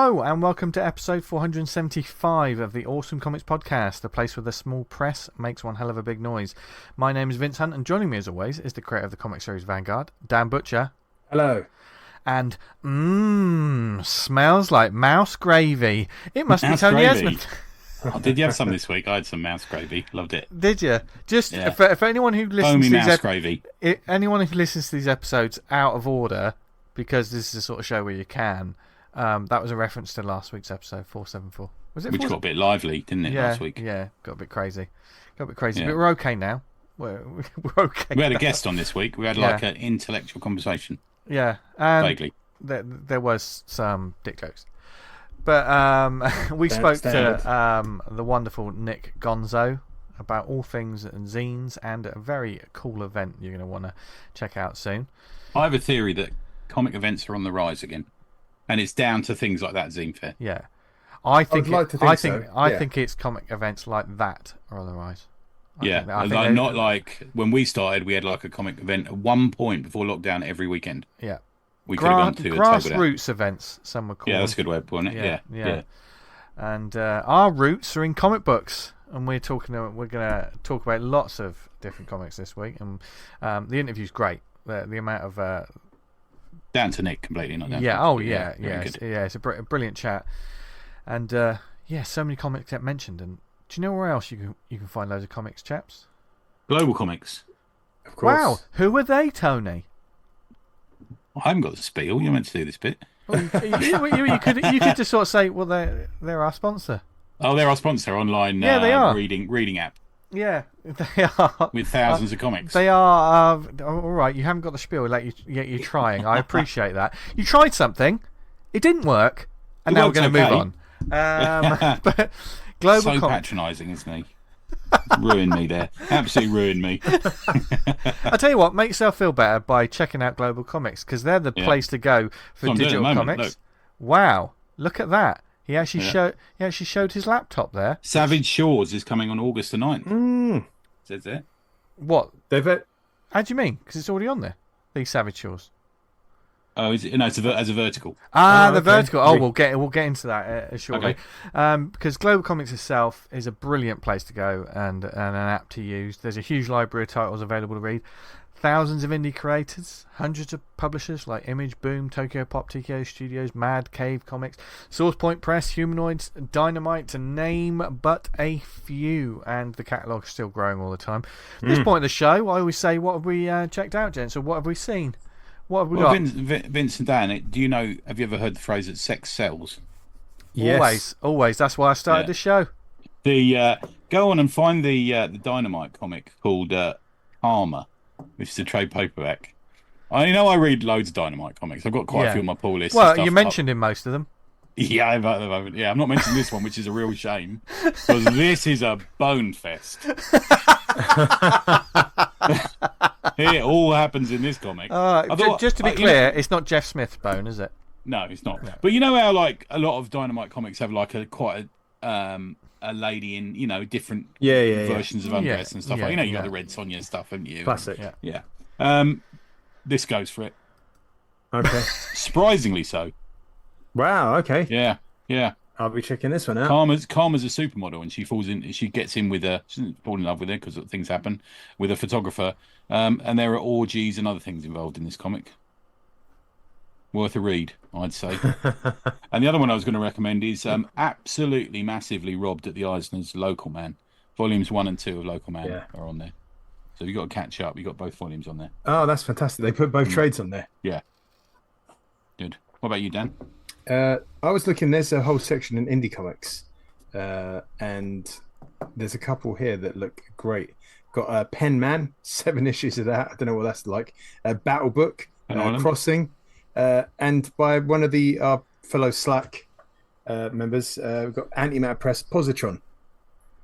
Hello and welcome to episode 475 of the Awesome Comics Podcast, the place where the small press makes one hell of a big noise. My name is Vince Hunt and joining me as always is the creator of the comic series Vanguard, Dan Butcher. Hello. And smells like mouse gravy. It must be Tony Esmond. Oh, did you have some this week? I had some mouse gravy. Loved it. Did you? Just for anyone who listens to mouse gravy. Anyone who listens to these episodes out of order, because this is the sort of show where you can. That was a reference to last week's episode 474. Was it? Which got a bit lively, didn't it? Last week. Yeah, got a bit crazy. Yeah. But we're okay now. We're okay. We had a guest on this week. We had like an intellectual conversation. Yeah, vaguely. There was some dick jokes, but we spoke to the wonderful Nick Gonzo about all things and zines and a very cool event you're going to want to check out soon. I have a theory that comic events are on the rise again, and it's down to things like that zine fair. Yeah, I think I think it's comic events like that are on the rise. Not like when we started, we had like a comic event at one point before lockdown every weekend. Yeah. We could have gone to grassroots events, some would call that's a good way of putting it. Yeah. And our roots are in comic books, and we're going to talk about lots of different comics this week. And the interview's great. The amount of down to Nick completely, not down. It's a brilliant chat, and so many comics get mentioned. And do you know where else you can find loads of comics, chaps? Global Comics. Of course. Wow, who are they, Tony? I haven't got the spiel. You're meant to do this bit. Well, you could just sort of say, well, they're our sponsor. Oh, they're our sponsor online. They are. Reading app. Yeah, they are. With thousands of comics. They are. All right, you haven't got the spiel. Yet you're trying. I appreciate that. You tried something. It didn't work, and now we're going to move on. But Global Comics. Patronising, isn't he? Ruined me there. Absolutely ruined me. I tell you what, make yourself feel better by checking out Global Comics, because they're the place to go for digital comics. Look. Wow, look at that. He actually showed his laptop there. Savage Shores is coming on August the 9th. Says there. What? How do you mean? Because it's already on there. These Savage Shores. Oh, is it? No, it's as a vertical. The vertical. Oh, we'll get into that shortly. Okay. Because Global Comics itself is a brilliant place to go and an app to use. There's a huge library of titles available to read. Thousands of indie creators, hundreds of publishers like Image, Boom, Tokyo Pop, TKO Studios, Mad, Cave Comics, Source Point Press, Humanoids, Dynamite, to name but a few. And the catalogue's still growing all the time. At this point of the show, I always say, what have we checked out, gents? Or what have we seen? What have we got? Vince and Dan, have you ever heard the phrase that sex sells? Yes. Always. That's why I started the show. Go on and find the Dynamite comic called Armour, which is a trade paperback. I know I read loads of Dynamite comics. I've got quite a few on my pull list. Well, you mentioned in most of them. Yeah, at the moment. Yeah, I'm not mentioning this one, which is a real shame, because this is a bone fest. It all happens in this comic. Just to be clear, it's not Jeff Smith's bone, is it? No, it's not. No. But you know how like a lot of Dynamite comics have like a lady in different versions of undress and stuff. You got the Red Sonja stuff, haven't you? Classic. Yeah. This goes for it. Okay. Surprisingly so. Wow. Okay. Yeah. I'll be checking this one out. Karma's a supermodel, and she gets in with she doesn't fall in love with her because things happen with a photographer, and there are orgies and other things involved in this comic. Worth a read, I'd say. And the other one I was going to recommend is absolutely massively robbed at the Eisner's Local Man. Volumes 1 and 2 of Local Man are on there, so you've got to catch up. You've got both volumes on there. Oh, that's fantastic! They put both trades on there. Yeah. Good. What about you, Dan? I was looking, there's a whole section in indie comics, and there's a couple here that look great. Got Pen Man, 7 issues of that. I don't know what that's like. Battle Book, Crossing, and by one of the fellow Slack members, we've got Antimatter Press Positron,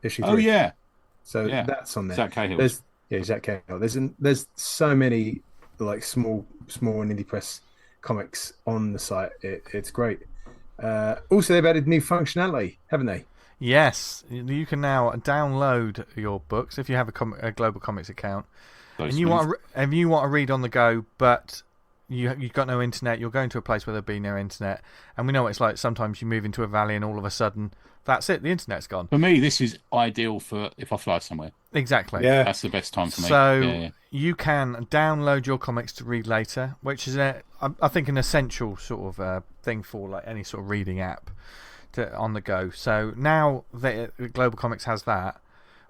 issue 3. Oh, yeah. So that's on there. Zach Cahill. Zach Cahill. There's so many like small and indie press comics on the site. It's great. Also, they've added new functionality, haven't they? Yes, you can now download your books if you have a Global Comics account, and you want to read on the go, but you've got no internet, you're going to a place where there'll be no internet, and we know what it's like. Sometimes you move into a valley and all of a sudden, that's it, the internet's gone. For me, this is ideal for if I fly somewhere. Exactly. Yeah. That's the best time for me. So you can download your comics to read later, which is, I think, an essential sort of thing for like any sort of reading app on the go. So now Global Comics has that.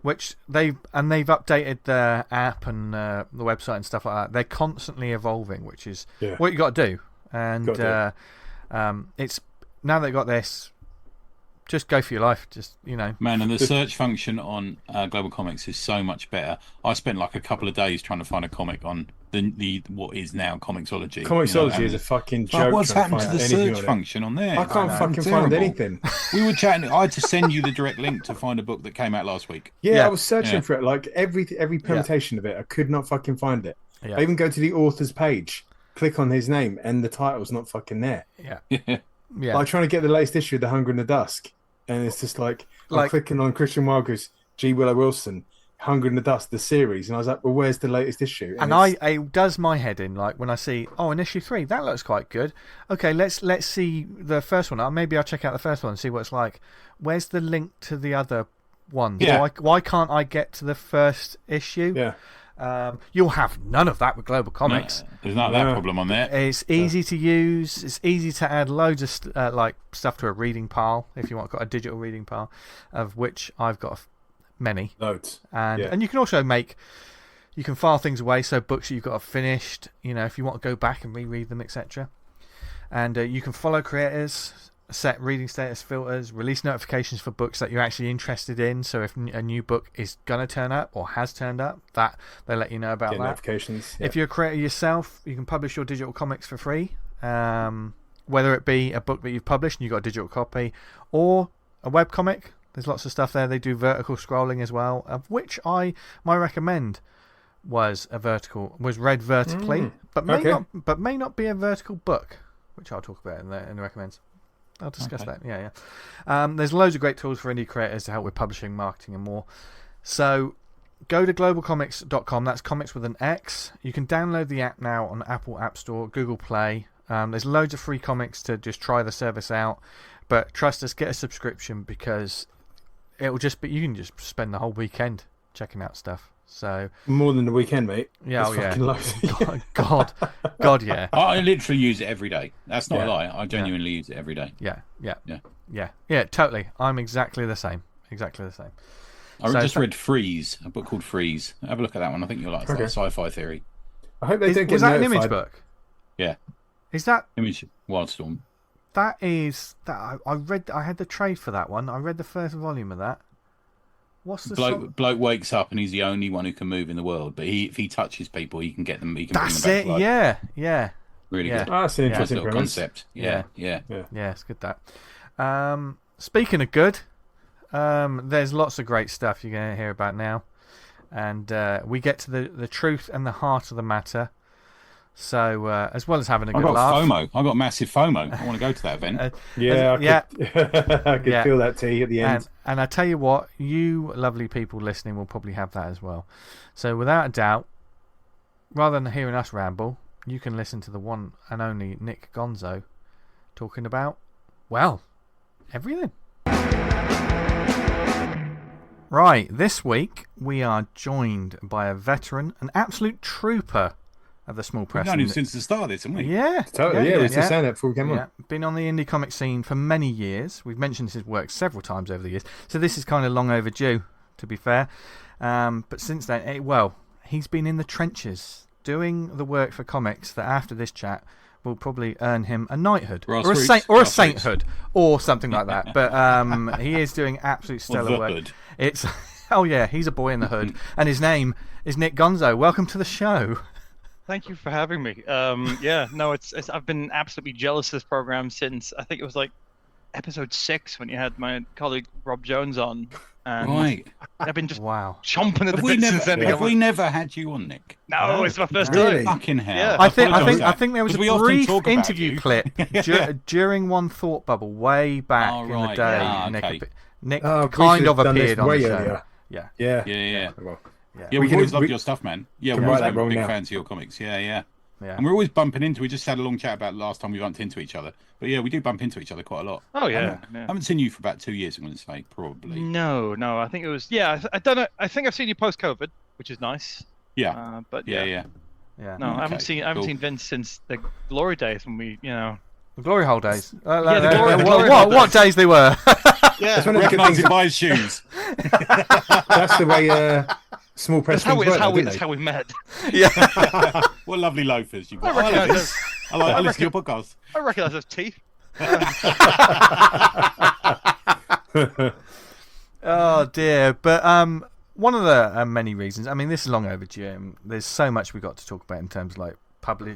Which they've updated their app and the website and stuff like that. They're constantly evolving, which is what you got to do. And it's now they've got this. Just go for your life. Just Man, and the search function on Global Comics is so much better. I spent like a couple of days trying to find a comic on the what is now Comixology. Comixology is a fucking joke. What's happened to the search function on there? I can't fucking find anything. We were chatting. I had to send you the direct link to find a book that came out last week. Yeah, I was searching for it. Like every permutation of it, I could not fucking find it. I even go to the author's page, click on his name, and the title's not fucking there. Yeah. Like trying to get the latest issue of The Hunger and the Dusk, and it's just like I'm clicking on Christian Wilder's G. Willow Wilson, Hunger and the Dust, the series, and I was like, well, where's the latest issue? And it does my head in, like when I see, in issue 3, that looks quite good. Okay, let's see the first one. Maybe I'll check out the first one and see what it's like. Where's the link to the other ones? Yeah. Why can't I get to the first issue? Yeah. You'll have none of that with Global Comics. No, there's not that problem on there. It's easy to use. It's easy to add loads of like stuff to a reading pile if you want. Got a digital reading pile, of which I've got many. Loads. And you can also you can file things away. So books that you've got finished, if you want to go back and reread them, etc. And you can follow creators, set reading status filters, release notifications for books that you're actually interested in. So if a new book is going to turn up or has turned up, that they let you know about that. Notifications. If you're a creator yourself, you can publish your digital comics for free. Whether it be a book that you've published and you've got a digital copy, or a webcomic. There's lots of stuff there. They do vertical scrolling as well, of which my recommend was read vertically, but may not be a vertical book, which I'll talk about in the recommends. I'll discuss that. Yeah. There's loads of great tools for indie creators to help with publishing, marketing, and more. So go to globalcomics.com. That's comics with an X. You can download the app now on Apple App Store, Google Play. There's loads of free comics to just try the service out. But trust us, get a subscription because it'll just be, you can just spend the whole weekend checking out stuff. So more than the weekend, mate. Yeah, fucking God, yeah. I literally use it every day. That's not a lie. I genuinely use it every day. Yeah, totally. I'm exactly the same. I just read Freeze, a book called Freeze. Have a look at that one. I think you'll like it. It's like sci-fi theory. I hope they don't get Was that notified. an Image book? Yeah. Is that Image Wildstorm? That is that I read. I had the trade for that one. I read the first volume of that. What's the bloke wakes up and he's the only one who can move in the world. But if he touches people, he can get them. He can That's bring them back it. to life. Yeah. Really good. Oh, that's an interesting little concept. Yeah, it's good that. Speaking of good, there's lots of great stuff you're going to hear about now, and we get to the truth and the heart of the matter. So as well as having a good laugh, I got massive FOMO. I want to go to that event. I could feel that tea at the end. And I tell you what, you lovely people listening will probably have that as well. So without a doubt, rather than hearing us ramble, you can listen to the one and only Nick Gonzo talking about, well, everything. Right, this week we are joined by a veteran, an absolute trooper of the small press. We've known him since the start of this, haven't we? Yeah. Totally, we used to say that before we came on. Been on the indie comic scene for many years. We've mentioned his work several times over the years. So this is kind of long overdue, to be fair. But since then, he's been in the trenches doing the work for comics that after this chat will probably earn him a knighthood or a sainthood or something like that. But he is doing absolute stellar work. It's he's a boy in the hood, and his name is Nick Gonzo. Welcome to the show. Thank you for having me. It's I've been absolutely jealous of this program since I think it was like episode 6 when you had my colleague Rob Jones on. And right. I've been just Have chomping at the we bit never, since then. Have we never had you on, Nick? No, it's my first Really? time. Fucking hell. Yeah. I think there was a brief interview clip during one thought bubble way back in the day. Yeah, okay. Nick kind of appeared on the show. Earlier. Yeah. Yeah. Well, Yeah, we've always loved your stuff, man. Yeah, we're big fans of your comics. Yeah. Yeah. And we're always bumping into. We just had a long chat about last time we bumped into each other. But yeah, we do bump into each other quite a lot. Oh yeah. I haven't seen you for about 2 years. I'm going to say probably. No. I think it was. Yeah, I don't know. I think I've seen you post-COVID, which is nice. Yeah. But Yeah. No, I haven't seen Vince since the glory days when we, The glory hole days. The glory hole what days they were? Yeah. Recognise him by his shoes. That's the way small press That's things how we met. Yeah. What lovely loafers you've got. I I listen to your podcast. I recognise those teeth. Oh dear, but one of the many reasons. I mean, this is long overdue. There's so much we got to talk about in terms of like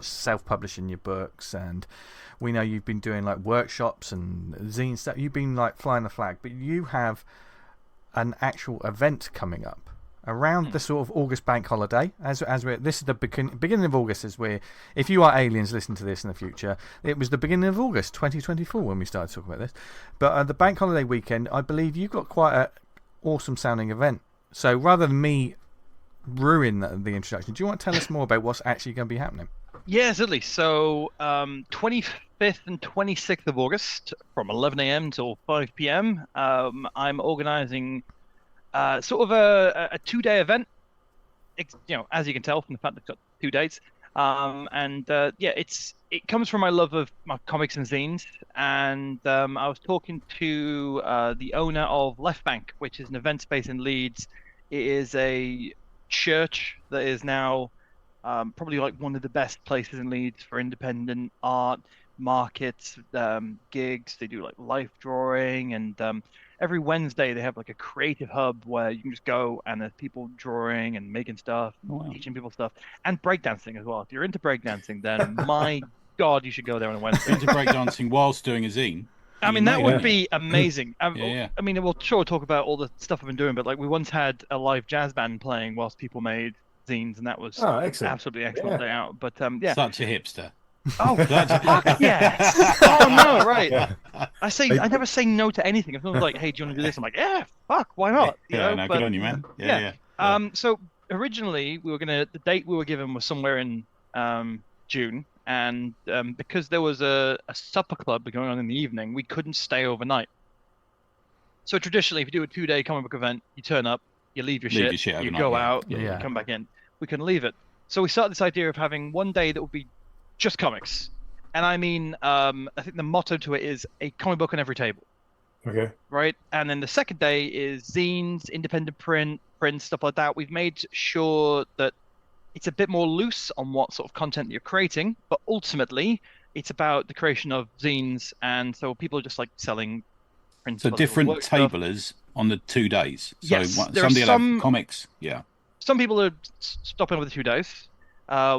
self-publishing your books, and we know you've been doing like workshops and zine stuff. You've been like flying the flag, but you have an actual event coming up around the sort of August bank holiday. This is the beginning of August. If you are aliens, listen to this in the future. It was the beginning of August 2024 when we started talking about this. But the bank holiday weekend, I believe you've got quite an awesome sounding event. So rather than me ruin the introduction, do you want to tell us more about what's actually going to be happening? Yeah, certainly. So 25th and 26th of August from 11 a.m. till 5 p.m. I'm organising sort of a 2-day event. As you can tell from the fact that I've got 2 dates. It comes from my love of my comics and zines. And I was talking to the owner of Left Bank, which is an event space in Leeds. It is a church that is now probably like one of the best places in Leeds for independent art, markets, gigs. They do like life drawing, and every Wednesday they have like a creative hub where you can just go and there's people drawing and making stuff, teaching people stuff, and breakdancing as well. If you're into breakdancing, then my God, you should go there on a Wednesday. Into breakdancing whilst doing a zine. I mean, that would be amazing. Yeah. I mean, we'll talk about all the stuff I've been doing, but like we once had a live jazz band playing whilst people made zines, and that was absolutely excellent day out. But yeah, Such a hipster. Oh, fuck yes! Oh no, right. Yeah. I never say no to anything. If someone's like, "Hey, do you want to do this?" I'm like, "Yeah, fuck, why not?" Good on you, man. Yeah. So originally the date we were given was somewhere in June, and because there was a supper club going on in the evening, we couldn't stay overnight. So traditionally, if you do a 2-day comic book event, you turn up, you leave your shit, you go out, you come back in. We couldn't leave it, so we started this idea of having one day that would be just comics. And I mean, I think the motto to it is a comic book on every table. Okay. Right? And then the second day is zines, independent print, stuff like that. We've made sure that it's a bit more loose on what sort of content you're creating, but ultimately it's about the creation of zines, and so people are just like selling prints. So different tablers on the 2 days. So yes, somebody will have comics. Yeah. Some people are stopping over the 2 days.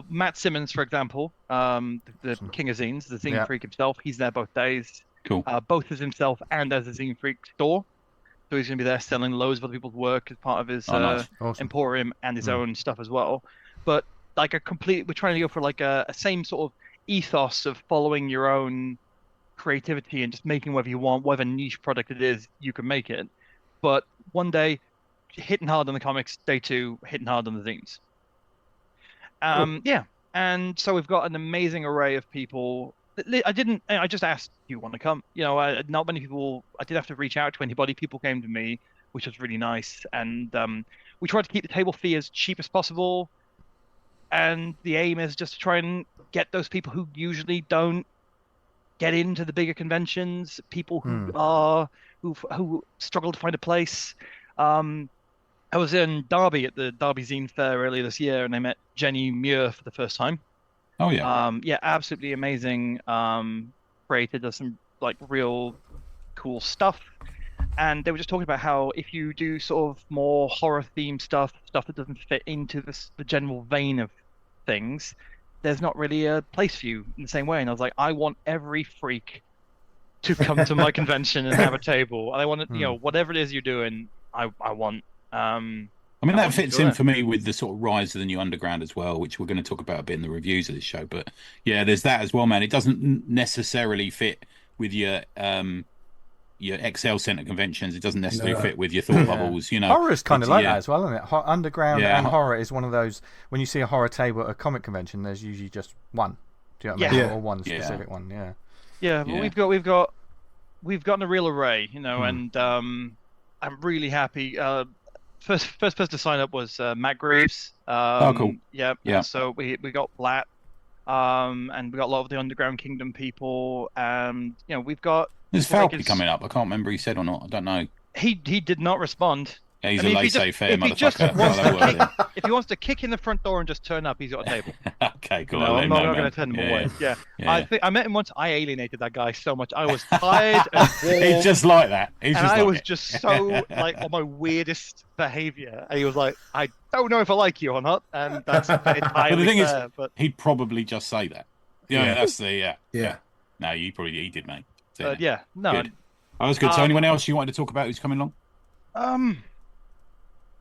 Matt Simmons, for example, the king of zines, the zine freak himself, he's there both days. Cool. Both as himself and as a zine freak store. So he's going to be there selling loads of other people's work as part of his emporium and his own stuff as well. But like we're trying to go for like a same sort of ethos of following your own creativity and just making whatever you want, whatever niche product it is, you can make it. But one day, hitting hard on the comics, day 2, hitting hard on the zines. Cool. Yeah, and so we've got an amazing array of people. I just asked, do you want to come? Not many people. I did have to reach out to anybody. People came to me, which was really nice. And we tried to keep the table fee as cheap as possible. And the aim is just to try and get those people who usually don't get into the bigger conventions, people who struggle to find a place. I was in Derby at the Derby Zine Fair earlier this year, and I met Jenny Meur for the first time. Oh yeah. Absolutely amazing. Creator, does some like real cool stuff, and they were just talking about how if you do sort of more horror themed stuff that doesn't fit into the general vein of things, there's not really a place for you in the same way. And I was like, I want every freak to come to my convention and have a table. And I want to, whatever it is you're doing, I want. I mean, that fits in for me with the sort of rise of the new underground as well, which we're going to talk about a bit in the reviews of this show. But yeah, there's that as well, man. It doesn't necessarily fit with your your Excel Center conventions. It doesn't necessarily No. fit with your thought bubbles. You know, Horror is kind of It's- like yeah. that as well, isn't it? Underground Yeah. and horror is one of those. When you see a horror table at a comic convention, there's usually just one. Do you know what I mean? Yeah. Or one Yeah. specific one. Yeah. Yeah, but Yeah. we've gotten a real array, you know, and I'm really happy. First person to sign up was Matt Greeves. Cool. Yeah. Yeah. So we got Blatt, and we got a lot of the Underground Kingdom people, and you know we've got. There's Like, Falky coming up. I can't remember if he said or not. I don't know. He did not respond. Yeah, he's I mean, a if he just- laissez-faire if he just motherfucker. wants I'll have a to word with him. If he wants to kick in the front door and just turn up, he's got a table. Okay, cool. No, I'll let I'm him not know, going to man. turn him Yeah. away. Yeah. Yeah. I met him once. I alienated that guy so much. I was tired and warm. He's just like that. He's And just I like was it. just so like on my weirdest behavior. And he was like, "I don't know if I like you or not," and that's entirely thing is- fair. But He'd probably just say that. Yeah, Yeah. that's the Yeah. No, he did, mate. So, but yeah, no. Good. That was good. So, anyone else you wanted to talk about who's coming along?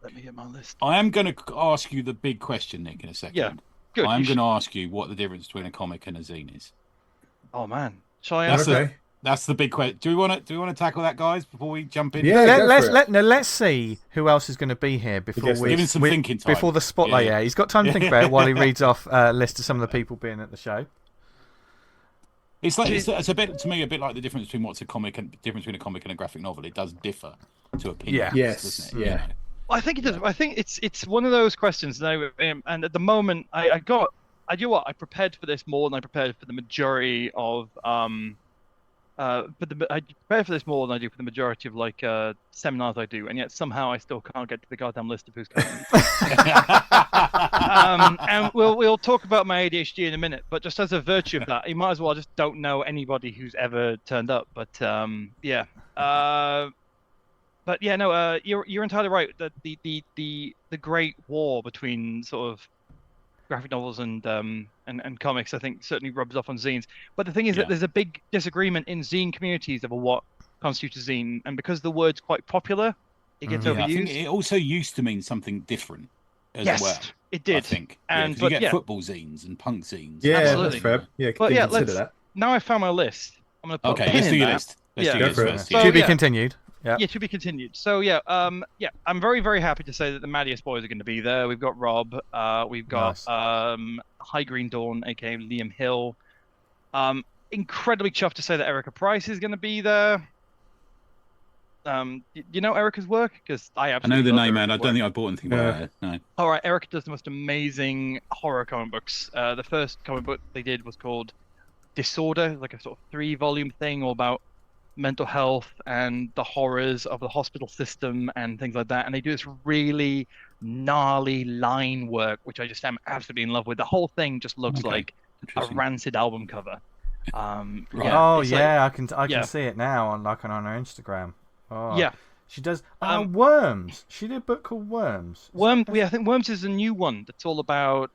Let me get my list. I am going to ask you the big question, Nick, in a second. Yeah, Good. I'm you going to ask you what the difference between a comic and a zine is. Oh man, shall I That's answer? Okay. That's the big question. Do we want to tackle that, guys, before we jump in? Yeah. go for it. Let's see who else is going to be here before guess we Give him some thinking time. before the spotlight. Yeah. Yeah, he's got time to think about it while he reads off a list of some of the people being at the show. It's like it's a bit to me a bit like the difference between what's a comic and difference between a comic and a graphic novel. It does differ to opinions. Yeah. Yes, doesn't it? yeah. You know? I think it does. I think it's one of those questions. And at the moment, I do what I prepared for this more than I prepared for the majority of I prepare for this more than I do for the majority of like seminars I do, and yet somehow I still can't get to the goddamn list of who's coming. And we'll talk about my ADHD in a minute, but just as a virtue of that, you might as well just don't know anybody who's ever turned up. But yeah, but yeah, no, you're entirely right. That the great war between sort of graphic novels and comics, I think, certainly rubs off on zines. But the thing is that there's a big disagreement in zine communities over what constitutes a zine, and because the word's quite popular, it gets Yeah, overused. I think it also used to mean something different as Yes, well. it did. I think. And- 'cause but you get yeah. football zines and punk zines. Yeah, Absolutely. that's fair. Yeah, But didn't yeah, consider let's. that. Now I found my list. I'm gonna put a Okay, pin let's in do your that. list. Let's Yeah. do Go yours for it. first. So, to be yeah. continued. Yeah. Yeah, to be continued. So yeah, I'm very, very happy to say that the Maddiest boys are going to be there. We've got Rob, we've got High Green Dawn, aka Liam Hill. Incredibly chuffed to say that Erica Price is going to be there. You know Erica's work? Because I I absolutely know the love name, man. I Erica's don't work. think I bought anything about it. No. All right, Erica does the most amazing horror comic books. The first comic book they did was called Disorder, like a sort of 3-volume thing all about mental health and the horrors of the hospital system and things like that. And they do this really gnarly line work, which I just am absolutely in love with. The whole thing just looks Okay. like a Interesting. Rancid album cover. Right. Oh it's like- yeah, I can yeah. see it now on her Instagram. Oh, yeah. She does. Um, Worms. She did a book called Worms. I think Worms is a new one that's all about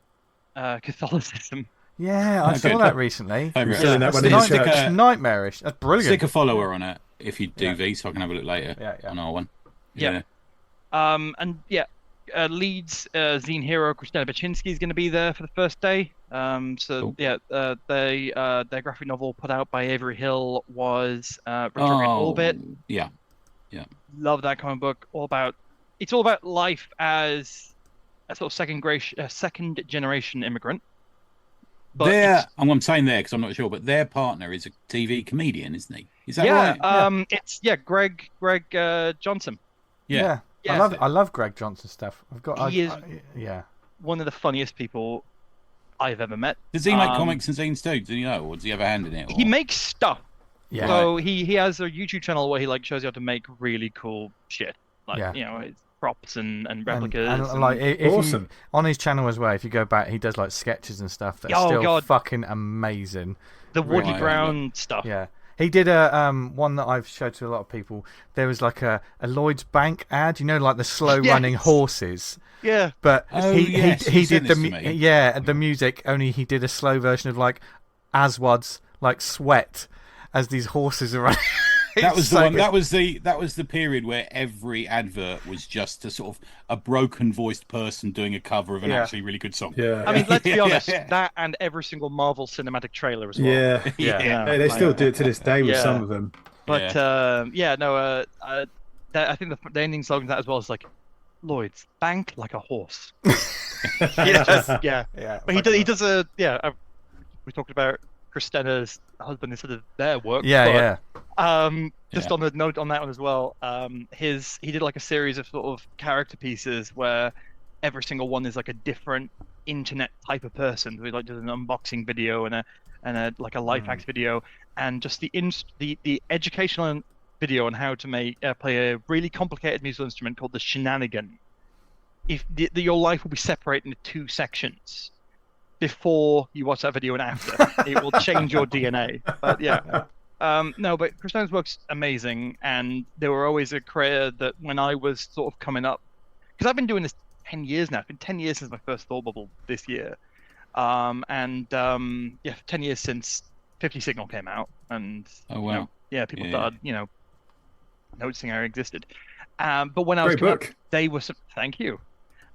Catholicism. Yeah, I Oh, saw good. that recently. Favourite. Selling that one in It's the Stick church. a- nightmarish. That's brilliant. Stick a follower on it if you do Yeah. these, so I can have a look later Yeah. on our one. Yeah. And yeah, Leeds zine hero Kristyna Baczynski is going to be there for the first day. So Cool. yeah, their graphic novel put out by Avery Hill was Retrograde Orbit. Yeah. Love that comic book. It's all about life as a sort of second generation immigrant. But I'm saying there because I'm not sure, but their partner is a TV comedian, isn't he? Is that yeah, right? it's Greg Johnson. Yeah. Yeah. I love Greg Johnson stuff. Yeah. One of the funniest people I've ever met. Does he make comics and zines too? Do you know, or does he have a hand in it? Or... He makes stuff. Yeah. So he has a YouTube channel where he like shows you how to make really cool shit, like Yeah. you know, it's props and replicas. And like if Awesome. on his channel as well, if you go back, he does like sketches and stuff that's Oh, still God. fucking amazing. the Woody Right. Brown stuff. Yeah. He did a one that I've showed to a lot of people. There was like a Lloyd's Bank ad, you know, like the slow running horses. Yeah. But Oh, he yes, he you sent did the this to me. the music. Only he did a slow version of like Aswad's like Sweat as these horses are running. That was the one. good. That was the period where every advert was just a sort of a broken voiced person doing a cover of an Yeah. actually really good song. Yeah. I mean, let's be Yeah. honest, that and every single Marvel cinematic trailer as well. Yeah. Yeah. Hey, they still do it to this day with Yeah. some of them. But I think the ending slogan to that as well is like, Lloyd's bank like a horse. Yeah. But he does we talked about Kristyna's husband instead of their work. Just on the note on that one as well, he did like a series of sort of character pieces where every single one is like a different internet type of person. We like does an unboxing video and a like a life hacks video, and just the educational video on how to play a really complicated musical instrument called the shenanigan. If your life will be separated into 2 sections before you watch that video and after, it will change your DNA. But but Kristyna's work's amazing, and they were always a creator that when I was sort of coming up, because I've been doing this 10 years now. It's been 10 years since my first thought bubble this year, 10 years since 50 Signal came out, and people started noticing I existed. But when I was coming up, they were thank you.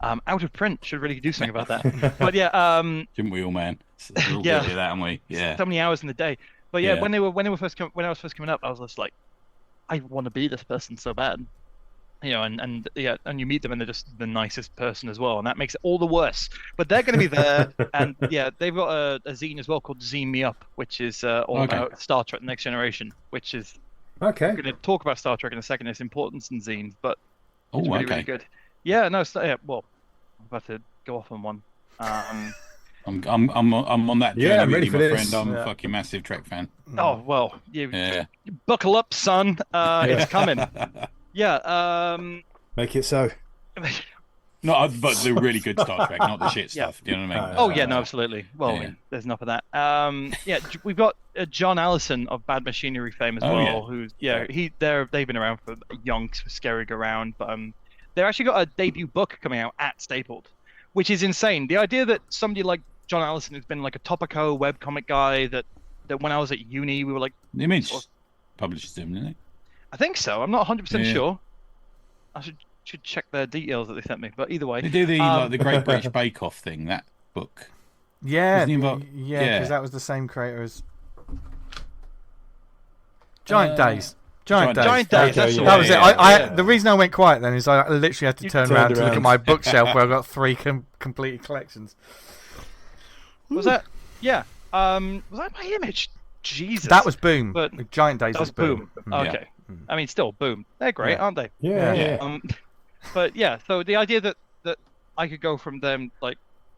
Out of print, should really do something about that. But didn't we all, man? We're all guilty of that, aren't we? Yeah. So many hours in the day. But when I was first coming up, I was just like, I want to be this person so bad, and you meet them and they're just the nicest person as well, and that makes it all the worse. But they're going to be there, and they've got a zine as well called Zine Me Up, which is all about Star Trek: The Next Generation, which is We're going to talk about Star Trek in a second, its importance in zines, but it's really good. Yeah, no, well, I'm about to go off on one. I'm on that journey. Yeah, I'm ready for this. Friend. I'm a fucking massive Trek fan. Oh well, you buckle up, son. It's coming. Make it so. But the really good Star Trek, not the shit stuff. Do you know what I mean? No, absolutely. Well, there's enough of that. We've got John Allison of Bad Machinery fame as well. Who's they've been around for yonks for Scaring Around, but they've actually got a debut book coming out at Stapled, which is insane. The idea that somebody like John Allison, who's been like a Topico webcomic guy, that when I was at uni, we were like... The Image publishes them, didn't they? I think so. I'm not 100% sure. I should check their details that they sent me. But either way... They do the Great British Bake Off thing, that book. Yeah, because that was the same creator as... Giant Days. Giant Days. That was it. The reason I went quiet then is I literally had to turn around to look at my bookshelf where I've got 3 completed collections. Was that? Yeah. Was that my Image? Jesus. That was Boom. But Giant Days was Boom. Okay. Yeah. I mean, still Boom. They're great, aren't they? Yeah. But so the idea that I could go from them, like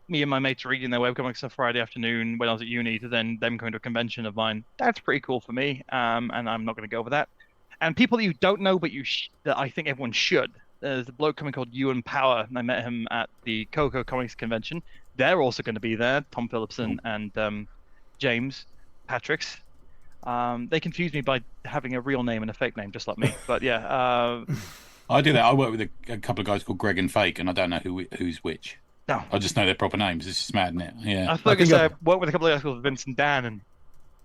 me and my mates reading their webcomics on Friday afternoon when I was at uni, to then them going to a convention of mine, that's pretty cool for me. And I'm not going to go over that. And people that you don't know, but that I think everyone should. There's a bloke coming called Ewan Power, and I met him at the Coco Comix convention. They're also going to be there, Tom Phillipson and James Patricks. They confuse me by having a real name and a fake name, just like me. But I do that. I work with a couple of guys called Greg and Fake, and I don't know who's which. No. I just know their proper names. It's just mad, isn't it? Yeah. I work with a couple of guys called Vince and Dan, and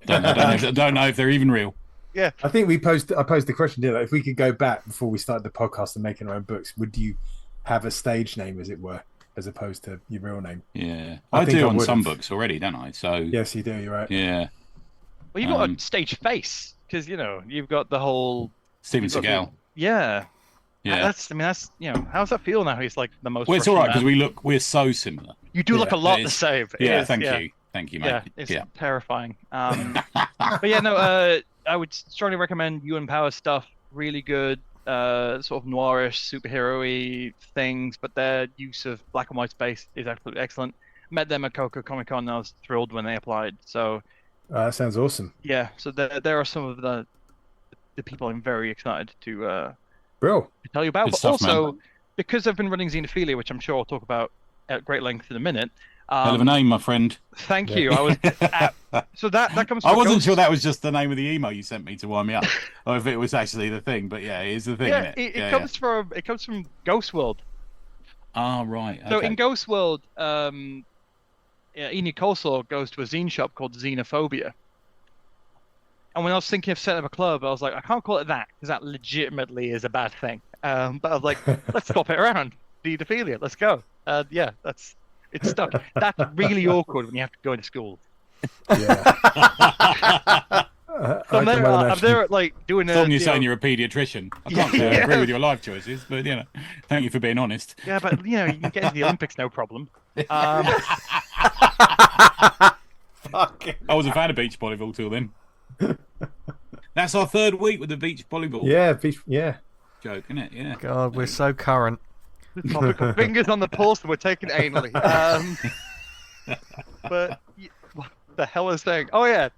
don't know if they're even real. Yeah, I think I posed the question, didn't I? If we could go back before we started the podcast and making our own books, would you have a stage name, as it were, as opposed to your real name? Yeah, I do on some books already, don't I? So yes, you do. You're right. Yeah. Well, you've got a stage face because you've got the whole Steven Seagal. Yeah. That's how's that feel now? He's like the most. Well, it's all right because we're so similar. You do look a lot the same. Thank you, mate. It's terrifying. But I would strongly recommend Ewan Power's stuff. Really good, sort of noirish, superhero-y things, but their use of black and white space is absolutely excellent. Met them at Coco Comic Con, and I was thrilled when they applied. So that sounds awesome. Yeah, so there are some of the people I'm very excited to tell you about. Good but stuff, also, man. because I've been running Zineophilia, which I'm sure I'll talk about at great length in a minute. Hell of a name, my friend. Thank you. I was so that comes from I wasn't sure that was just the name of the email you sent me to wind me up, or if it was actually the thing. But yeah, it is the thing. Yeah, it comes from Ghost World. Ah, right. Okay. So in Ghost World, Enya Coleslaw goes to a zine shop called Zineophilia. And when I was thinking of setting up a club, I was like, I can't call it that because that legitimately is a bad thing. But I was like, let's swap it around. Zineophilia, let's go. It's stuck. That's really awkward when you have to go into school. Yeah. So I'm there, like doing Tom, you're saying you're a paediatrician. I can't say I agree with your life choices, but thank you for being honest. Yeah, but you can get into the Olympics, no problem. I was a fan of beach volleyball till then. That's our third week with the beach volleyball. Yeah. Joke, isn't it? Yeah. God, we're so current. Topical fingers on the pulse, and we're taking it anally. But what the hell is saying? Oh yeah,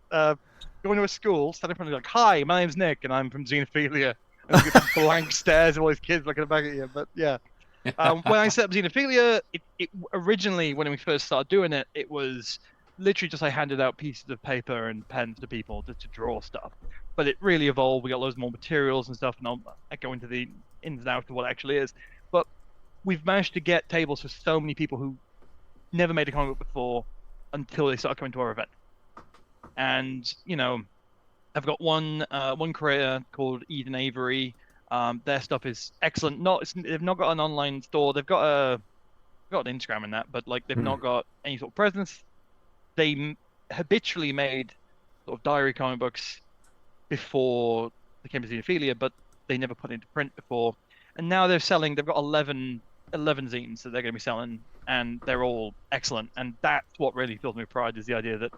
going to a school, standing in front of you like, "Hi, my name's Nick, and I'm from Zineophilia." And you get blank stares of all these kids looking back at you. But yeah, when I set up Zineophilia, it originally, when we first started doing it, it was literally just I handed out pieces of paper and pens to people just to draw stuff. But it really evolved. We got loads more materials and stuff, and I'll go into the ins and outs of what it actually is. But we've managed to get tables for so many people who never made a comic book before until they started coming to our event. And I've got one creator called Eden Avery. Their stuff is excellent. They've not got an online store. They've got an Instagram and that, but like they've not got any sort of presence. They habitually made sort of diary comic books before they came to Zineophilia, but they never put it into print before. And now they're selling. They've got 11 zines that they're going to be selling, and they're all excellent. And that's what really fills me with pride, is the idea that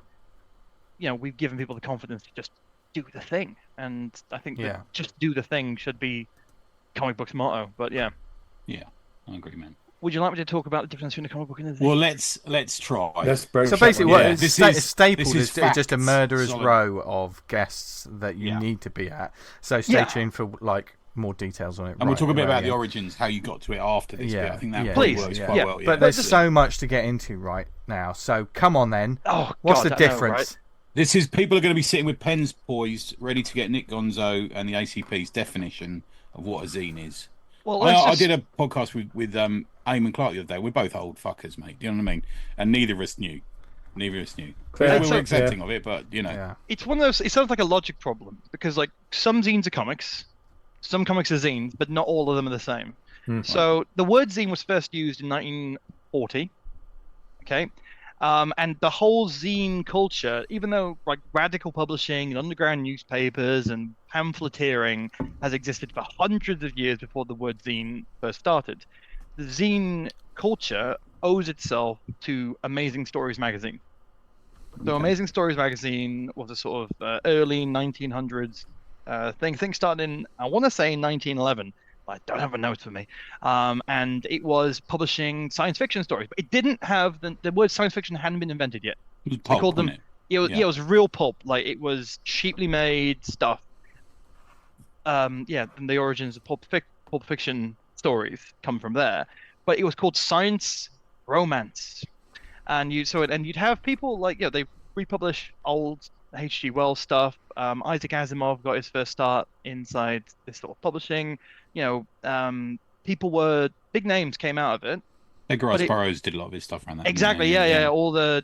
we've given people the confidence to just do the thing. And I think that just do the thing should be comic book's motto. But yeah, I agree, man. Would you like me to talk about the difference between a comic book and a zine? Well, let's try. So basically, what is stapled is facts, just a murderer's solid. row of guests that you need to be at. So stay tuned for like more details on it. And we'll talk a bit about the origins, how you got to it after this bit. I think that probably works quite well. But there's so much to get into right now. So come on then. Oh, what's God, the difference? Know, right? This is people are going to be sitting with pens poised, ready to get Nick Gonzo and the ACP's definition of what a zine is. Well, I did a podcast with Eamon Clark the other day. We're both old fuckers, mate. Do you know what I mean? And neither of us knew. We were accepting of it, but it's one of those. It sounds like a logic problem because like some zines are comics, some comics are zines, but not all of them are the same. So the word zine was first used in 1940. Okay. And the whole zine culture, even though like radical publishing and underground newspapers and pamphleteering has existed for hundreds of years before the word zine first started, the zine culture owes itself to Amazing Stories magazine. So Amazing Stories magazine was a sort of early 1900s thing. Things started in, I want to say 1911. I don't have a note for me. And it was publishing science fiction stories, but it didn't have the word science fiction hadn't been invented yet. It was pulp, they called them. It was real pulp. Like it was cheaply made stuff. And the origins of pulp fiction stories come from there. But it was called science romance, and you'd have people like they republish old H.G. Wells stuff. Isaac Asimov got his first start inside this sort of publishing. Big names came out of it. Edgar Rice Burroughs did a lot of his stuff around that. Exactly, all the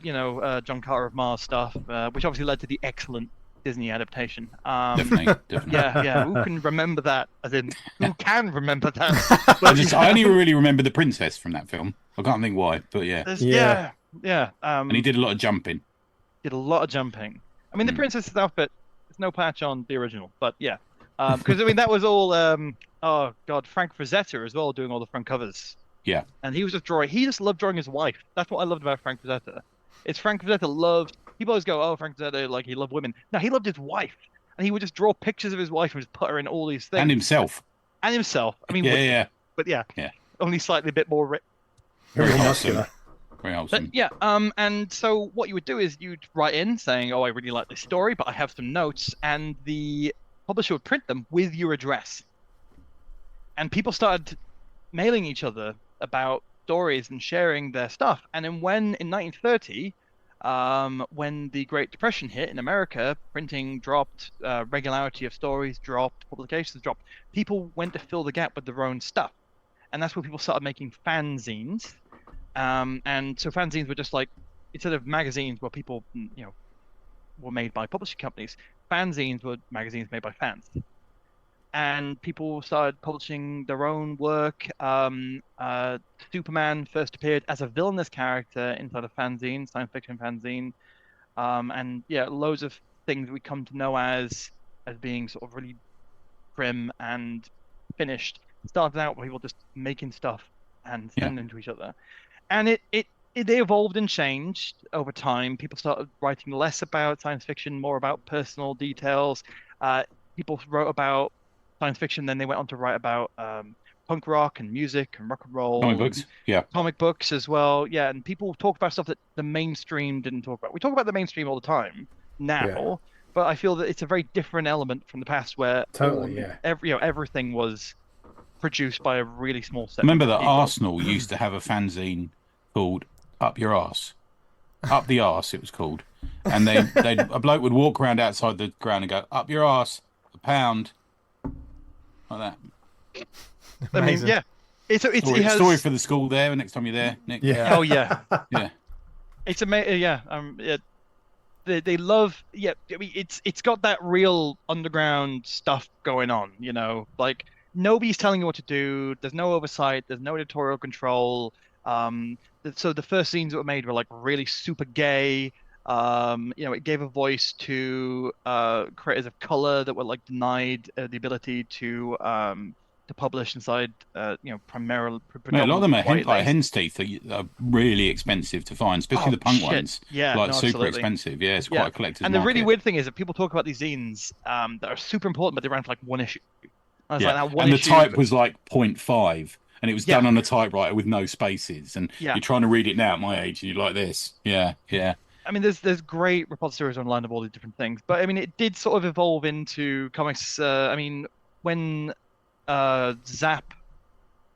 John Carter of Mars stuff, which obviously led to the excellent Disney adaptation. Definitely. Yeah. Who can remember that? As in, who can remember that? I only really remember the princess from that film. I can't think why, but yeah. And he did a lot of jumping. I mean, the princess's outfit is no patch on the original, but yeah. Because that was all Frank Frazetta as well, doing all the front covers. Yeah. And he was just drawing. He just loved drawing his wife. That's what I loved about Frank Frazetta. It's Frank Frazetta loved. People always go, "Oh, Frank Frazetta, like he loved women." No, he loved his wife, and he would just draw pictures of his wife and just put her in all these things. And himself. I mean, But only slightly a bit more. Very muscular. Very wholesome. But and so what you would do is you'd write in saying, "Oh, I really like this story, but I have some notes," and the publisher would print them with your address. And people started mailing each other about stories and sharing their stuff. And then in 1930, when the Great Depression hit in America, printing dropped, regularity of stories dropped, publications dropped. People went to fill the gap with their own stuff. And that's where people started making fanzines. And so fanzines were just like, instead of magazines where people, were made by publishing companies, fanzines were magazines made by fans. And people started publishing their own work. Superman first appeared as a villainous character inside a fanzine, science fiction fanzine. Loads of things we come to know as being sort of really prim and finished started out with people just making stuff and sending them to each other, and they evolved and changed over time. People started writing less about science fiction, more about personal details. People wrote about science fiction, then they went on to write about punk rock and music and rock and roll. Comic books as well. Yeah, and people talk about stuff that the mainstream didn't talk about. We talk about the mainstream all the time now, but I feel that it's a very different element from the past where everything was produced by a really small set. Remember that Arsenal used to have a fanzine called Up Your Arse. Up the Arse, it was called. And a bloke would walk around outside the ground and go, "Up your arse, £1." Like that. I mean, yeah. It has... Story for the school there next time you're there, Nick. Yeah. Oh, yeah. Yeah. It's amazing. Yeah. They love. Yeah. I mean, it's got that real underground stuff going on. You know, like nobody's telling you what to do. There's no oversight. There's no editorial control. So the first scenes that were made were like really super gay. It gave a voice to creators of color that were like denied the ability to publish inside, primarily. A lot of them are hen's teeth are really expensive to find, especially the punk ones. Yeah, super expensive. Yeah, it's quite a collector's And the market. really weird thing is that people talk about these zines that are super important, but they ran for like one issue. And the type was like 0.5. And it was done on a typewriter with no spaces. And you're trying to read it now at my age, and you're like this. Yeah. I mean, there's great repositories online of all these different things. But, I mean, it did sort of evolve into comics. When Zap,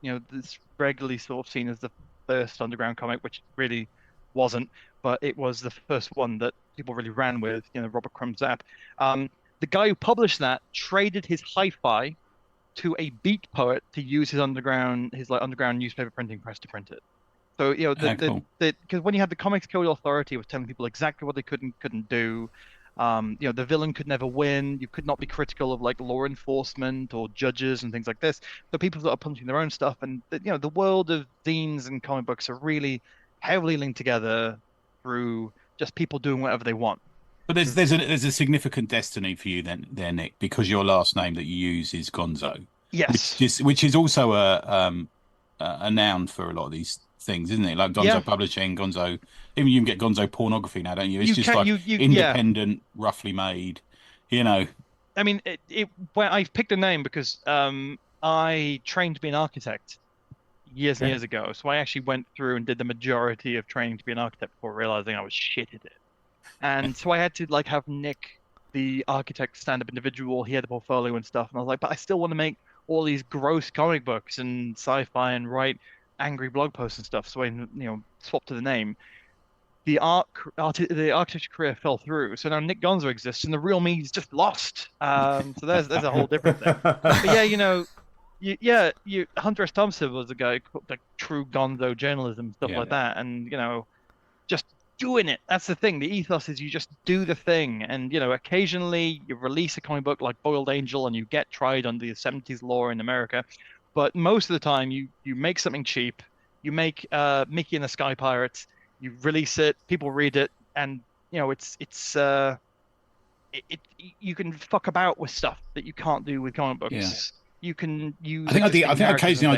this regularly sort of seen as the first underground comic, which really wasn't, but it was the first one that people really ran with, Robert Crumb Zap. The guy who published that traded his hi-fi to a beat poet to use his underground newspaper printing press to print it. So because when you had the Comics Code Authority, it was telling people exactly what they couldn't do. The villain could never win. You could not be critical of like law enforcement or judges and things like this. So people start punching their own stuff, and the world of zines and comic books are really heavily linked together through just people doing whatever they want. But there's a significant destiny for you there, Nick, because your last name that you use is Gonzo. Yes. Which is also a noun for a lot of these things, isn't it? Like Gonzo Publishing, Gonzo. Even you can get Gonzo pornography now, don't you? It's independent, roughly made. I mean, I picked a name because I trained to be an architect years and years ago. So I actually went through and did the majority of training to be an architect before realizing I was shit at it. And so I had to like have Nick, the architect, stand-up individual. He had the portfolio and stuff, and I was like, but I still want to make all these gross comic books and sci-fi and write angry blog posts and stuff. So I, swapped to the name. The architecture career fell through, so now Nick Gonzo exists, and the real me is just lost. So there's a whole different thing. But Hunter S. Thompson was a guy who like true Gonzo journalism stuff like that, and just doing it. That's the thing. The ethos is you just do the thing, and occasionally you release a comic book like Boiled Angel, and you get tried under the 70s law in America. But most of the time, you make something cheap. You make Mickey and the Sky Pirates. You release it. People read it, and you can fuck about with stuff that you can't do with comic books. Yeah. You can use. I think occasionally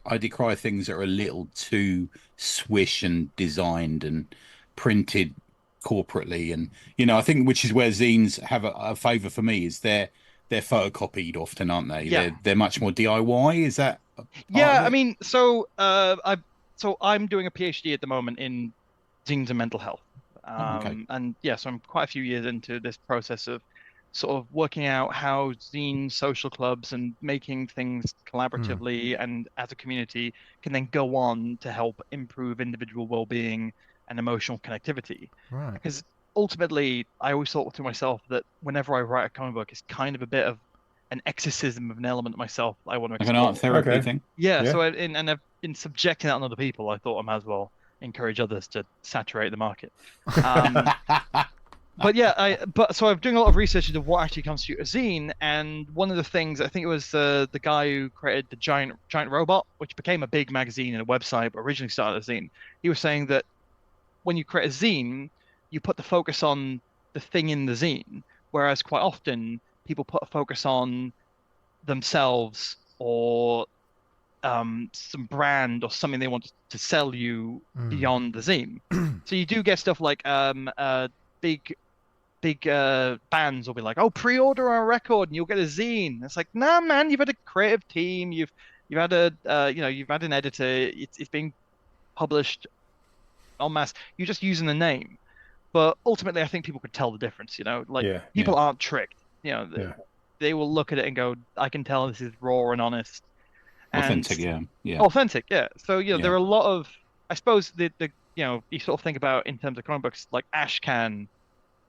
I decry things that are a little too swish and designed and printed corporately, and I think which is where zines have a favour for me is they're photocopied often, aren't they? Yeah. They're much more DIY. Is that? I mean, so I'm doing a PhD at the moment in zines and mental health, and so I'm quite a few years into this process of sort of working out how zine social clubs and making things collaboratively and as a community can then go on to help improve individual well-being and emotional connectivity. Right. Because ultimately, I always thought to myself that whenever I write a comic book, it's kind of a bit of an exorcism of an element of myself I want to explore. Like an art therapy thing? Yeah. So I've been subjecting that on other people. I thought I might as well encourage others to saturate the market. So I'm doing a lot of research into what actually constitutes a zine, and one of the things, I think it was the guy who created the giant robot, which became a big magazine and a website, but originally started as a zine. He was saying that when you create a zine, you put the focus on the thing in the zine, whereas quite often people put a focus on themselves or some brand or something they want to sell you beyond the zine. So you do get stuff like big bands will be like, oh, pre-order our record and you'll get a zine. It's like, nah, man, you've had a creative team, you've had you've had an editor, it's being published en masse. You're just using the name. But ultimately, I think people could tell the difference. People aren't tricked. They will look at it and go, I can tell this is raw and honest. Authentic, yeah. Authentic, yeah. So there are a lot of, I suppose the you sort of think about in terms of comic books like ashcan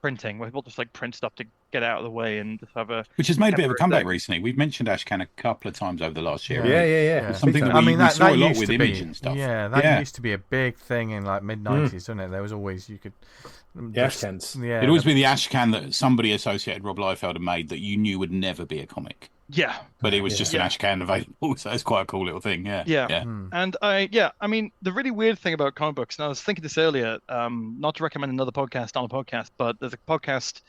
printing, where people just like print stuff to get out of the way and just have which has made a bit of a comeback recently. We've mentioned ashcan a couple of times over the last year. Yeah. It's something that we saw a lot with Image and stuff. Yeah, that used to be a big thing in like mid-90s, wasn't it? There was always you could. The ashcans. Yeah, it'd always be the ashcan that somebody associated Rob Liefeld had made that you knew would never be a comic. Yeah. But it was just an ashcan available, so it's quite a cool little thing. Yeah. And I mean, the really weird thing about comic books, and I was thinking this earlier, not to recommend another podcast on a podcast, but there's a podcast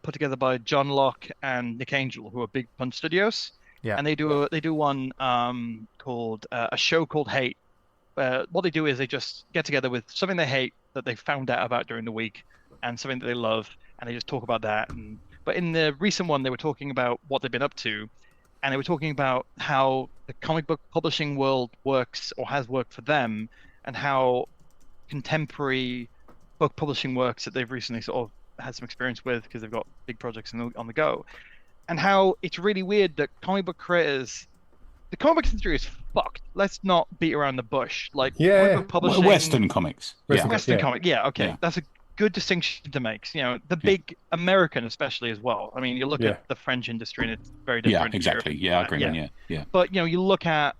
put together by John Locke and Nick Angel, who are big Punch Studios. Yeah. And they do one called a show called Hate. What they do is they just get together with something they hate that they found out about during the week and something that they love, and they just talk about that. But in the recent one, they were talking about what they've been up to, and they were talking about how the comic book publishing world works or has worked for them, and how contemporary book publishing works that they've recently sort of had some experience with because they've got big projects on the go, and how it's really weird that comic book creators, the comic book industry is fucked. Let's not beat around the bush. Like comic book publishing, Western comics. Western comic. Yeah, okay. Yeah. That's a good distinction to make. The big American especially as well. I mean, you look at the French industry and it's very different. Yeah, exactly. Yeah, I agree. Yeah. But you look at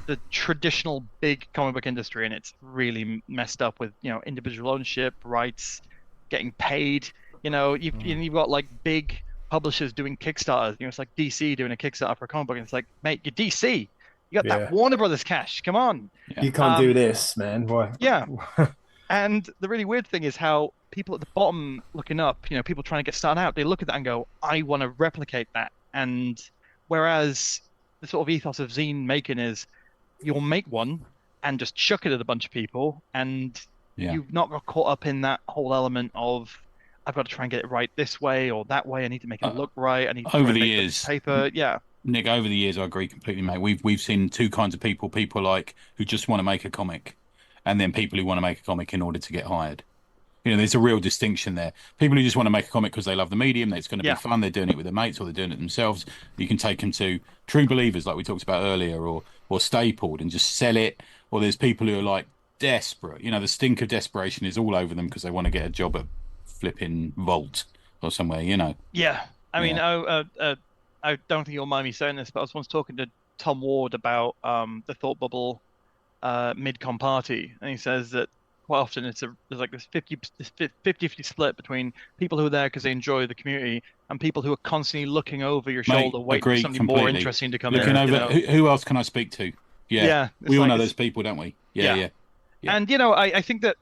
the traditional big comic book industry and it's really messed up with individual ownership, rights, getting paid. You've got like big publishers doing Kickstarters. It's like DC doing a Kickstarter for a comic book, and it's like, mate, you're DC. You got that Warner Brothers cash. Come on. Yeah. You can't do this, man. Why? Yeah. And the really weird thing is how people at the bottom looking up, people trying to get started out, they look at that and go, I want to replicate that. And whereas the sort of ethos of zine making is you'll make one and just chuck it at a bunch of people, and you've not got caught up in that whole element of I've got to try and get it right this way or that way. I need to make it look right. I need to over the years paper. Yeah. Nick, over the years, I agree completely, mate. We've seen two kinds of people like who just want to make a comic, and then people who want to make a comic in order to get hired. There's a real distinction there. People who just want to make a comic because they love the medium, it's going to be fun, they're doing it with their mates or they're doing it themselves. You can take them to true believers like we talked about earlier, or stapled and just sell it. Or there's people who are like desperate. The stink of desperation is all over them because they want to get a job at flipping Vault or somewhere, Yeah. I mean, I don't think you'll mind me saying this, but I was once talking to Tom Ward about the Thought Bubble mid-con party, and he says that quite often there's like this 50-50 split between people who are there because they enjoy the community and people who are constantly looking over your shoulder, waiting for something more interesting to come in. Who else can I speak to? Yeah. We all know those people, don't we? Yeah. And I think that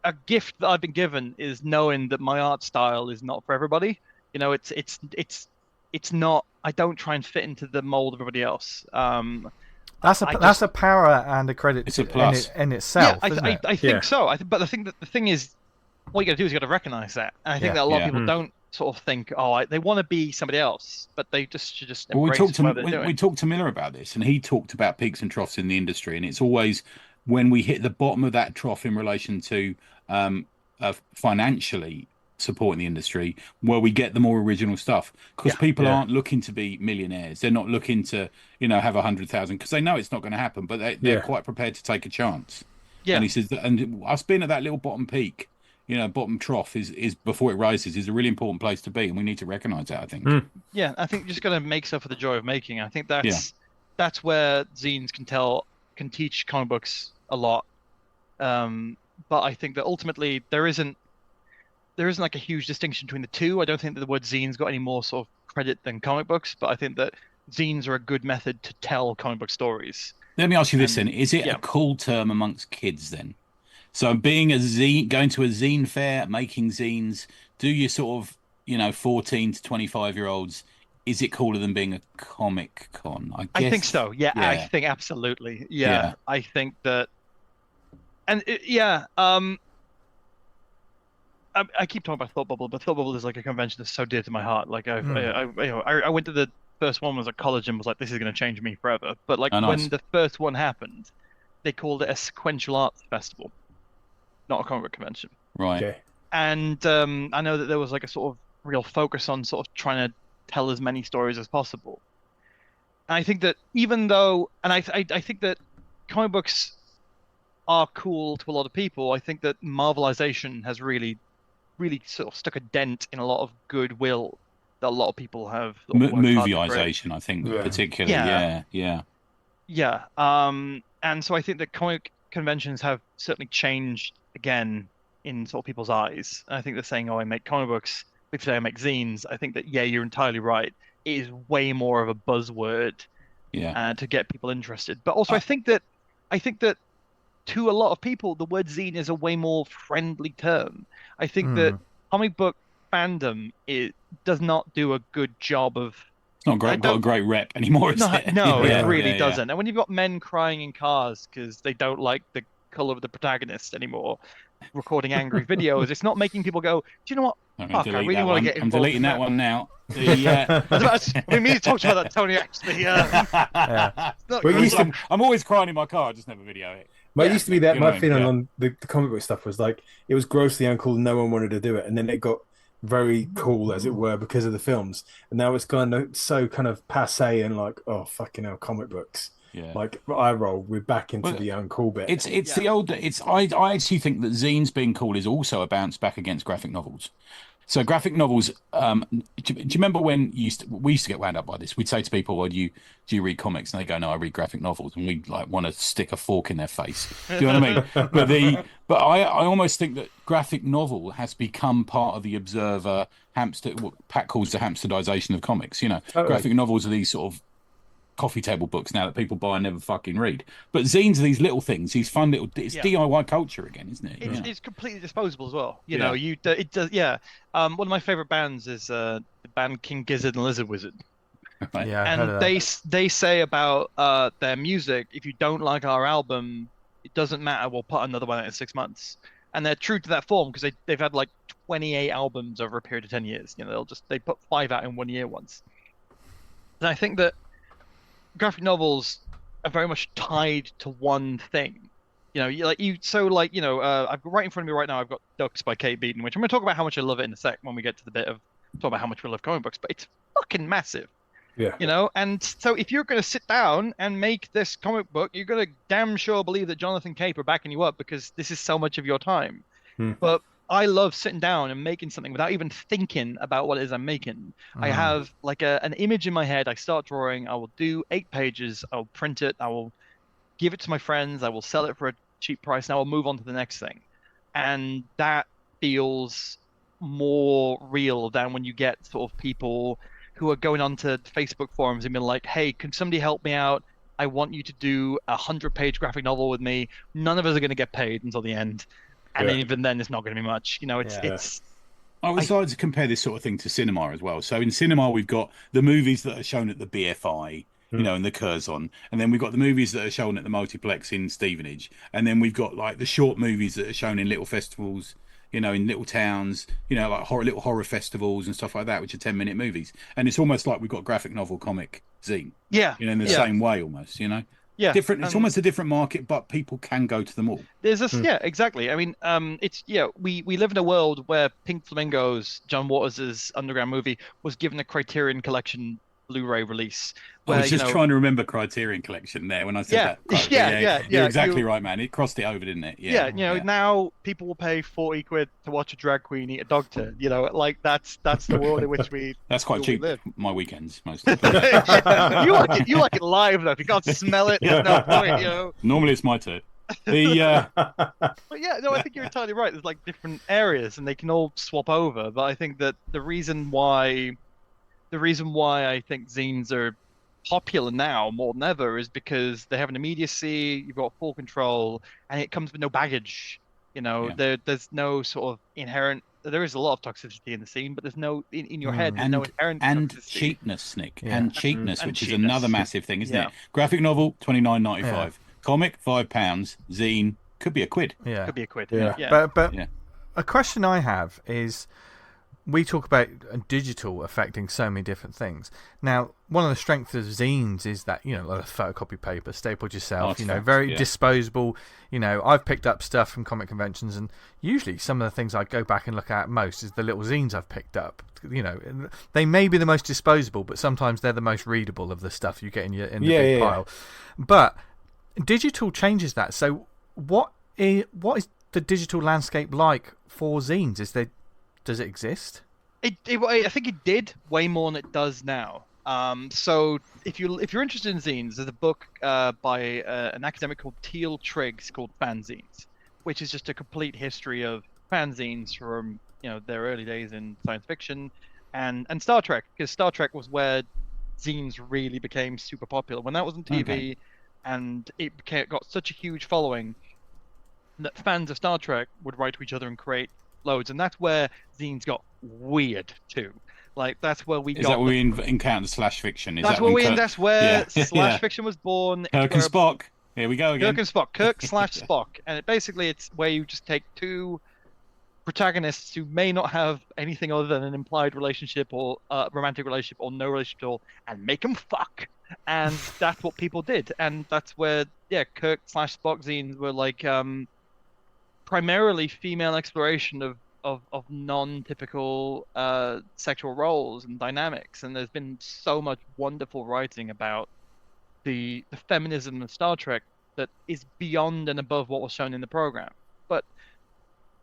a gift that I've been given is knowing that my art style is not for everybody. It's not. I don't try and fit into the mold of everybody else. That's a power and a credit. It's a plus in itself. Yeah, I think so. But I think that the thing is, what you got to do is you got to recognize that. And I think that a lot of people don't sort of think, they want to be somebody else, but they should just. Well, we talked to Miller about this, and he talked about peaks and troughs in the industry, and it's always when we hit the bottom of that trough in relation to financially supporting the industry, where we get the more original stuff, because people aren't looking to be millionaires. They're not looking to have 100,000 because they know it's not going to happen, but they're quite prepared to take a chance. And he says and us being at that little bottom peak, bottom trough is before it rises, is a really important place to be, and we need to recognize that, I think. I think you're just going to make stuff for the joy of making. I think that's where zines can teach comic books a lot, but I think that ultimately there isn't like a huge distinction between the two. I don't think that the word zine's got any more sort of credit than comic books, but I think that zines are a good method to tell comic book stories. Let me ask you this then. Is it a cool term amongst kids then? So being a zine, going to a zine fair, making zines, do you sort of, 14 to 25-year-olds, is it cooler than being a Comic Con? I I think guess. so. Yeah, I Yeah. think absolutely. Yeah, Yeah. I think that, and I keep talking about Thought Bubble, but Thought Bubble is like a convention that's so dear to my heart. Like I went to the first one was at college and was like, this is going to change me forever. But like Oh, nice. when the first one happened, they called it a sequential arts festival, not a comic book convention. Right. Okay. And I know that there was like a sort of real focus on sort of trying to tell as many stories as possible. And I think that even though, and I think that comic books are cool to a lot of people, I think that Marvelization has really sort of stuck a dent in a lot of goodwill that a lot of people have sort of worked hard to create. Movieization, I think, Yeah. particularly. Yeah. Yeah. And so I think that comic conventions have certainly changed again in sort of people's eyes. And I think they're saying, oh, I make comic books, people say I make zines. I think that, yeah, you're entirely right. It is way more of a buzzword Yeah. to get people interested. But also I think that to a lot of people, the word zine is a way more friendly term. I think that comic book fandom does not do a good job of. It's not got a great rep anymore, is it? No, Yeah. it really Yeah. doesn't. And when you've got men crying in cars because they don't like the color of the protagonist anymore, recording angry videos, it's not making people go, do you know what? Fuck, I really want to get involved. I'm deleting that one now. Yeah. We talked about that, Tony, actually. I'm always crying in my car. I just never video it. But it used to be that You know what I my mean? feeling Yeah. on the comic book stuff was like it was grossly uncool. No one wanted to do it, and then it got very cool, as it were, because of the films. And now it's kind of so kind of passe and like, oh fucking hell, comic books. Yeah. Like I roll, we're back into Well, the uncool bit. It's the old. I actually think that zines being cool is also a bounce back against graphic novels. So graphic novels. Do you remember when we used to get wound up by this? We'd say to people, "Well, do you read comics?" And they go, "No, I read graphic novels," and we like want to stick a fork in their face. Do you know what I mean? But I almost think that graphic novel has become part of the Observer what Pat calls the hamsterdization of comics. Totally. Graphic novels are these sort of coffee table books now that people buy and never fucking read. But zines are these little things, these fun little. It's DIY culture again, isn't it? It's completely disposable as well. You Yeah. know, it does. Yeah. One of my favorite bands is the band King Gizzard and Lizard Wizard. Right. Yeah, I've heard of And that. they say about their music, if you don't like our album, it doesn't matter. We'll put another one out in 6 months. And they're true to that form because they've had like 28 albums over a period of 10 years. You know, they put 5 out in 1 year once. And I think that graphic novels are very much tied to one thing. I've got right in front of me right now, I've got Ducks by Kate Beaton, which I'm going to talk about how much I love it in a sec when we get to the bit of talk about how much we love comic books, but it's fucking massive. Yeah. And so if you're going to sit down and make this comic book, you're going to damn sure believe that Jonathan Cape are backing you up because this is so much of your time. But I love sitting down and making something without even thinking about what it is I'm making. I have like an image in my head. I start drawing. I will do 8 pages. I'll print it. I will give it to my friends. I will sell it for a cheap price. And I will move on to the next thing. And that feels more real than when you get sort of people who are going onto Facebook forums and being like, hey, can somebody help me out? I want you to do a 100-page graphic novel with me. None of us are going to get paid until the end. And even then, it's not going to be much. It's. I would like to compare this sort of thing to cinema as well. So in cinema, we've got the movies that are shown at the BFI, in the Curzon, and then we've got the movies that are shown at the multiplex in Stevenage, and then we've got like the short movies that are shown in little festivals, in little towns, like little horror festivals and stuff like that, which are 10-minute movies. And it's almost like we've got graphic novel, comic, zine. Yeah. In the same way, almost. Yeah, different. It's almost a different market, but people can go to them all. There's this, exactly. I mean, we live in a world where Pink Flamingos, John Waters' Underground movie, was given a Criterion Collection Blu-ray release. I was just trying to remember Criterion Collection there when I said that. You're exactly right, man. It crossed it over, didn't it? Now people will pay 40 quid to watch a drag queen eat a dog turd. Like that's the world in which we. That's quite cheap. Live. My weekends, mostly. You like it live though. If you can't smell it, there's no point. Normally it's my turn. But I think you're entirely right. There's like different areas, and they can all swap over. But I think that the reason why I think zines are popular now more than ever is because they have an immediacy. You've got full control, and it comes with no baggage. There's no sort of inherent. There is a lot of toxicity in the scene, but there's no in your head. There's no inherent and toxicity. cheapness, Nick, Yeah. and cheapness, And which cheapness. is another massive thing, isn't it? Graphic novel £29.95, comic £5, zine could be a quid. Yeah, could be a quid. Yeah. But a question I have is, we talk about digital affecting so many different things. Now, one of the strengths of zines is that, like a photocopy paper, stapled yourself, very disposable. I've picked up stuff from comic conventions, and usually some of the things I go back and look at most is the little zines I've picked up. They may be the most disposable, but sometimes they're the most readable of the stuff you get in the big pile. But digital changes that. So what is the digital landscape like for zines? Does it exist? I think it did way more than it does now. So if you're interested in zines, there's a book by an academic called Teal Triggs called Fanzines, which is just a complete history of fanzines from their early days in science fiction and Star Trek, because Star Trek was where zines really became super popular when that was on TV, and it got such a huge following that fans of Star Trek would write to each other and create loads, and that's where zines got weird too. Like that's where we Is that where we encountered slash fiction? That's where slash fiction was born. Kirk and Spock. Here we go again. Kirk/Spock, and it's where you just take two protagonists who may not have anything other than an implied relationship or romantic relationship or no relationship at all, and make them fuck. And that's what people did, and that's where Kirk/Spock zines were like primarily female exploration of non-typical sexual roles and dynamics, and there's been so much wonderful writing about the feminism of Star Trek that is beyond and above what was shown in the program. But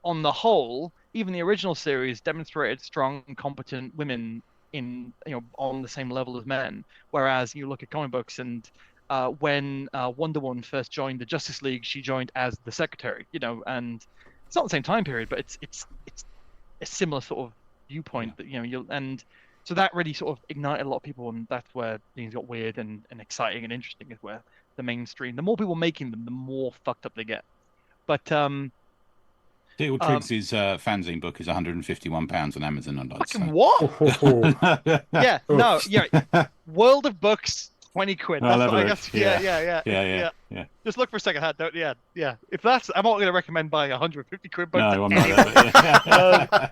on the whole, even the original series demonstrated strong, competent women in on the same level as men. Whereas you look at comic books, and when Wonder Woman first joined the Justice League, she joined as the secretary, and it's not the same time period, but it's a similar sort of viewpoint that and so that really sort of ignited a lot of people, and that's where things got weird and exciting and interesting, is where the mainstream, the more people making them, the more fucked up they get. But Teal Triggs' fanzine book is £151 on Amazon. Fucking what? World of Books, 20 quid. That's what I guess. Yeah. Just look for a second hand. If that's, I'm not going to recommend buying 150 quid. But no, I'm not.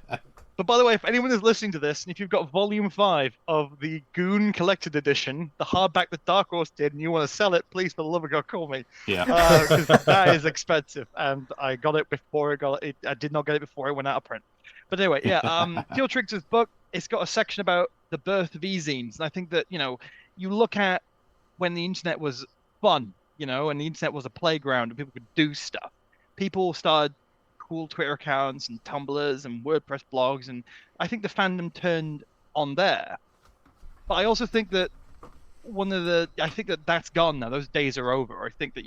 But by the way, if anyone is listening to this, and if you've got Volume 5 of the Goon Collected Edition, the hardback that Dark Horse did, and you want to sell it, please, for the love of God, call me. Yeah. Because that is expensive, and I got it before I did not get it before it went out of print. But anyway, Teal Triggs' book, it's got a section about the birth of e-zines, and I think that, you look at when the internet was fun, and the internet was a playground and people could do stuff. People started cool Twitter accounts and Tumblrs and WordPress blogs, and I think the fandom turned on there. But I also think that I think that that's gone now. Those days are over. I think that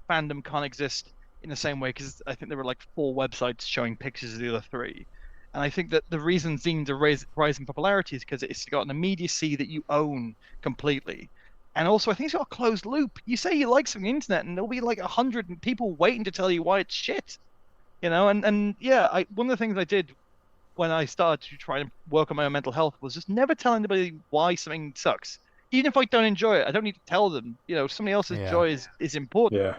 fandom can't exist in the same way, because I think there were like 4 websites showing pictures of the other 3. And I think that the reason zines are rising in popularity is because it's got an immediacy that you own completely. And also, I think it's got a closed loop. You say you like something on the internet, and there'll be like 100 people waiting to tell you why it's shit. One of the things I did when I started to try and work on my own mental health was just never tell anybody why something sucks. Even if I don't enjoy it, I don't need to tell them. Somebody else's joy is important. Yeah.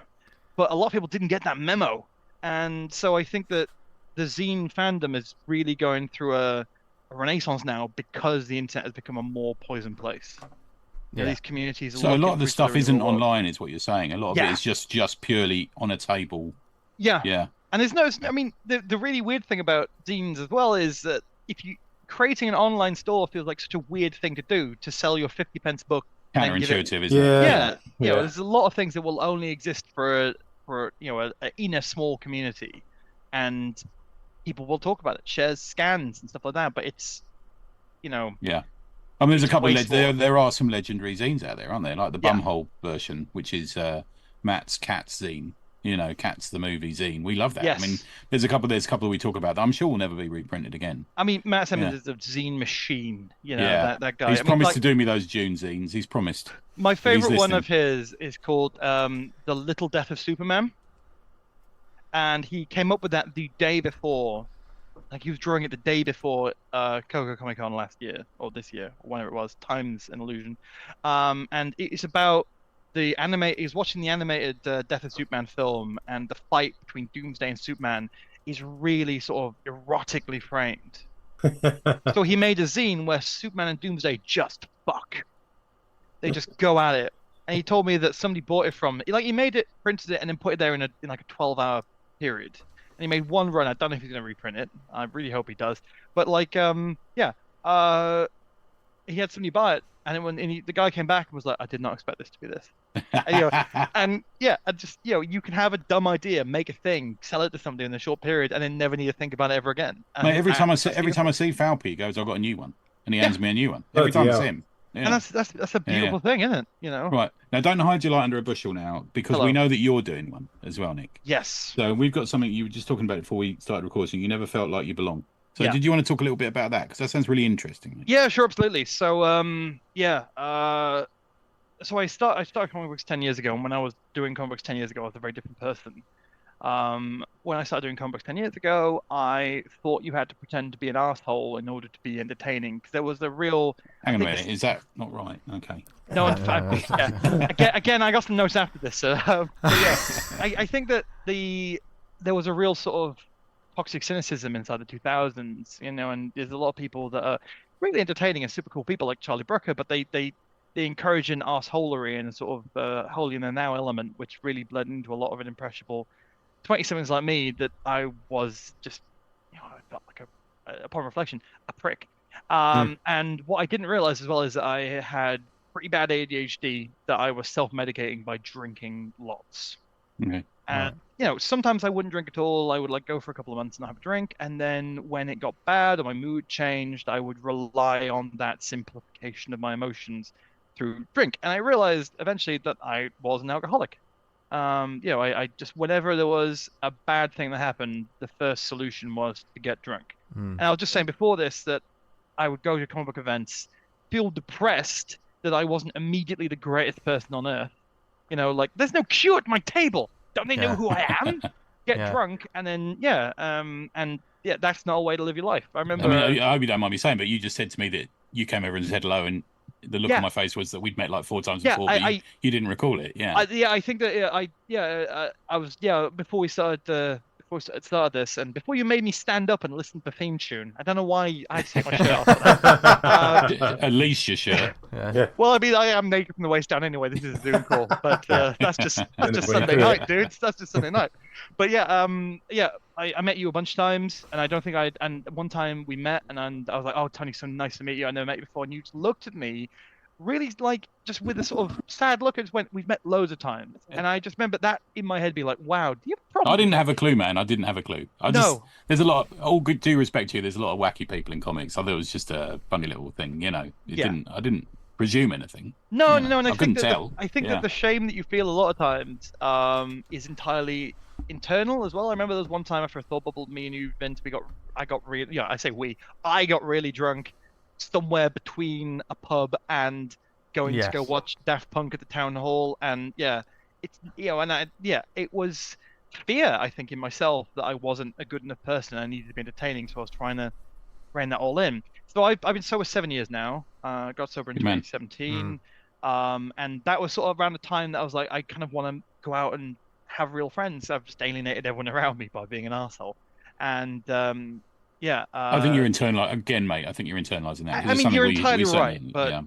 But a lot of people didn't get that memo. And so I think that the zine fandom is really going through a renaissance now, because the internet has become a more poison place. These communities are so a lot of the stuff isn't online, online, is what you're saying. A lot of it is just purely on a table. Yeah. And there's no, I mean, the really weird thing about zines as well is that creating an online store feels like such a weird thing to do, to sell your 50p book. Counterintuitive, isn't it? Yeah. There's a lot of things that will only exist for in a small community, and people will talk about it, shares scans and stuff like that. But it's, Yeah. I mean, there's a couple of there are some legendary zines out there, aren't there? Like the Bumhole version, which is Matt's Cats zine. Cats the movie zine. We love that. Yes. I mean, there's a couple we talk about that I'm sure will never be reprinted again. I mean, Matt Simmons is a zine machine. That guy. He's promised to do me those June zines. He's promised. My favorite one of his is called The Little Death of Superman. and he came up with that the day before. Like he was drawing it the day before Coco Comic Con last year or this year, or whenever it was. Time's an illusion. And it's about the anime. He's watching the animated Death of Superman film, and the fight between Doomsday and Superman is really sort of erotically framed. So he made a zine where Superman and Doomsday just fuck. They just go at it. And he told me that somebody bought it from, like, he made it, printed it, and then put it there in like a 12-hour period. And he made one run. I don't know if he's going to reprint it. I really hope he does. But like, he had somebody buy it, and the guy came back and was like, "I did not expect this to be this." And you can have a dumb idea, make a thing, sell it to somebody in a short period, and then never need to think about it ever again. And, Mate, every time I see Falpy, he goes, "I've got a new one," and he hands me a new one every time I see him. Yeah. And that's a beautiful thing, isn't it? You know. Right. Now, don't hide your light under a bushel now, because we know that you're doing one as well, Nick. Yes. So we've got something you were just talking about before we started recording. You never felt like you belong. So did you want to talk a little bit about that? Because that sounds really interesting. Yeah, sure, absolutely. So, so I started comic books 10 years ago, and when I was doing comic books 10 years ago, I was a very different person. When I started doing comic books 10 years ago, I thought you had to pretend to be an asshole in order to be entertaining, because there was a real... Hang on a minute, is that not right? Okay. No, in fact, again, I got some notes after this. I think that there was a real sort of toxic cynicism inside the 2000s, and there's a lot of people that are really entertaining and super cool people like Charlie Brooker, but they encourage an arseholery and a sort of holier than thou element, which really bled into a lot of an impressionable 20-somethings like me that I was just, I felt like upon reflection, a prick. And what I didn't realize as well is that I had pretty bad ADHD that I was self-medicating by drinking lots. Okay. And sometimes I wouldn't drink at all. I would go for a couple of months and not have a drink, and then when it got bad or my mood changed, I would rely on that simplification of my emotions through drink. And I realized eventually that I was an alcoholic. I just, whenever there was a bad thing that happened, the first solution was to get drunk. And I was just saying before this that I would go to comic book events, feel depressed that I wasn't immediately the greatest person on earth. There's no queue at my table. Don't they know who I am? Get drunk, and then that's not a way to live your life. I remember. I hope you don't mind me saying, but you just said to me that you came over and said hello, and the look on my face was that we'd met like 4 times before, but you didn't recall it. I think that I was before we started this, and before you made me stand up and listen to the theme tune. I don't know why I had to take my shirt off. At least your shirt. Yeah. Well, I mean, I am naked from the waist down anyway. This is a Zoom call, but that's just Sunday night, dudes. That's just Sunday night. But I met you a bunch of times, and I don't think and one time we met, and I was like, "Oh, Tony, so nice to meet you. I never met you before." And you just looked at me, really just with a sort of sad look, and just went, "We've met loads of times." And I just remember that in my head, be like, "Wow, do you have a problem?" I didn't have a clue, man. I didn't have a clue. There's a lot. All good due respect to you. There's a lot of wacky people in comics. I thought it was just a funny little thing, I didn't presume anything. No, and I couldn't tell. I think that the shame that you feel a lot of times is entirely internal as well. I remember there was one time after a thought bubble, me and you, Vince, I got really drunk somewhere between a pub and going to go watch Daft Punk at the town hall, and it was fear, I think, in myself that I wasn't a good enough person. I needed to be entertaining, so I was trying to rein that all in. So I've been sober 7 years now. Got sober in 2017, and that was sort of around the time that I was like, I kind of want to go out and have real friends. I've just alienated everyone around me by being an asshole, and I think you're internalizing again, mate. I think you're internalizing that. I mean, you're entirely right, but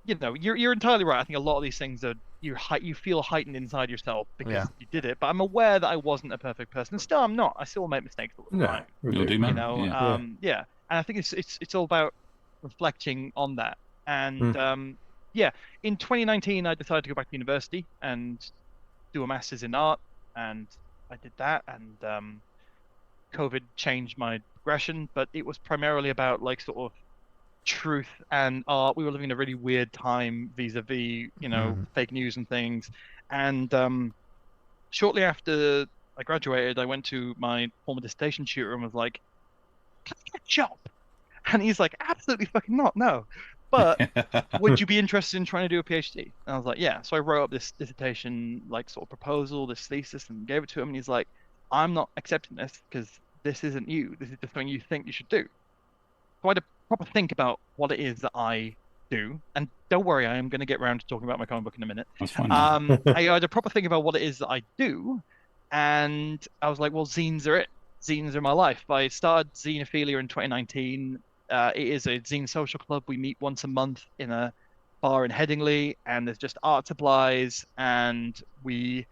you're entirely right. I think a lot of these things are you feel heightened inside yourself because you did it. But I'm aware that I wasn't a perfect person, and still I'm not. I still make mistakes all the time. You'll do, man. And I think it's all about reflecting on that. And in 2019, I decided to go back to university and do a master's in art, and I did that. And COVID changed my progression, but it was primarily about sort of truth and art. We were living in a really weird time vis-a-vis fake news and things. And shortly after I graduated, I went to my former dissertation tutor and was like, "Can I get a job?" And he's like, "Absolutely fucking not, no." but would you be interested in trying to do a PhD? And I was like, yeah. So I wrote up this dissertation, like sort of proposal, this thesis, and gave it to him. And he's like, I'm not accepting this because this isn't you. This is just something you think you should do. So I had a proper think about what it is that I do. And don't worry, I am going to get around to talking about my comic book in a minute. That's fine. I had a proper think about what it is that I do. And I was like, well, zines are it. Zines are my life. I started Zineophilia in 2019. It is a zine social club. We meet once a month in a bar in Headingley, and there's just art supplies, and we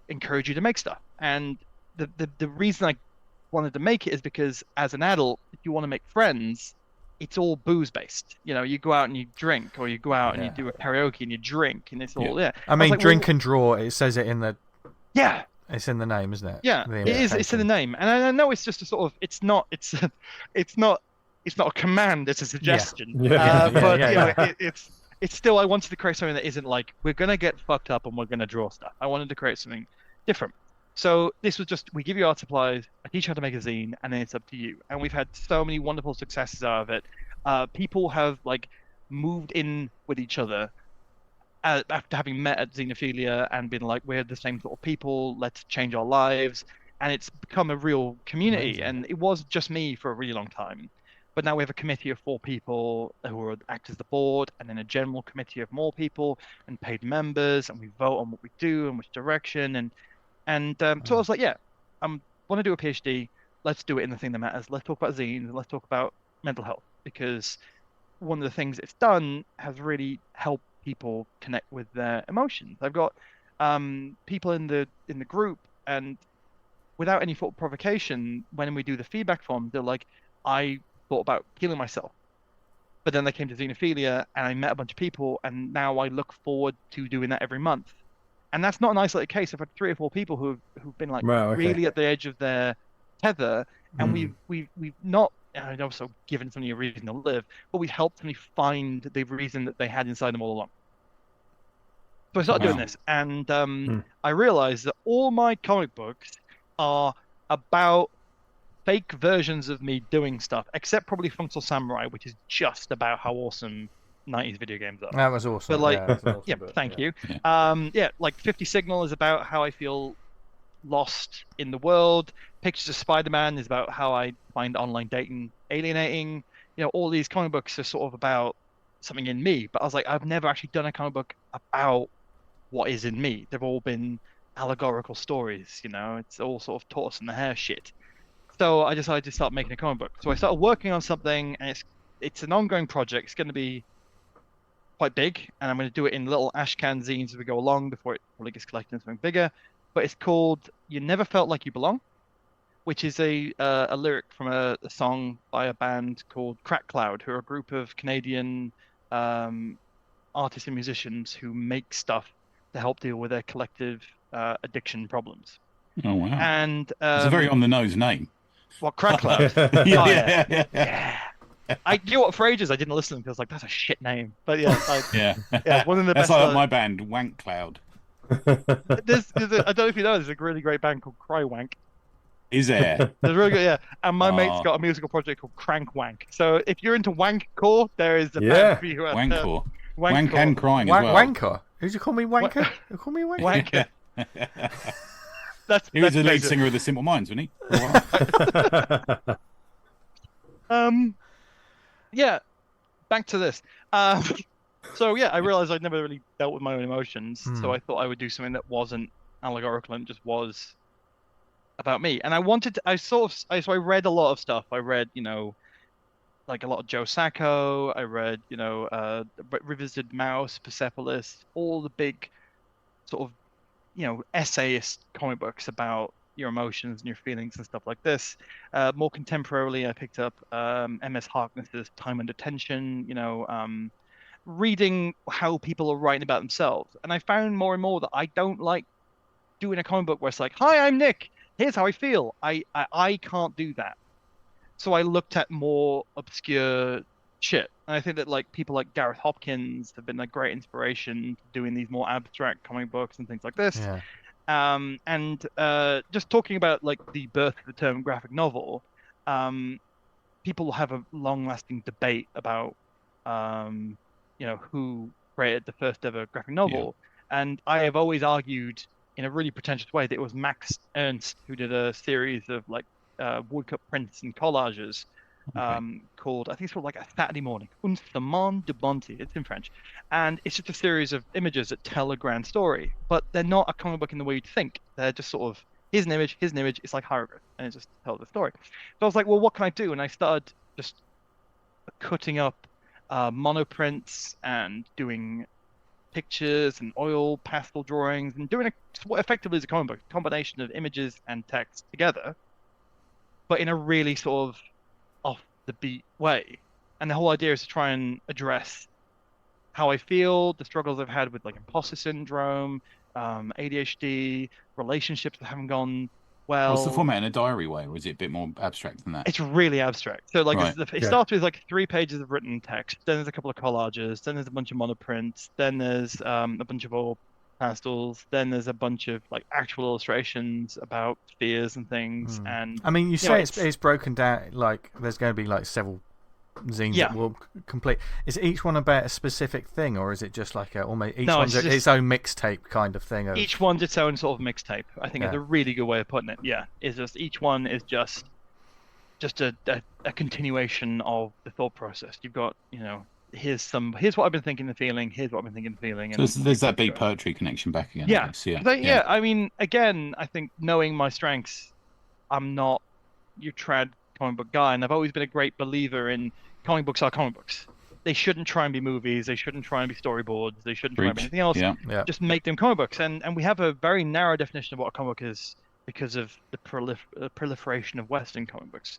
encourage you to make stuff. And the reason I wanted to make it is because as an adult, if you want to make friends, it's all booze based. You know, you go out and you drink, or you go out and you do a karaoke and you drink, and it's all I mean, drink and draw. It says it in the It's in the name, isn't it? Yeah, it is. It's in the name, and I know it's just a sort of. It's not a command. It's a suggestion. It's still. I wanted to create something that isn't like we're gonna get fucked up and we're gonna draw stuff. I wanted to create something different. So this was just we give you art supplies. I teach you how to make a zine, and then it's up to you. And we've had so many wonderful successes out of it. People have like moved in with each other. After having met at Zineophilia and been like, we're the same sort of people, let's change our lives. And it's become a real community. Amazing. And it was just me for a really long time. But now we have a committee of 4 people who act as the board, and then a general committee of more people and paid members, and we vote on what we do and which direction. And so I was like, yeah, I want to do a PhD. Let's do it in the thing that matters. Let's talk about zines and let's talk about mental health, because one of the things it's done has really helped people connect with their emotions. I've got people in the group, and without any sort of provocation, when we do the feedback form, they're like, I thought about killing myself, but then they came to Zineophilia and I met a bunch of people, and now I look forward to doing that every month. And that's not an isolated case. I've had 3 or 4 people who've been like really at the edge of their tether, and we've not also given somebody a reason to live, but we've helped somebody find the reason that they had inside them all along. So I started doing this, and I realized that all my comic books are about fake versions of me doing stuff, except probably Functional Samurai, which is just about how awesome 90s video games are. That was awesome. But like, awesome, thank you. Like 50 Signal is about how I feel lost in the world. Pictures of Spider-Man is about how I find online dating alienating. You know, all these comic books are sort of about something in me, but I was like, I've never actually done a comic book about what is in me. They've all been allegorical stories, you know, it's all sort of tortoise and the hare shit. So I decided to start making a comic book. So I started working on something, and it's an ongoing project. It's going to be quite big, and I'm going to do it in little ashcan zines as we go along before it probably gets collected into something bigger. But it's called "You Never Felt Like You Belong," which is a lyric from a song by a band called Crack Cloud, who are a group of Canadian artists and musicians who make stuff to help deal with their collective addiction problems. Oh wow! And it's a very on the nose name. What, Crack Cloud? Yeah. You know what? For ages I didn't listen because like that's a shit name. But yeah, one of the That's best. like my band, Wank Cloud. I don't know if you know, there's a really great band called Cry Wank. Is there? There's really good, yeah. And my mate's got a musical project called Crank Wank. So if you're into wankcore, there is a band for you. Wankcore. Wank and crying as well. Wanker? Who'd you call me wanker? You call me wanker? Wanker. He was the lead singer of the Simple Minds, wasn't he? Yeah. Back to this. So yeah, I realized I'd never really dealt with my own emotions, so I thought I would do something that wasn't allegorical and just was about me. And I wanted to, so I read a lot of stuff. I read, you know, like a lot of Joe Sacco. I read, you know, Revisited Mouse, Persepolis, all the big sort of, you know, essayist comic books about your emotions and your feelings and stuff like this. More contemporarily, I picked up M.S. Harkness's Time Under Tension, you know, reading how people are writing about themselves. And I found more and more that I don't like doing a comic book where it's like, hi, I'm Nick, here's how I feel. I can't do that. So I looked at more obscure shit. And I think that like people like Gareth Hopkins have been a great inspiration doing these more abstract comic books and things like this. Yeah. Just talking about like the birth of the term graphic novel, people have a long-lasting debate about who created the first ever graphic novel. And I have always argued in a really pretentious way that it was Max Ernst who did a series of like woodcut prints and collages called, I think it's called like A Saturday Morning, Un Semaine de Bonté. It's in French. And it's just a series of images that tell a grand story, but they're not a comic book in the way you'd think. They're just sort of, here's an image, it's like hieroglyph, and it just tells the story. So I was like, well, what can I do? And I started just cutting up monoprints and doing pictures and oil pastel drawings and doing what effectively is a comic book, combination of images and text together, but in a really sort of off the beat way. And the whole idea is to try and address how I feel, the struggles I've had with like imposter syndrome, ADHD, relationships that haven't gone well. What's the format, in a diary way, or is it a bit more abstract than that? It's really abstract. So like Right. it starts with like 3 pages of written text, then there's a couple of collages, then there's a bunch of monoprints, then there's a bunch of oil pastels, then there's a bunch of like actual illustrations about fears and things. And I mean, you say it's broken down, like there's going to be like several zines that will complete. Is each one about a specific thing, or is it just like almost each one's its own mixtape kind of thing? Each one's its own sort of mixtape. I think it's a really good way of putting it. Yeah, it's just each one is just a continuation of the thought process. You've got, here's what I've been thinking and feeling. Here's what I've been thinking and feeling. And so there's that big poetry connection back again. Yeah. I guess. I mean, again, I think knowing my strengths, I'm not your trad comic book guy, and I've always been a great believer in comic books are comic books. They shouldn't try and be movies. They shouldn't try and be storyboards. They shouldn't try and be anything else. Yeah. Just make them comic books. And we have a very narrow definition of what a comic book is because of the proliferation of Western comic books.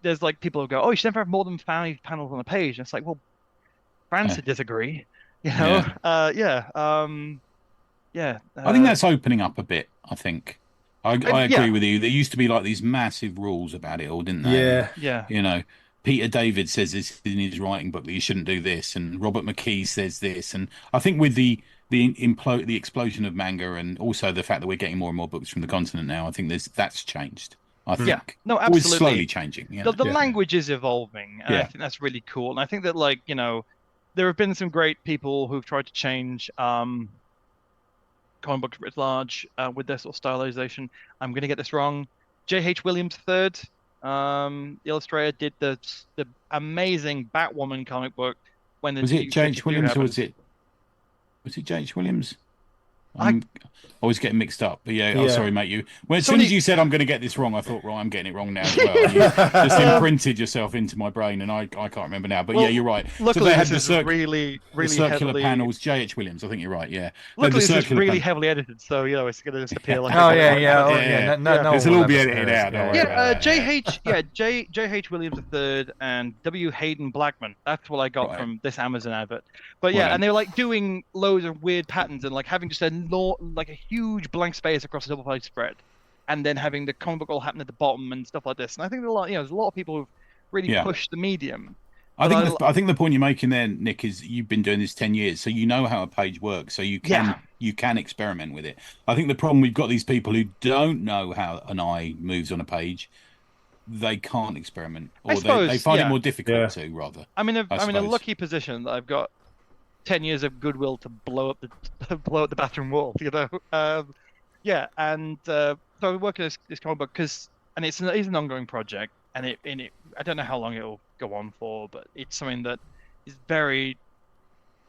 There's like people who go, oh, you should never have more than 5 panels on a page. And it's like, well, France would disagree. I think that's opening up a bit. I think I agree with you. There used to be like these massive rules about it all, didn't there? Yeah. Peter David says this in his writing book that you shouldn't do this, and Robert McKee says this, and I think with the explosion of manga, and also the fact that we're getting more and more books from the continent now, I think that's changed. I think. Yeah, no, absolutely. It's slowly changing. The language is evolving, and I think that's really cool. And I think that there have been some great people who've tried to change comic books writ large with their sort of stylization. I'm going to get this wrong. J.H. Williams III, the illustrator, did the amazing Batwoman comic book. Was it J.H. Williams or was it J.H. Williams? I always getting mixed up, but sorry, mate. As soon as you said I'm going to get this wrong, I thought, right, I'm getting it wrong now as well. You just imprinted yourself into my brain, and I can't remember now. But you're right. Luckily, so they had this is really circular heavily... panels. J.H. Williams, I think you're right. Yeah. Luckily, this is really heavily edited, so it's going to just appear like. No, this will all be edited out. J.H. Williams III and W. Hayden Blackman. That's what I got from this Amazon advert. But and they were like doing loads of weird patterns and like having just like a huge blank space across a double-page spread, and then having the comic book all happen at the bottom and stuff like this. And I think there's a lot of people who've really pushed the medium. I think the point you're making there, Nick, is you've been doing this 10 years, so you know how a page works, so you can experiment with it. I think the problem we've got these people who don't know how an eye moves on a page. They can't experiment, or they find it more difficult to. Rather, I'm in a lucky position that I've got 10 years of goodwill to blow up the bathroom wall, so I work at this comic book it's an ongoing project, and it I don't know how long it'll go on for, but it's something that is very,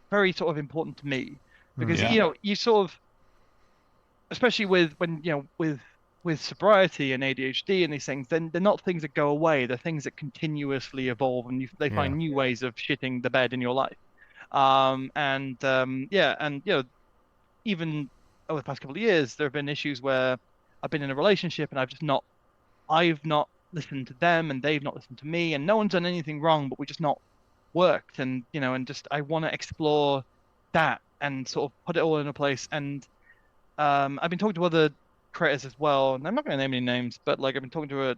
very sort of important to me because you sort of, especially with sobriety and ADHD and these things, then they're not things that go away. They're things that continuously evolve, and they find new ways of shitting the bed in your life. Even over the past couple of years, there have been issues where I've been in a relationship and I've not listened to them and they've not listened to me, and no one's done anything wrong, but we just not worked. And I want to explore that and sort of put it all in a place. And I've been talking to other creators as well, and I'm not going to name any names, but like I've been talking to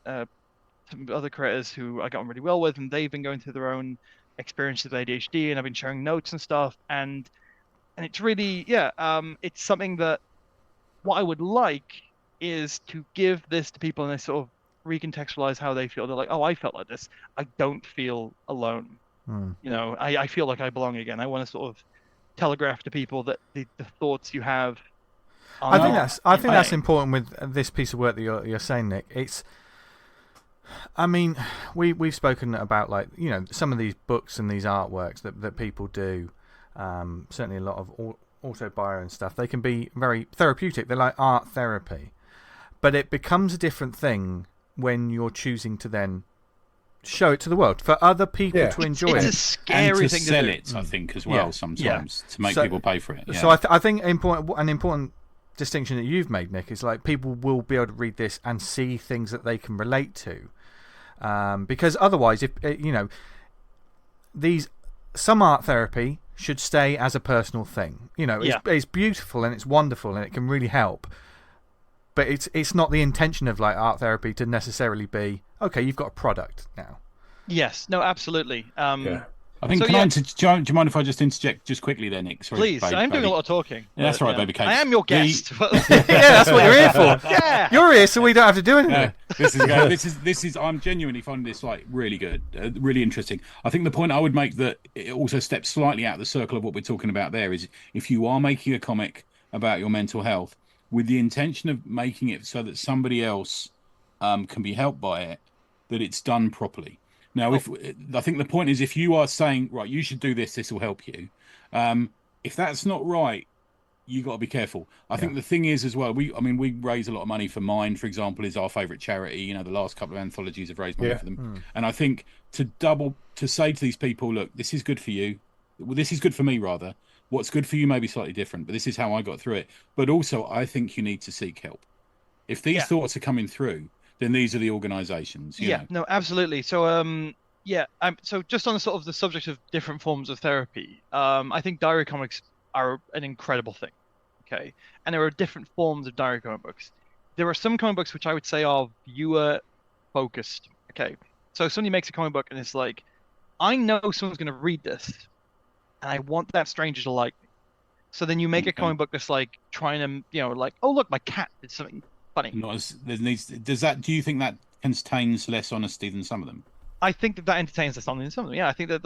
some other creators who I got on really well with, and they've been going through their own experiences with ADHD, and I've been sharing notes and stuff, and it's really it's something that what I would like is to give this to people and they sort of recontextualize how they feel. They're like, oh, I felt like this. I don't feel alone. You know, I feel like I belong again. I want to sort of telegraph to people that the thoughts you have. I think that's important with this piece of work that you're saying, Nick. I mean, we've spoken about, like, you know, some of these books and these artworks that people do. Certainly a lot of auto-bio and stuff. They can be very therapeutic. They're like art therapy, but it becomes a different thing when you're choosing to then show it to the world for other people to enjoy it's it. A scary and to thing sell to do. it, I think, as well, sometimes, to make people pay for it. Yeah. So I think an important distinction that you've made, Nick, is like people will be able to read this and see things that they can relate to, because otherwise, if you know, some art therapy should stay as a personal thing. You know, it's beautiful and it's wonderful and it can really help, but it's not the intention of like art therapy to necessarily be, okay, you've got a product now. Yes, no, absolutely. I think, do you mind if I just interject just quickly there, Nick? Sorry, please, I'm doing a lot of talking. Yeah, that's right, baby cake. I am your guest. Yeah, that's what you're here for. Yeah. You're here so we don't have to do anything. This is. I'm genuinely finding this like really good, really interesting. I think the point I would make that it also steps slightly out of the circle of what we're talking about there is if you are making a comic about your mental health with the intention of making it so that somebody else can be helped by it, that it's done properly. Now, I think the point is, if you are saying, right, you should do this, this will help you. If that's not right, you got to be careful. I think the thing is as well, we raise a lot of money for Mind, for example, is our favourite charity. You know, the last couple of anthologies have raised money for them. And I think to say to these people, look, this is good for you. Well, this is good for me, rather. What's good for you may be slightly different, but this is how I got through it. But also, I think you need to seek help. If these thoughts are coming through, then these are the organisations. You know. No, absolutely. So, so just on the sort of the subject of different forms of therapy, I think diary comics are an incredible thing. Okay, and there are different forms of diary comic books. There are some comic books which I would say are viewer focused. Okay, so somebody makes a comic book and it's like, I know someone's going to read this, and I want that stranger to like me. So then you make a comic book that's like trying to, you know, like, oh look, my cat did something funny. Do you think that contains less honesty than some of them? I think that entertains us something. Yeah, I think that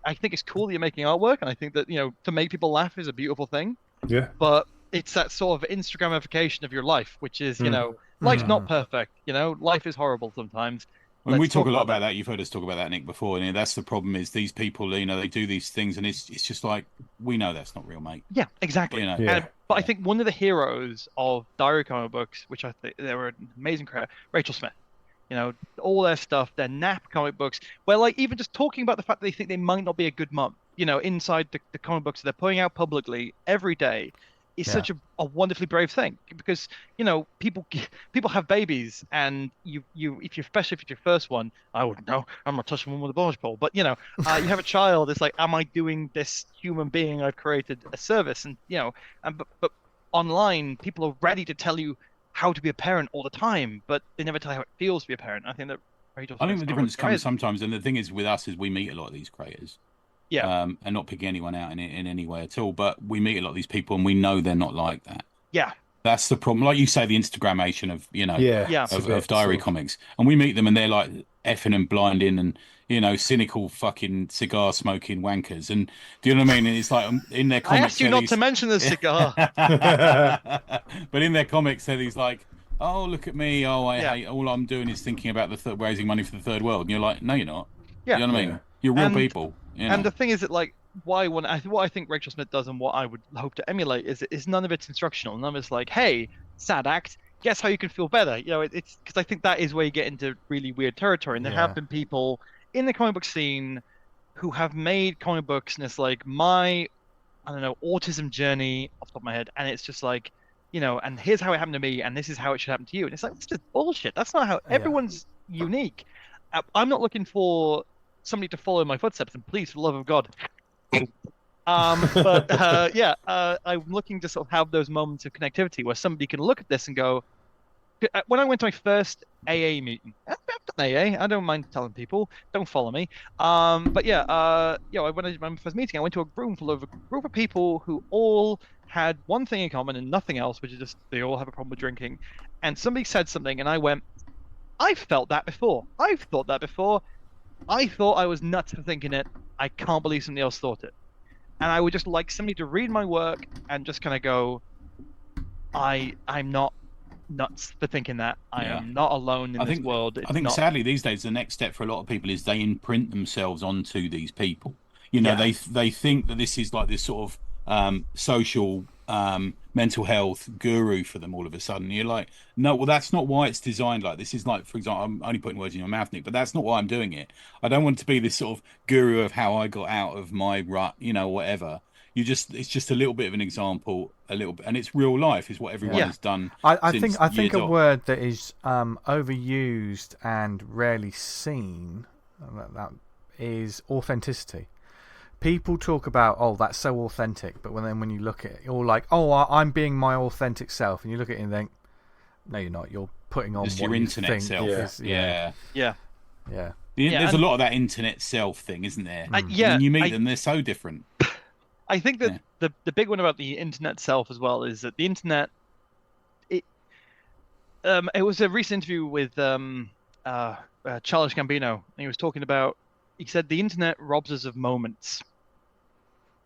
I think it's cool that you're making artwork, and I think that, you know, to make people laugh is a beautiful thing. Yeah. But it's that sort of Instagramification of your life, which is, you know, life's not perfect. You know, life is horrible sometimes. When we talk a lot about that, you've heard us talk about that, Nick, before, and that's the problem is these people, you know, they do these things, and it's just like, we know that's not real, mate. Yeah, exactly. You know? But I think one of the heroes of diary comic books, which I think they were an amazing creator, Rachel Smith. You know, all their stuff, their nap comic books, where like even just talking about the fact that they think they might not be a good mum, you know, inside the comic books they're putting out publicly every day is such a wonderfully brave thing, because, you know, people have babies, and especially if it's your first one, I wouldn't know, I'm not touching one with a barge pole, but you know, you have a child, it's like, am I doing this human being I've created a service? And you know, but online people are ready to tell you how to be a parent all the time, but they never tell you how it feels to be a parent. I think the difference comes sometimes, and the thing is with us is we meet a lot of these creators. Yeah. And not picking anyone out in any way at all, but we meet a lot of these people and we know they're not like that. Yeah. That's the problem. Like you say, the Instagramation of, you know, of diary comics. And we meet them and they're like effing and blinding and, you know, cynical fucking cigar smoking wankers. And do you know what I mean? And it's like in their comics. I asked you not to mention the cigar. But in their comics, they're these like, oh, look at me. Oh, I hate. All I'm doing is thinking about raising money for the third world. And you're like, no, you're not. Yeah. You know what I mean? You're real people. You know? And the thing is that, like, what I think Rachel Smith does and what I would hope to emulate is none of it's instructional. None of it's like, hey, sad act, guess how you can feel better. You know, it's because I think that is where you get into really weird territory. And there have been people in the comic book scene who have made comic books, and it's like my, I don't know, autism journey off the top of my head. And it's just like, you know, and here's how it happened to me, and this is how it should happen to you. And it's like, it's just bullshit. That's not how everyone's unique. I'm not looking for somebody to follow my footsteps, and please, for the love of God. I'm looking to sort of have those moments of connectivity where somebody can look at this and go, when I went to my first AA meeting, I've done AA, I don't mind telling people, don't follow me. I went to my first meeting, I went to a room full of a group of people who all had one thing in common and nothing else, which is just they all have a problem with drinking. And somebody said something, and I went, I've felt that before. I've thought that before. I thought I was nuts for thinking it. I can't believe somebody else thought it. And I would just like somebody to read my work and just kind of go, I'm not nuts for thinking that. I am not alone in this world. I think sadly these days the next step for a lot of people is they imprint themselves onto these people. You know, they think that this is like this sort of social mental health guru for them all of a sudden. You're like, no, well, that's not why it's designed like this. Is like, for example, I'm only putting words in your mouth, Nick, but that's not why I'm doing it. I don't want to be this sort of guru of how I got out of my rut, you know, whatever. It's just a little bit of an example, and it's real life is what everyone has done. I think a word that is overused and rarely seen that is authenticity. People talk about, oh, that's so authentic, but when you look at it, you're like, oh, I'm being my authentic self, and you look at it and think, no, you're not. You're putting on just what your you internet think self. is, There's a lot of that internet self thing, isn't there? When you meet them, they're so different. I think that the big one about the internet self as well is that the internet. It was a recent interview with Childish Gambino, and he was talking about. He said the internet robs us of moments,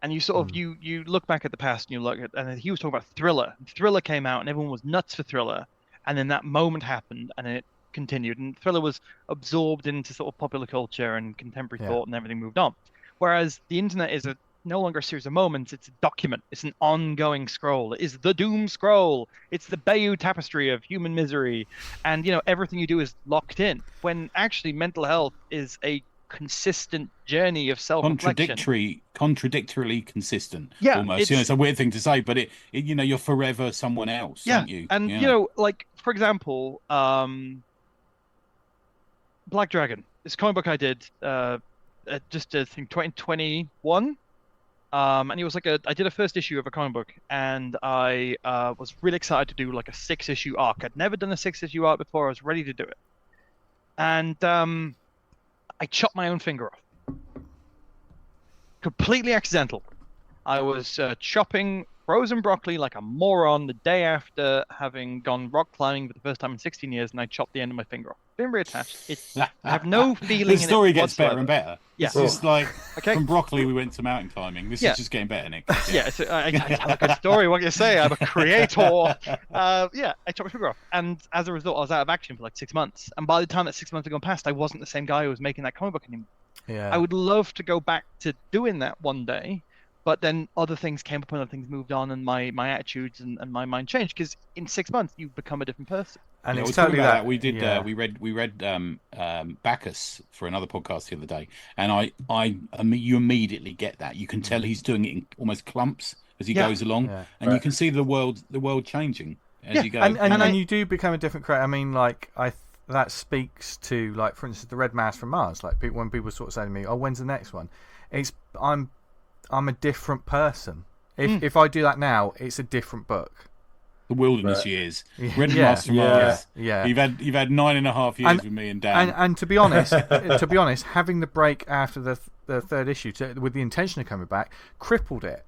and you sort of you look back at the past and you look at, and he was talking about Thriller. Thriller came out and everyone was nuts for Thriller, and then that moment happened and it continued, and Thriller was absorbed into sort of popular culture and contemporary thought, and everything moved on. Whereas the internet is no longer a series of moments; it's a document. It's an ongoing scroll. It is the doom scroll. It's the Bayeux tapestry of human misery, and everything you do is locked in. When actually, mental health is a consistent journey of self-reflection. Contradictorily consistent. Yeah, almost. It's a weird thing to say, but it you're forever someone else, aren't you? And like for example, Black Dragon, this comic book I did just I think 2021. And it was like I did a first issue of a comic book, and I was really excited to do like a 6-issue arc. I'd never done a 6-issue arc before. I was ready to do it, and I chopped my own finger off. Completely accidental. I was chopping frozen broccoli like a moron the day after having gone rock climbing for the first time in 16 years, and I chopped the end of my finger off. Been reattached. I have no feeling the story in it gets whatsoever. better and better. Yeah. It's just like from broccoli we went to mountain climbing. This is just getting better, Nick. I tell a good story. What can you say? I'm a creator. I chopped my finger off, and as a result, I was out of action for like 6 months. And by the time that 6 months had gone past, I wasn't the same guy who was making that comic book anymore. Yeah. I would love to go back to doing that one day, but then other things came up and other things moved on, and my attitudes and my mind changed, because in 6 months you become a different person. And it's totally that. We did. We read Bacchus for another podcast the other day, and you immediately get that. You can tell he's doing it in almost clumps as he goes along, and you can see the world changing as you go. And you do become a different creator. I mean, like that speaks to, like, for instance, the Red Mouse from Mars. Like when people sort of say to me, "Oh, when's the next one?" I'm a different person. If I do that now, it's a different book. The Wilderness Years, Red Mouse from Mars. Yeah. You've had 9.5 years with me and Dan. And to be honest, having the break after the third issue with the intention of coming back crippled it.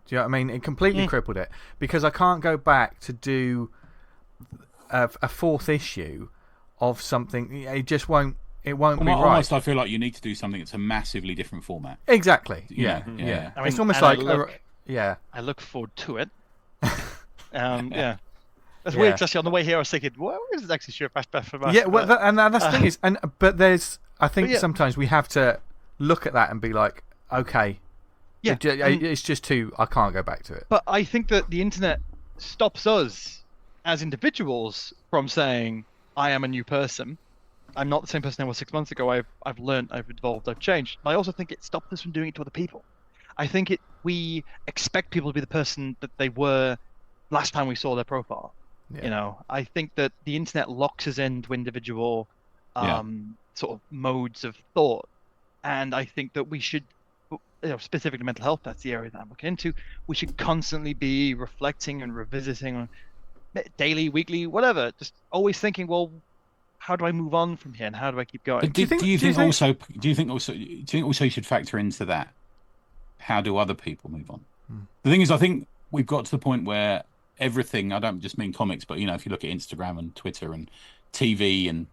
Do you know what I mean? It completely crippled it, because I can't go back to do a fourth issue of something. It just won't. It won't be right. Almost, I feel like you need to do something that's a massively different format. Exactly. Yeah. I mean, it's almost like I look forward to it. That's weird, because actually on the way here I was thinking, what is this actually sure bash for us? Yeah, well, that's the thing is, but there's, I think sometimes we have to look at that and be like, okay, it's just too, I can't go back to it. But I think that the internet stops us as individuals from saying, I am a new person. I'm not the same person I was 6 months ago. I've learned, I've evolved, I've changed. But I also think it stops us from doing it to other people. I think we expect people to be the person that they were last time we saw their profile. I think that the internet locks us into individual sort of modes of thought, and I think that we should, specifically mental health, that's the area that I'm looking into, we should constantly be reflecting and revisiting on daily, weekly, whatever, just always thinking, well, how do I move on from here and how do I keep going? Do you think also you should factor into that, how do other people move on? The thing is, I think we've got to the point where everything, I don't just mean comics, but if you look at Instagram and Twitter and TV and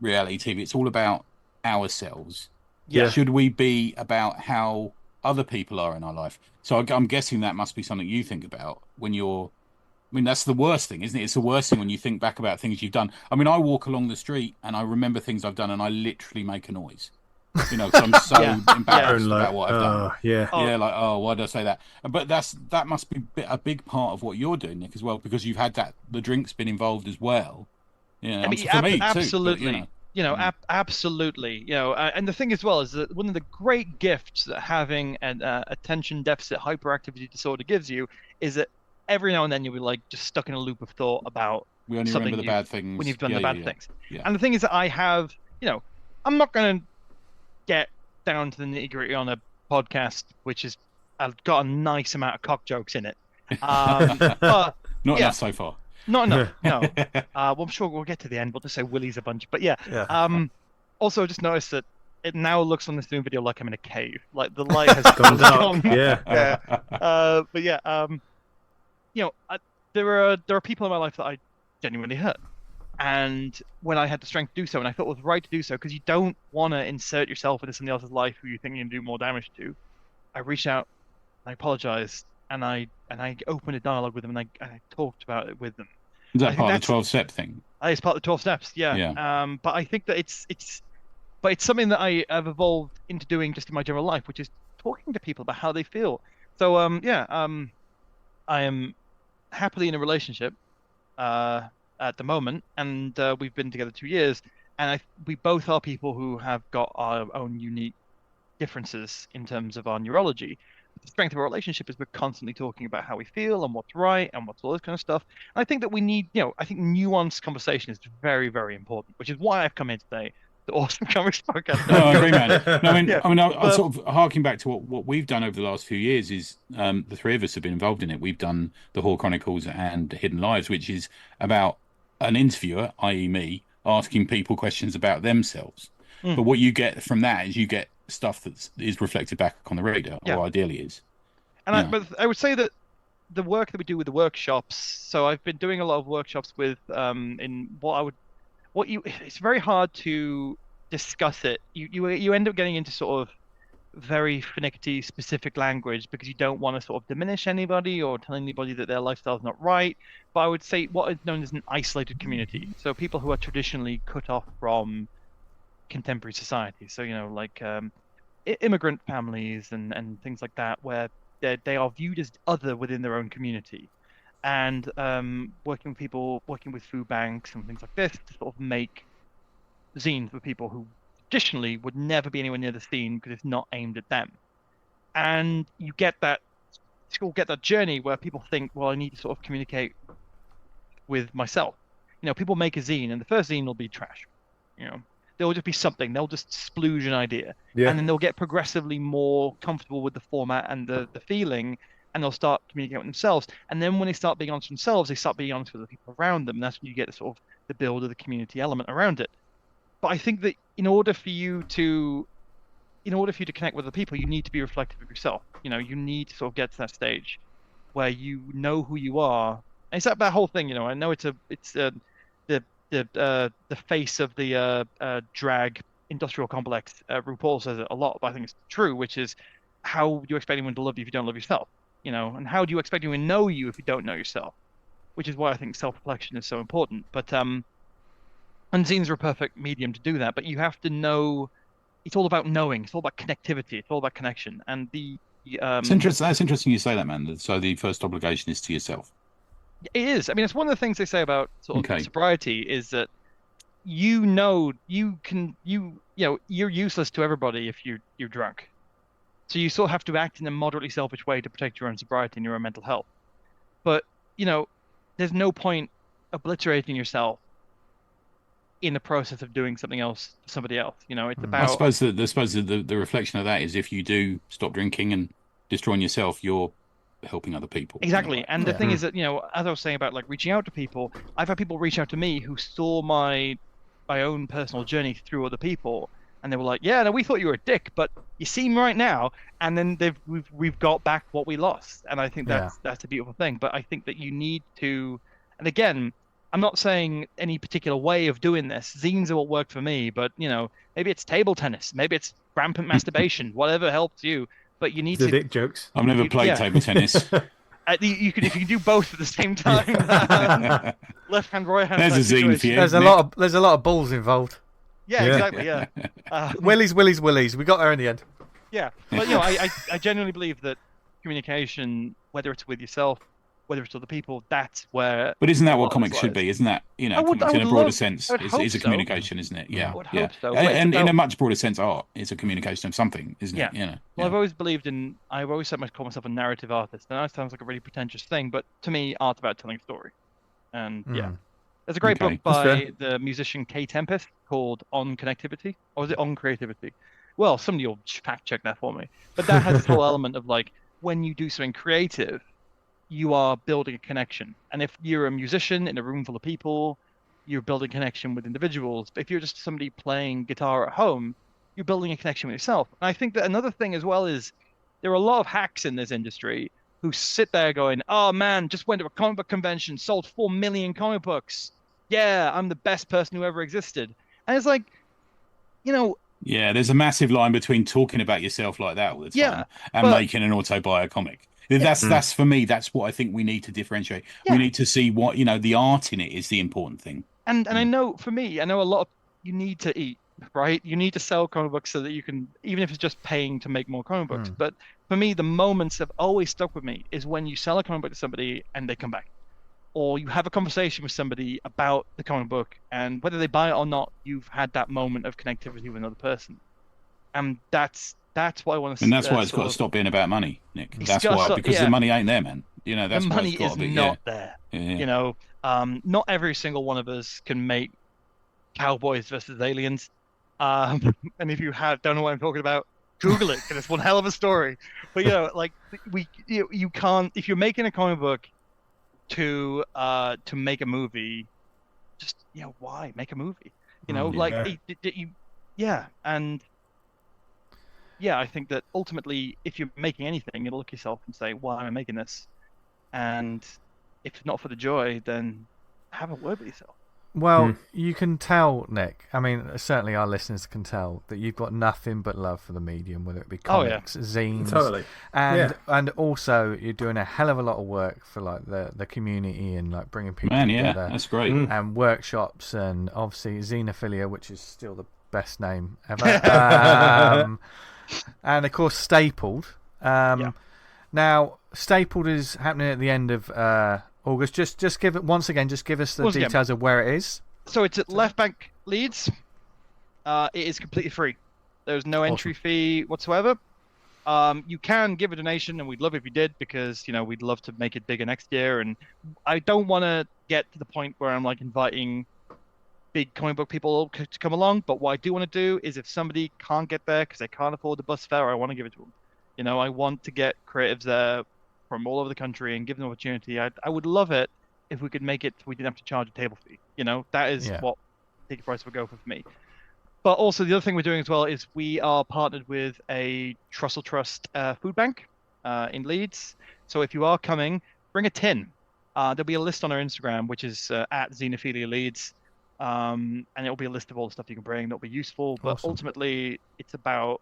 reality TV, it's all about ourselves. Yeah. Should we be about how other people are in our life? So I'm guessing that must be something you think about when you're. I mean, that's the worst thing, isn't it? It's the worst thing when you think back about things you've done. I mean, I walk along the street and I remember things I've done, and I literally make a noise. You know, 'cause I'm so embarrassed about what I've done. Yeah. Yeah, like, oh, why did I say that? But that must be a big part of what you're doing, Nick, as well, because you've had the drink's been involved as well. Yeah, I mean, for me absolutely. too. But, you know. Absolutely. You know, and the thing as well is that one of the great gifts that having an attention deficit hyperactivity disorder gives you is that every now and then you'll be like just stuck in a loop of thought about we only remember the bad things when you've done the bad things. Yeah. And the thing is that I have, you know, I'm not going to get down to the nitty-gritty on a podcast which is got a nice amount of cock jokes in it. But Not enough so far. Not enough, no. Well, I'm sure we'll get to the end. We'll just say Willie's a bunch. But yeah. Also, just noticed that it now looks on this Zoom video like I'm in a cave. Like the light has gone dark. Yeah. But yeah. You know, there are people in my life that I genuinely hurt, and when I had the strength to do so, and I thought it was right to do so, because you don't want to insert yourself into somebody else's life who you think you can do more damage to. I reached out, I apologized, and I opened a dialogue with them, and I talked about it with them. Is that part of the 12-step thing? It's part of the 12 steps, yeah. But I think that it's something that I have evolved into doing just in my general life, which is talking to people about how they feel. So I am happily in a relationship at the moment, and we've been together 2 years, and we both are people who have got our own unique differences in terms of our neurology. The strength of our relationship is we're constantly talking about how we feel and what's right and what's all this kind of stuff. And I think that we need, you know, I think nuanced conversation is very, very important, which is why I've come here today. The Awesome Comics podcast. No, I agree, man. No, I'm sort of harking back to what we've done over the last few years. Is the three of us have been involved in it. We've done the Hall Chronicles and Hidden Lives, which is about an interviewer, i.e., me, asking people questions about themselves. But what you get from that is you get stuff that is reflected back on the reader, or ideally is. And but I would say that the work that we do with the workshops. So I've been doing a lot of workshops with it's very hard to discuss it. You end up getting into sort of very finicky specific language because you don't want to sort of diminish anybody or tell anybody that their lifestyle is not right. But I would say what is known as an isolated community. So people who are traditionally cut off from contemporary society. So, you know, like immigrant families and things like that, where they are viewed as other within their own community. And working with food banks and things like this to sort of make zines with people who traditionally would never be anywhere near the scene because it's not aimed at them. And you get that journey where people think, well, I need to sort of communicate with myself. You know, people make a zine and the first zine will be trash. You know, there'll just be something. They'll just splooge an idea. Yeah. And then they'll get progressively more comfortable with the format and the feeling, and they'll start communicating with themselves. And then when they start being honest with themselves, they start being honest with the people around them. And that's when you get the sort of the build of the community element around it. But I think that in order for you to connect with other people, you need to be reflective of yourself. You know, you need to sort of get to that stage where you know who you are. And it's that whole thing, you know. I know it's the face of the drag industrial complex. RuPaul says it a lot, but I think it's true, which is how do you expect anyone to love you if you don't love yourself? You know, and how do you expect anyone to know you if you don't know yourself? Which is why I think self-reflection is so important. But and zines are a perfect medium to do that. But you have to know. It's all about knowing. It's all about connectivity. It's all about connection. And it's interesting. That's interesting you say that, man. So the first obligation is to yourself. It is. I mean, it's one of the things they say about sort of sobriety is that you're useless to everybody if you're drunk. So you sort of have to act in a moderately selfish way to protect your own sobriety and your own mental health. But, you know, there's no point obliterating yourself in the process of doing something else to somebody else. You know, it's about... I suppose the reflection of that is if you do stop drinking and destroying yourself, you're helping other people. Exactly. You know? And the thing is that, you know, as I was saying about like reaching out to people, I've had people reach out to me who saw my own personal journey through other people. And they were like, yeah, no, we thought you were a dick, but you seem right now. And then we've got back what we lost. And I think that's a beautiful thing. But I think that you need to, and again, I'm not saying any particular way of doing this. Zines are what worked for me, but maybe it's table tennis, maybe it's rampant masturbation, whatever helps you. But you need The to. dick jokes. I've never played table tennis. You can if you can do both at the same time. Left hand, right hand. There's a zine for you. There's a lot of balls involved. Yeah, exactly. Yeah. Willies. We got there in the end. Yeah, but I genuinely believe that communication, whether it's with yourself, whether it's other people, that's where. But isn't that what comics should be? Isn't that comics in a broader sense is a so. communication, isn't it? Yeah, I would hope so. And in a much broader sense, art is a communication of something, isn't it? Well, I've always believed in. I've always called myself a narrative artist, and that sounds like a really pretentious thing, but to me, art's about telling a story. And there's a great book by the musician Kay Tempest called On Connectivity, or was it On Creativity? Well, somebody will fact check that for me. But that has this whole element of like when you do something creative, you are building a connection. And if you're a musician in a room full of people, you're building a connection with individuals. But if you're just somebody playing guitar at home, you're building a connection with yourself. And I think that another thing as well is there are a lot of hacks in this industry who sit there going, oh man, just went to a comic book convention, sold 4 million comic books. Yeah, I'm the best person who ever existed. And it's like, Yeah, there's a massive line between talking about yourself like that all the time and making an autobiographic comic. That's for me, that's what I think we need to differentiate. We need to see what, the art in it is the important thing. And I know, for me, a lot of, you need to eat, right? You need to sell comic books so that you can, even if it's just paying to make more comic books. But for me, the moments have always stuck with me is when you sell a comic book to somebody and they come back. Or you have a conversation with somebody about the comic book, and whether they buy it or not, you've had that moment of connectivity with another person. And that's what I want to see. And that's why it's got to stop being about money, Nick. That's why, because the money ain't there, man. That's the why money it's got is to be, not there. Not every single one of us can make Cowboys versus Aliens. And if you don't know what I'm talking about, Google it, because it's one hell of a story. But you can't, if you're making a comic book to make a movie, just why make a movie? I think that ultimately, if you're making anything, you'll look yourself and say, why am I making this? And if not for the joy, then have a word with yourself. Well, you can tell, Nick. I mean, certainly our listeners can tell that you've got nothing but love for the medium, whether it be comics, zines, totally, and also you're doing a hell of a lot of work for like the community and like bringing people together. Yeah, that's great. And workshops and obviously Zineophilia, which is still the best name ever. And of course, Stapled. Now, Stapled is happening at the end of August. Just give it once again. Just give us the details of where it is. So it's at Left Bank, Leeds. It is completely free. There's no entry fee whatsoever. You can give a donation, and we'd love it if you did, because we'd love to make it bigger next year. And I don't want to get to the point where I'm like inviting big comic book people to come along. But what I do want to do is, if somebody can't get there because they can't afford the bus fare, I want to give it to them. I want to get creatives there from all over the country and give them an opportunity. I would love it if we could make it so we didn't have to charge a table fee. That is what ticket price would go for me. But also the other thing we're doing as well is we are partnered with a Trussell Trust food bank in Leeds. So if you are coming, bring a tin. There'll be a list on our Instagram, which is at Zineophilia Leeds. And it'll be a list of all the stuff you can bring that'll be useful. But ultimately, it's about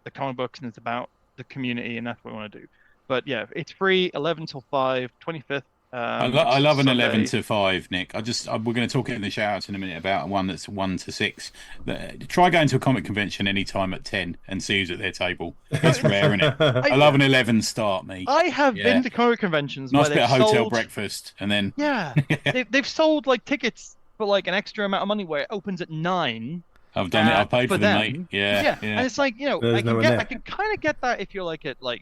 the comic books and it's about the community, and that's what we want to do. But yeah, it's free, 11 till 5, 25th. I love an 11 to 5, Nick. we're going to talk in the shout-outs in a minute about one that's 1 to 6. Try going to a comic convention any time at 10 and see who's at their table. It's rare, isn't it? I love an 11 start, me. I have been to comic conventions. Nice bit of hotel breakfast, and then they've sold like tickets for like an extra amount of money where it opens at 9. I've done it. I paid for them, mate. Yeah. And it's like I can kind of get that if you're like at like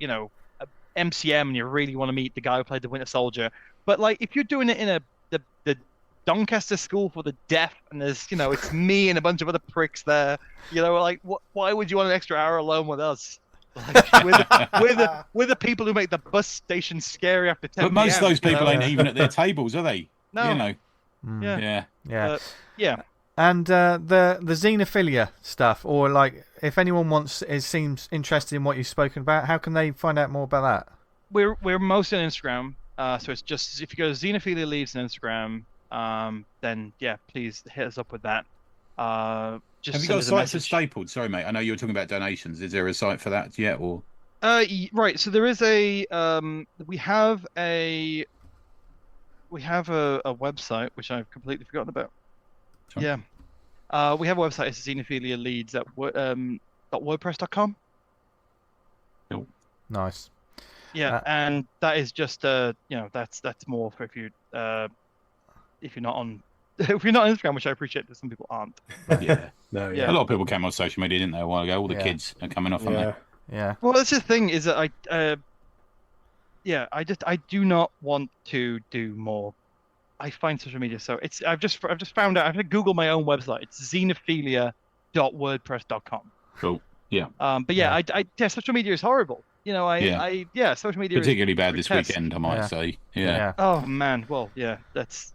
MCM and you really want to meet the guy who played the Winter Soldier. But like if you're doing it in the Doncaster School for the Deaf, and there's it's me and a bunch of other pricks there, like why would you want an extra hour alone with us? Like, we're the people who make the bus station scary after 10 But most of those people ain't even at their tables, are they? No. Yeah. And the Zineophilia stuff, or like if anyone seems interested in what you've spoken about, how can they find out more about that? We're mostly on Instagram, so it's just if you go to Zineophilia Leeds on Instagram, then yeah, please hit us up with that. Just Have you send got a us site for message. Stapled? Sorry, mate. I know you were talking about donations. Is there a site for that yet, or? Right. So there is a we have a website which I've completely forgotten about. Sorry? Yeah. We have a website. It's Zineophilia Leads at .wordpress.com. Cool. Nice. Yeah, and that is just that's more for if you're not on if you're not on Instagram, which I appreciate that some people aren't. Yeah. No, Yeah. A lot of people came on social media, didn't they, a while ago? All the Yeah. kids are coming off, aren't yeah. Yeah. Well, that's the thing is that I do not want to do more. I find social media I've just found out. I have to Google my own website. It's Zineophilia.wordpress.com. they? Cool. Yeah. But yeah, social media is horrible. Social media Particularly is bad this grotesque. weekend, I might say. Yeah. Oh man, well, yeah, that's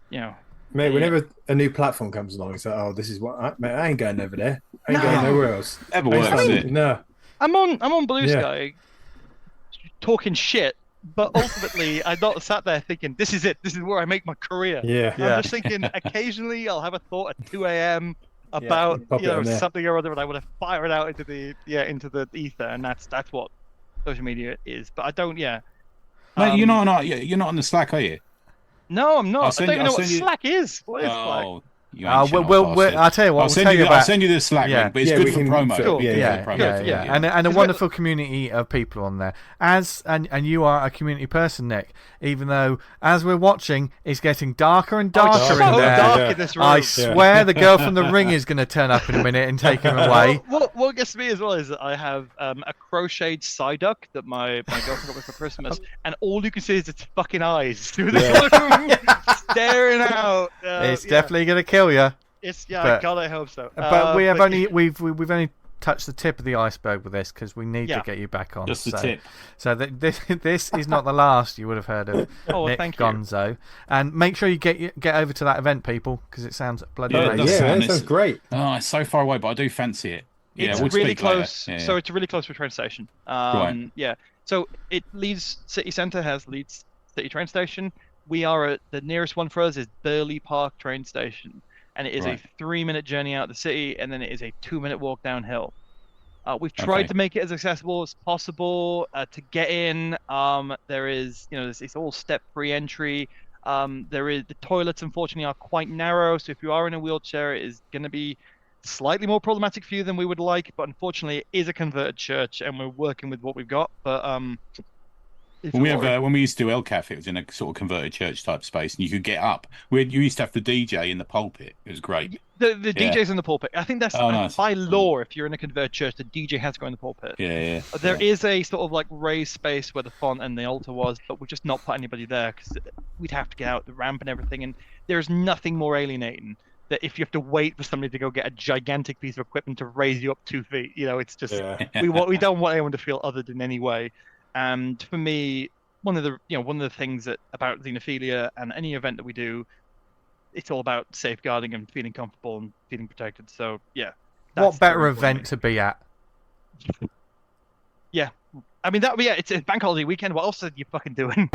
Mate, whenever a new platform comes along, it's like, oh, this is what mate, I ain't going over there. I ain't No. going nowhere else. Never I ain't works, starting- it? No. I'm on Blue Yeah. Sky talking shit, but ultimately I'm not sat there thinking this is it. This is where I make my career. Yeah. Yeah. I'm just thinking occasionally I'll have a thought at 2 a.m. about Pop it on there. something or other, and I want to fire it out into the ether, and that's what social media is. But I don't. Yeah. Mate, you're not on the Slack, are you? No, I'm not. I don't even know what send you- Slack is. What is Slack? Oh, you ancient old bastard. I'll tell you what. I'll send you the Slack Yeah. link, but it's Yeah, good we for can- promo. Cool. Yeah, Yeah, good for promo. Yeah, for yeah, it, and a Is wonderful community of people on there. And you are a community person, Nick. Even though, as we're watching, it's getting darker and Oh, darker it's in so there. dark Yeah. in this room. I swear the girl from the Ring is going to turn up in a minute and take him away. What gets me as well is that I have a crocheted Psyduck that my girlfriend got me for Christmas, and all you can see is its fucking eyes through the room, staring out. It's definitely going to kill you. God, I hope so. But we've only touched the tip of the iceberg with this because we need to get you back on. Just the tip. So this is not the last you would have heard of Nick thank you. Gonzo. And make sure you get over to that event, people, because it sounds bloody Yeah, it amazing. does Yeah, sound- that sounds great. Oh, it's so far away, but I do fancy it. Yeah, It's we'll really speak later. close. Yeah, yeah. So it's really close to a train station. Right. Yeah. So Leeds City Centre has Leeds City train station. We are at the nearest one for us is Burley Park train station, and it is Right. a 3-minute journey out of the city, and then it is a 2-minute walk downhill. We've tried Okay. to make it as accessible as possible to get in. There is, it's all step-free entry. The toilets, unfortunately, are quite narrow, so if you are in a wheelchair, it is going to be slightly more problematic for you than we would like. But unfortunately, it is a converted church, and we're working with what we've got. But When we used to do LCAF, it was in a sort of converted church type space, and you could get up. You used to have the DJ in the pulpit. It was great. the DJ's in the pulpit. I think that's nice. by law. If you're in a converted church, the DJ has to go in the pulpit. Yeah. There is a sort of like raised space where the font and the altar was, but we've just not put anybody there because we'd have to get out the ramp and everything. And there's nothing more alienating that if you have to wait for somebody to go get a gigantic piece of equipment to raise you up 2 feet. It's just we don't want anyone to feel othered in any way. And for me, one of the things about Zineophilia and any event that we do, it's all about safeguarding and feeling comfortable and feeling protected. So yeah. What better event to be at? Yeah. I mean, it's a bank holiday weekend. What else are you fucking doing?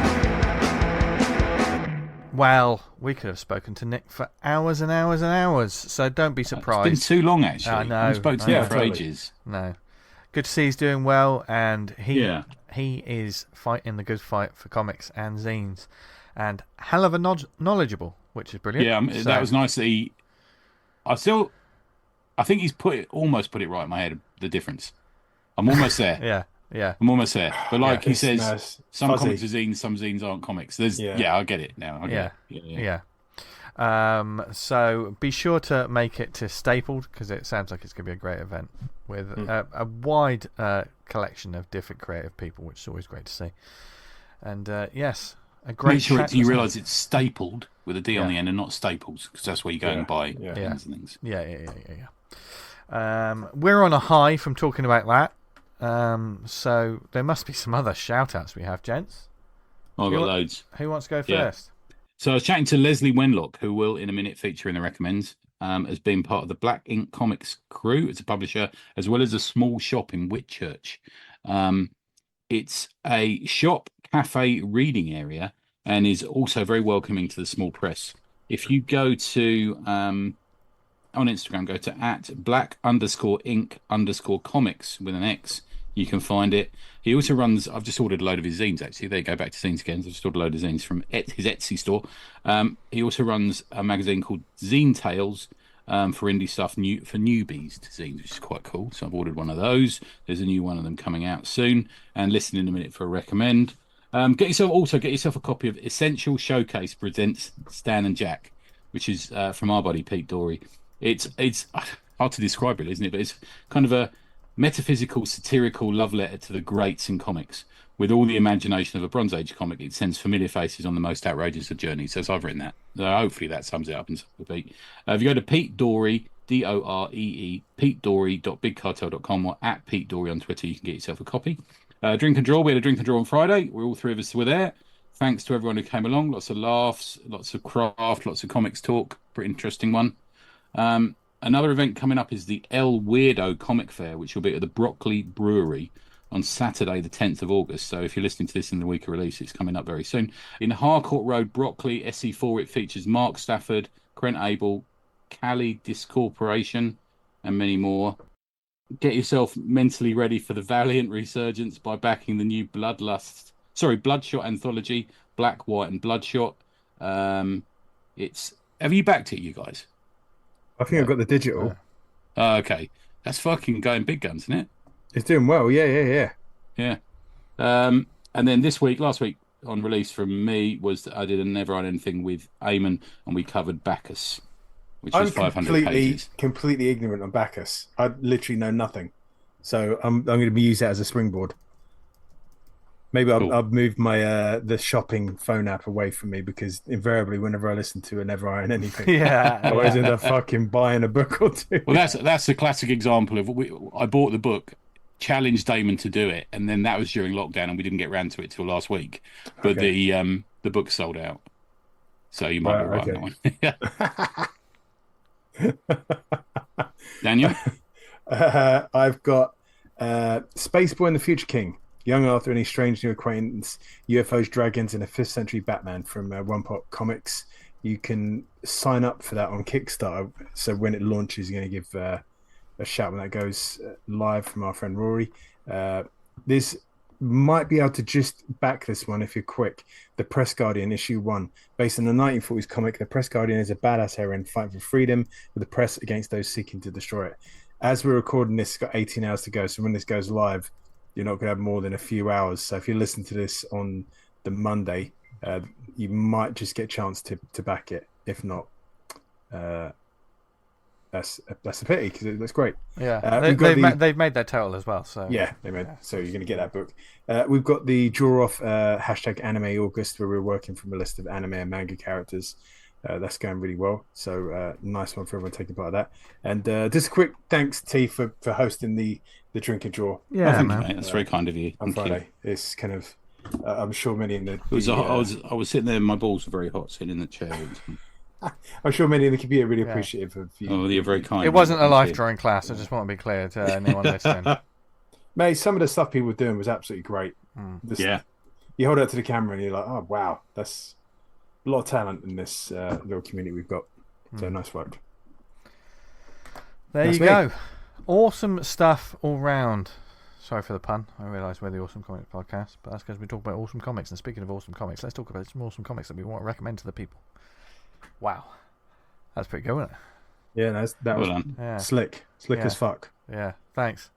Well, we could have spoken to Nick for hours and hours and hours, so don't be surprised. It's been too long, actually. I know, We spoke to I know. him for Totally. ages. No. Good to see he's doing well, and he Yeah. is fighting the good fight for comics and zines, and hell of a knowledgeable, which is brilliant. Yeah, that was nice that I think he's almost put it right in my head, the difference. I'm almost there. Yeah. I'm almost there. But like he says, it's some fuzzy. comics are zines, some zines aren't comics. I get it now. I get it. Yeah. So be sure to make it to Stapled because it sounds like it's going to be a great event with a wide collection of different creative people, which is always great to see. And yes, a great. Make sure chat you was- realise it's stapled with a D on Yeah. the end and not Staples, because that's where you go and buy Yeah. things and things. Yeah. We're on a high from talking about that. So there must be some other shout-outs we have, gents. I've You got want- loads. Who wants to go Yeah. first? So I was chatting to Leslie Wenlock, who will in a minute feature in the recommends, as being part of the Black Ink Comics crew. It's a publisher as well as a small shop in Whitchurch. It's a shop, cafe, reading area, and is also very welcoming to the small press. if you go to on Instagram, go to @black_ink_comics with an X. You can find it. He also runs. I've just ordered a load of his zines. Actually, there you go, back to zines again. I've just ordered a load of zines from his Etsy store. He also runs a magazine called Zine Tales for indie stuff, for newbies to zines, which is quite cool. So I've ordered one of those. There's a new one of them coming out soon. And listen in a minute for a recommend. Get yourself a copy of Essential Showcase presents Stan and Jack, which is from our buddy Pete Dory. It's hard to describe it, isn't it? But it's kind of a metaphysical, satirical love letter to the greats in comics. With all the imagination of a Bronze Age comic, it sends familiar faces on the most outrageous of journeys. So I've written that. Hopefully that sums it up in some Pete. If you go to Pete Dory, DOREE, PeteDory.bigcartel.com or @PeteDory on Twitter, you can get yourself a copy. Drink and draw. We had a drink and draw on Friday. All three of us were there. Thanks to everyone who came along. Lots of laughs, lots of craft, lots of comics talk. Pretty interesting one. Another event coming up is the El Wierdo Comic Fair, which will be at the Broccoli Brewery on Saturday, the 10th of August. So if you're listening to this in the week of release, it's coming up very soon. In Harcourt Road, Broccoli, SE4, it features Mark Stafford, Crent Abel, Cali Discorporation, and many more. Get yourself mentally ready for the valiant resurgence by backing the new Bloodshot anthology, Black, White, and Bloodshot. Have you backed it, you guys? I think I've got the digital. Okay. That's fucking going big guns, isn't it? It's doing well. Yeah. And then last week on release from me was that I did a Never Write Anything with Eamon, and we covered Bacchus, which was 500 pages. Completely ignorant on Bacchus. I literally know nothing. So I'm going to use that as a springboard. Maybe I'll move my the shopping phone app away from me, because invariably whenever I listen to a Never Iron Anything, I always end up fucking buying a book or two. Well, that's a classic example of I bought the book, challenged Damon to do it, and then that was during lockdown, and we didn't get round to it till last week. But the book sold out, so you might be right on that one. Daniel, I've got Spaceboy and the Future King. Young Arthur and his strange new acquaintance, UFOs, Dragons, and a 5th Century Batman from One Pot Comics. You can sign up for that on Kickstarter. So when it launches, you're going to give a shout when that goes live from our friend Rory. This might be able to just back this one if you're quick. The Press Guardian, issue 1. Based on the 1940s comic, the Press Guardian is a badass heroine fighting for freedom with the press against those seeking to destroy it. As we're recording this, it's got 18 hours to go. So when this goes live, you're not going to have more than a few hours. So if you listen to this on the Monday, you might just get a chance to back it. If not, that's a pity, because it looks great. Yeah, they've made their total as well. So yeah, they made. Yeah. So you're going to get that book. We've got the draw off #Anime August, where we're working from a list of anime and manga characters. That's going really well. So nice one for everyone taking part of that. And just a quick thanks, T, for hosting the drink and draw. Yeah, mate. That's very kind of you. On Friday. It's kind of. I'm sure many in the. I was sitting there. My balls were very hot, sitting in the chair. I'm sure many in the community are really appreciative of you. Oh, you're very kind. It wasn't a life drawing class. I just want to be clear to anyone listening. Mate, some of the stuff people were doing was absolutely great. Yeah. You hold it up to the camera and you're like, oh wow, that's a lot of talent in this little community we've got. So nice work. There you go. Awesome stuff all round. Sorry for the pun. I realise we're the Awesome Comics podcast, but that's because we talk about awesome comics. And speaking of awesome comics, let's talk about some awesome comics that we want to recommend to the people. Wow. That's pretty good, wasn't it? Yeah, that was slick as fuck. Yeah, thanks.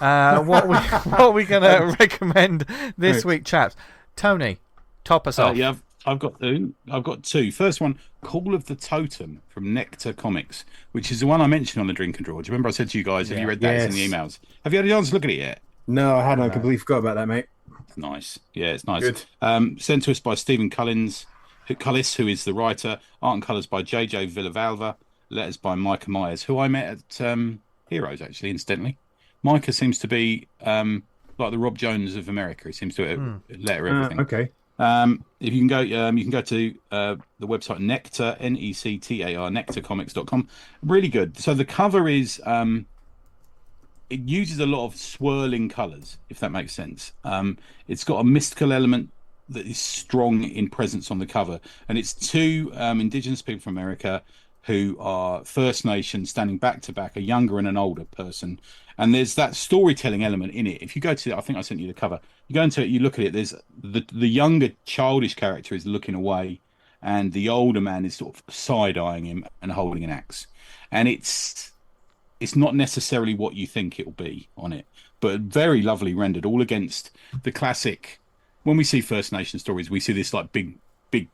What are we going to recommend this week, chaps? Tony, top us off. Yeah, I've got two. First one, Call of the Totem from Nectar Comics, which is the one I mentioned on the Drink and Draw. Do you remember I said to you guys, have you read that? It's in the emails. Have you had a chance to look at it yet? No, I hadn't. I completely forgot about that, mate. Nice. Yeah, it's nice. Good. Sent to us by Stephen Cullis, who is the writer. Art and colours by JJ Villavalva. Letters by Micah Myers, who I met at Heroes, actually, incidentally. Micah seems to be like the Rob Jones of America. He seems to letter everything. Okay. If you can go to the website Nectar, Nectar, nectarcomics.com. Really good. So the cover is it uses a lot of swirling colours, if that makes sense. It's got a mystical element that is strong in presence on the cover, and it's two indigenous people from America who are First Nation standing back to back, a younger and an older person, and there's that storytelling element in it. If you go to, I think I sent you the cover. You go into it, you look at it. There's the younger childish character is looking away, and the older man is sort of side eyeing him and holding an axe, and it's not necessarily what you think it'll be on it, but very lovely rendered, all against the classic. When we see First Nation stories, we see this like big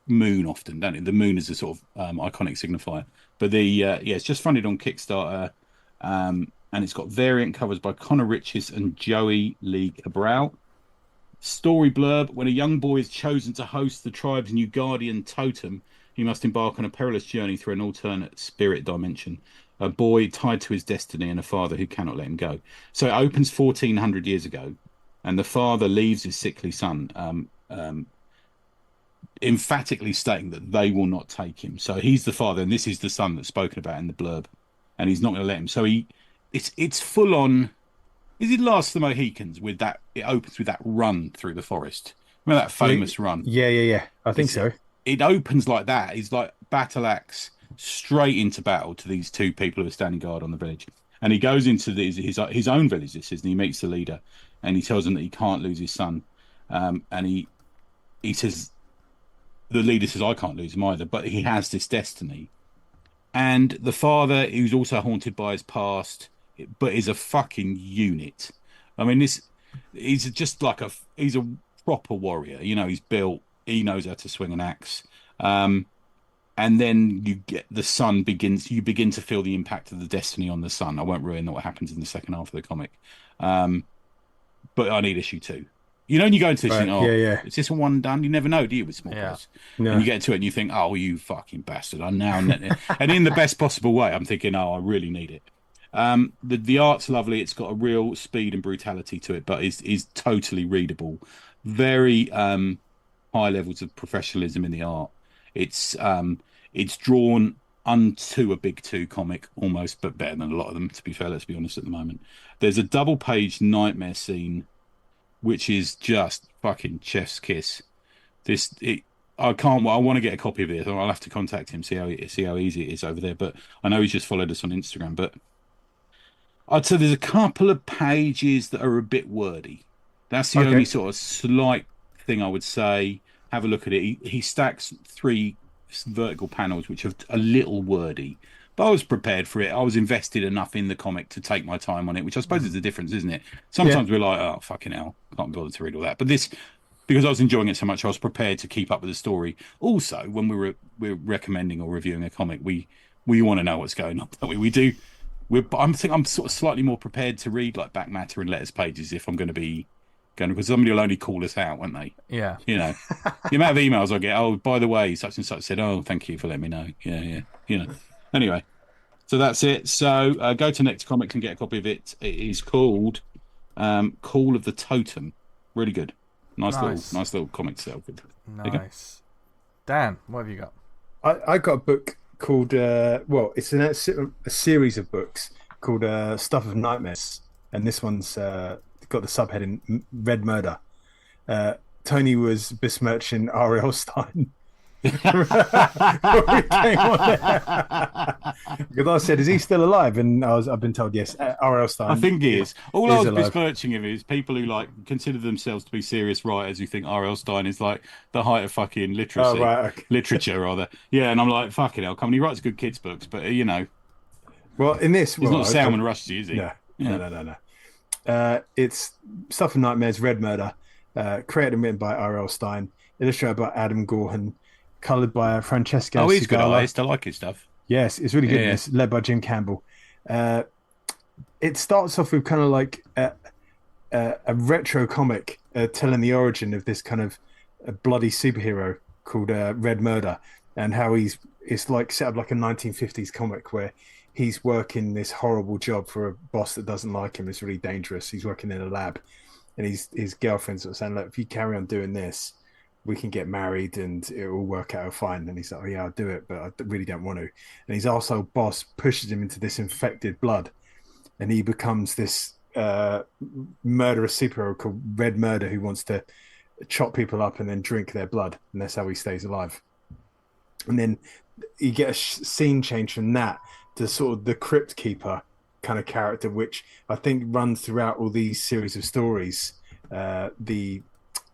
moon often, don't it? The moon is a sort of iconic signifier. But it's just funded on Kickstarter, and it's got variant covers by Connor Riches and Joey Lee Cabral. Story blurb: when a young boy is chosen to host the tribe's new guardian totem, he must embark on a perilous journey through an alternate spirit dimension. A boy tied to his destiny and a father who cannot let him go. So it opens 1400 years ago, and the father leaves his sickly son, emphatically stating that they will not take him. So he's the father, and this is the son that's spoken about in the blurb, and he's not going to let him. So it's full on. Is it Last of the Mohicans with that? It opens with that run through the forest. Remember that famous run? Yeah. I think so. It opens like that. It's like battle axe straight into battle to these two people who are standing guard on the village. And he goes into his own village, this is, and he meets the leader, and he tells him that he can't lose his son. And he says, the leader says, I can't lose him either, but he has this destiny. And the father, who's also haunted by his past, but is a fucking unit. I mean, he's just like he's a proper warrior. You know, he's built, he knows how to swing an axe. And then you get the son you begin to feel the impact of the destiny on the son. I won't ruin what happens in the second half of the comic. But I need issue 2. You know, when you go into this, right, is this one done? You never know, do you, with small guys? No. And you get to it and you think, oh, you fucking bastard. I'm now. And in the best possible way, I'm thinking, oh, I really need it. The art's lovely. It's got a real speed and brutality to it, but is totally readable. Very high levels of professionalism in the art. It's drawn unto a big 2 comic almost, but better than a lot of them, to be fair. Let's be honest at the moment. There's a double-page nightmare scene, which is just fucking chef's kiss. I want to get a copy of it. I'll have to contact him, see how easy it is over there. But I know he's just followed us on Instagram. But I'd say there's a couple of pages that are a bit wordy. That's the only sort of slight thing I would say. Have a look at it. He stacks 3 vertical panels, which are a little wordy. But I was prepared for it. I was invested enough in the comic to take my time on it, which I suppose is the difference, isn't it? Sometimes we're like, oh, fucking hell, can't bother to read all that. But this, because I was enjoying it so much, I was prepared to keep up with the story. Also, when we're recommending or reviewing a comic, we want to know what's going on, don't we? We do. I'm sort of slightly more prepared to read like back matter and letters pages if I'm going to be going, because somebody will only call us out, won't they? Yeah. You know, the amount of emails I get. Oh, by the way, such and such said, oh, thank you for letting me know. Yeah. You know. Anyway, so that's it. So go to Nectar Comics and get a copy of it. It is called Call of the Totem. Really good. Nice little comic to sell. Nice. Dan, what have you got? I got a book called it's a series of books called Stuff of Nightmares, and this one's got the subheading Red Murder. Tony was besmirching R.L. Stine. Because I said, is he still alive? And I've been told yes. R.L. Stine. I think he is. All I was besmirching him is people who like consider themselves to be serious writers who think R.L. Stine is like the height of fucking literacy. Oh, right, okay. Literature rather. Yeah, and I'm like, fucking hell, come on, he writes good kids books, but you know. Well, in this, he's not Salman Rushdie, is he? No. It's Stuff of Nightmares, Red Murder, created and written by R.L. Stine, illustrated by Adam Gorham, coloured by Francesco. Oh, he's a good Sigala. artist. I like his stuff. Yes, it's really good. Yeah. It's led by Jim Campbell. It starts off with kind of like a retro comic telling the origin of this kind of a bloody superhero called Red Murder, and how it's like set up like a 1950s comic where he's working this horrible job for a boss that doesn't like him. It's really dangerous. He's working in a lab, and his girlfriend's sort of saying, look, if you carry on doing this, we can get married and it will work out fine. And he's like, oh yeah, I'll do it, but I really don't want to. And his arsehole boss pushes him into this infected blood, and he becomes this murderous superhero called Red Murder, who wants to chop people up and then drink their blood, and that's how he stays alive. And then you get a scene change from that to sort of the Crypt Keeper kind of character, which I think runs throughout all these series of stories, the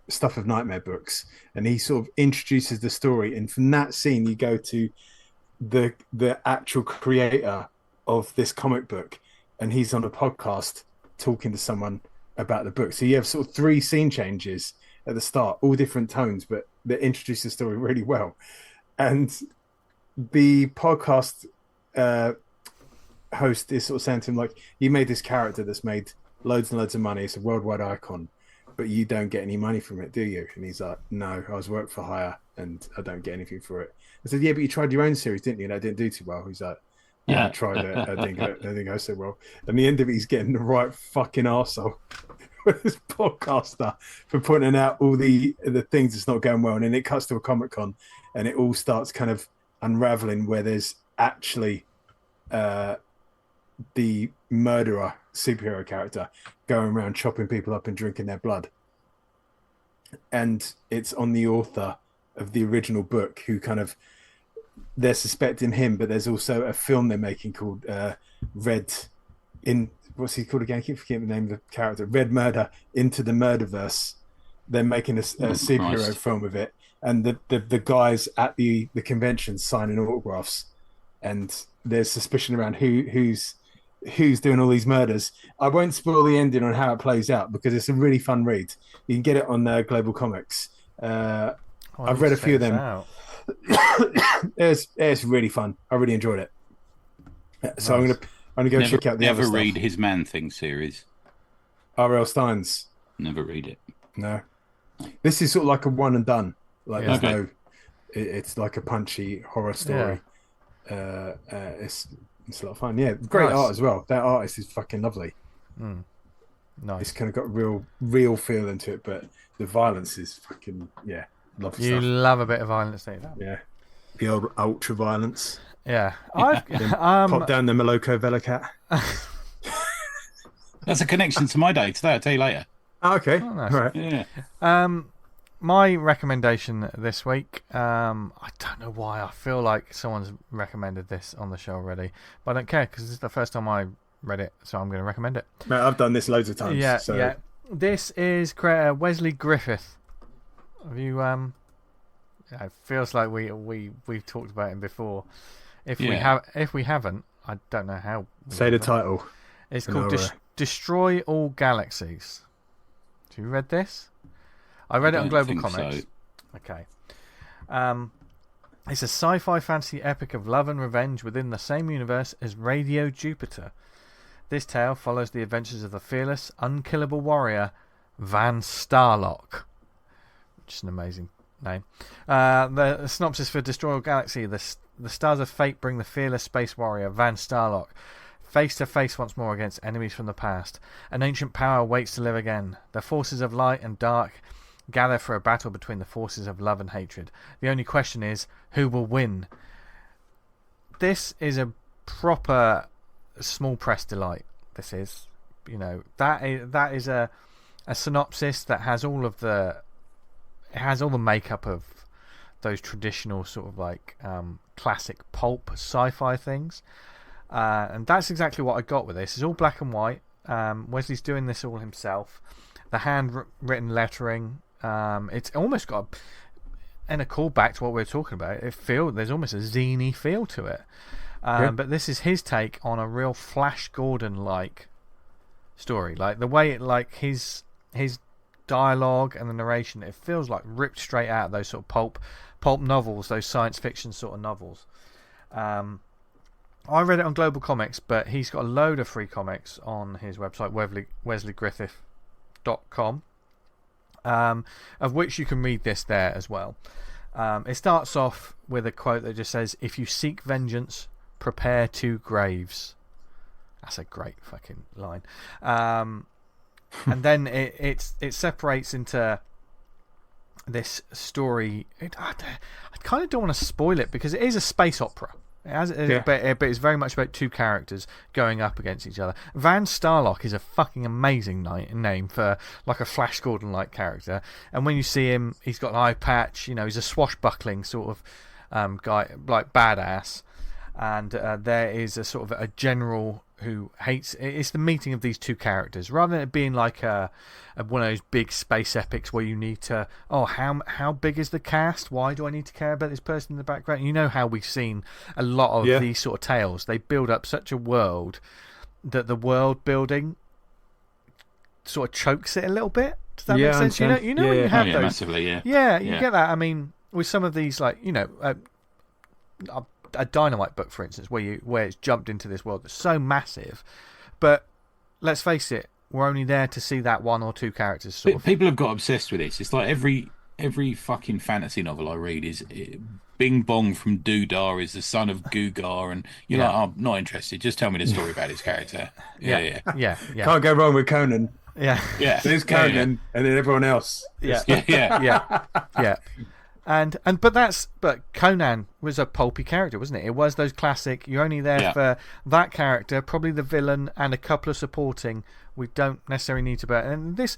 Stuff of Nightmare books, and he sort of introduces the story. And from that scene, you go to the actual creator of this comic book, and he's on a podcast talking to someone about the book. So you have sort of 3 scene changes at the start, all different tones, but they introduce the story really well. And the podcast host is sort of saying to him, like, you made this character that's made loads and loads of money. It's a worldwide icon, but you don't get any money from it, do you? And he's like, no, I was work for hire and I don't get anything for it. I said, yeah, but you tried your own series, didn't you? And I didn't do too well. He's like, yeah, I tried it. I didn't go so well. And the end of it, he's getting the right fucking arsehole with this podcaster for pointing out all the things that's not going well. And then it cuts to a Comic-Con and it all starts kind of unraveling where there's actually the murderer superhero character going around chopping people up and drinking their blood. And it's on the author of the original book who kind of, they're suspecting him, but there's also a film they're making called what's he called again? I keep forgetting the name of the character. Red Murder Into the Murderverse. They're making a superhero film of it, and the guys at the convention signing autographs, and there's suspicion around who's doing all these murders. I won't spoil the ending on how it plays out because it's a really fun read. You can get it on Global Comics. I've read a few of them. It's really fun. I really enjoyed it. So nice. I'm gonna go check out the other stuff. Never read his Man Thing series. R.L. Stine's. Never read it. No. This is sort of like a one and done. Like it's like a punchy horror story. Yeah. It's a lot of fun. Yeah, great art as well. That artist is fucking lovely. Nice. It's kind of got real feel into it, but the violence is fucking lovely you stuff. love a bit of violence, don't you? Yeah, the old ultra violence. Yeah, pop down the Moloko Velicat. That's a connection to my day today. I'll tell you later. Oh, okay. Oh, nice. All right. Yeah. My recommendation this week, I don't know why I feel like someone's recommended this on the show already, but I don't care because this is the first time I read it, so I'm going to recommend it. Mate, I've done this loads of times. Yeah. This is creator Wesley Griffith. Have you? It feels like we've talked about him before. If we haven't, I don't know how. Say the title. It's called Destroy All Galaxies. Have you read this? I read it on Global Comics. So. Okay. It's a sci-fi fantasy epic of love and revenge within the same universe as Radio Jupiter. This tale follows the adventures of the fearless, unkillable warrior Van Starlock, which is an amazing name. The synopsis for Destroy All Galaxy: the stars of fate bring the fearless space warrior Van Starlock face to face once more against enemies from the past. An ancient power waits to live again. The forces of light and dark gather for a battle between the forces of love and hatred. The only question is, who will win? This is a proper small press delight. This is, that is a synopsis that has all the makeup of those traditional sort of like classic pulp sci-fi things, and that's exactly what I got with this. It's all black and white. Wesley's doing this all himself. The handwritten lettering. It's almost got a callback to what we were talking about. There's almost a zine feel to it. But this is his take on a real Flash Gordon-like story. Like the way his dialogue and the narration, it feels like ripped straight out of those sort of pulp novels, those science fiction sort of novels. I read it on Global Comics, but he's got a load of free comics on his website, WesleyGriffith.com, of which you can read this there as well. It starts off with a quote that just says, "If you seek vengeance, prepare to Greeves." That's a great fucking line. And then it separates into this story. I kind of don't want to spoil it because it is a space opera. But it's very much about two characters going up against each other. Van Starlock is a fucking amazing name for like a Flash Gordon-like character. And when you see him, he's got an eye patch. He's a swashbuckling sort of guy, like badass. And there is a sort of a general who hates. It's the meeting of these two characters, rather than it being like one of those big space epics where you need to. Oh, how big is the cast? Why do I need to care about this person in the background? You know how we've seen a lot of these sort of tales. They build up such a world that the world building sort of chokes it a little bit. Does that make sense? You know when you have those massively, you get that. I mean, with some of these, like a Dynamite book, for instance, where it's jumped into this world that's so massive, but let's face it, we're only there to see that one or two characters. People have got obsessed with this. It's like every fucking fantasy novel I read is Bing Bong from Doodah is the son of Gugar, and you're like, I'm not interested. Just tell me the story about his character. Yeah. Can't go wrong with Conan. Yeah. There's Conan, and then everyone else. Yeah. But Conan was a pulpy character, wasn't it? It was those classic. You're only there for that character, probably the villain, and a couple of supporting. We don't necessarily need to. And this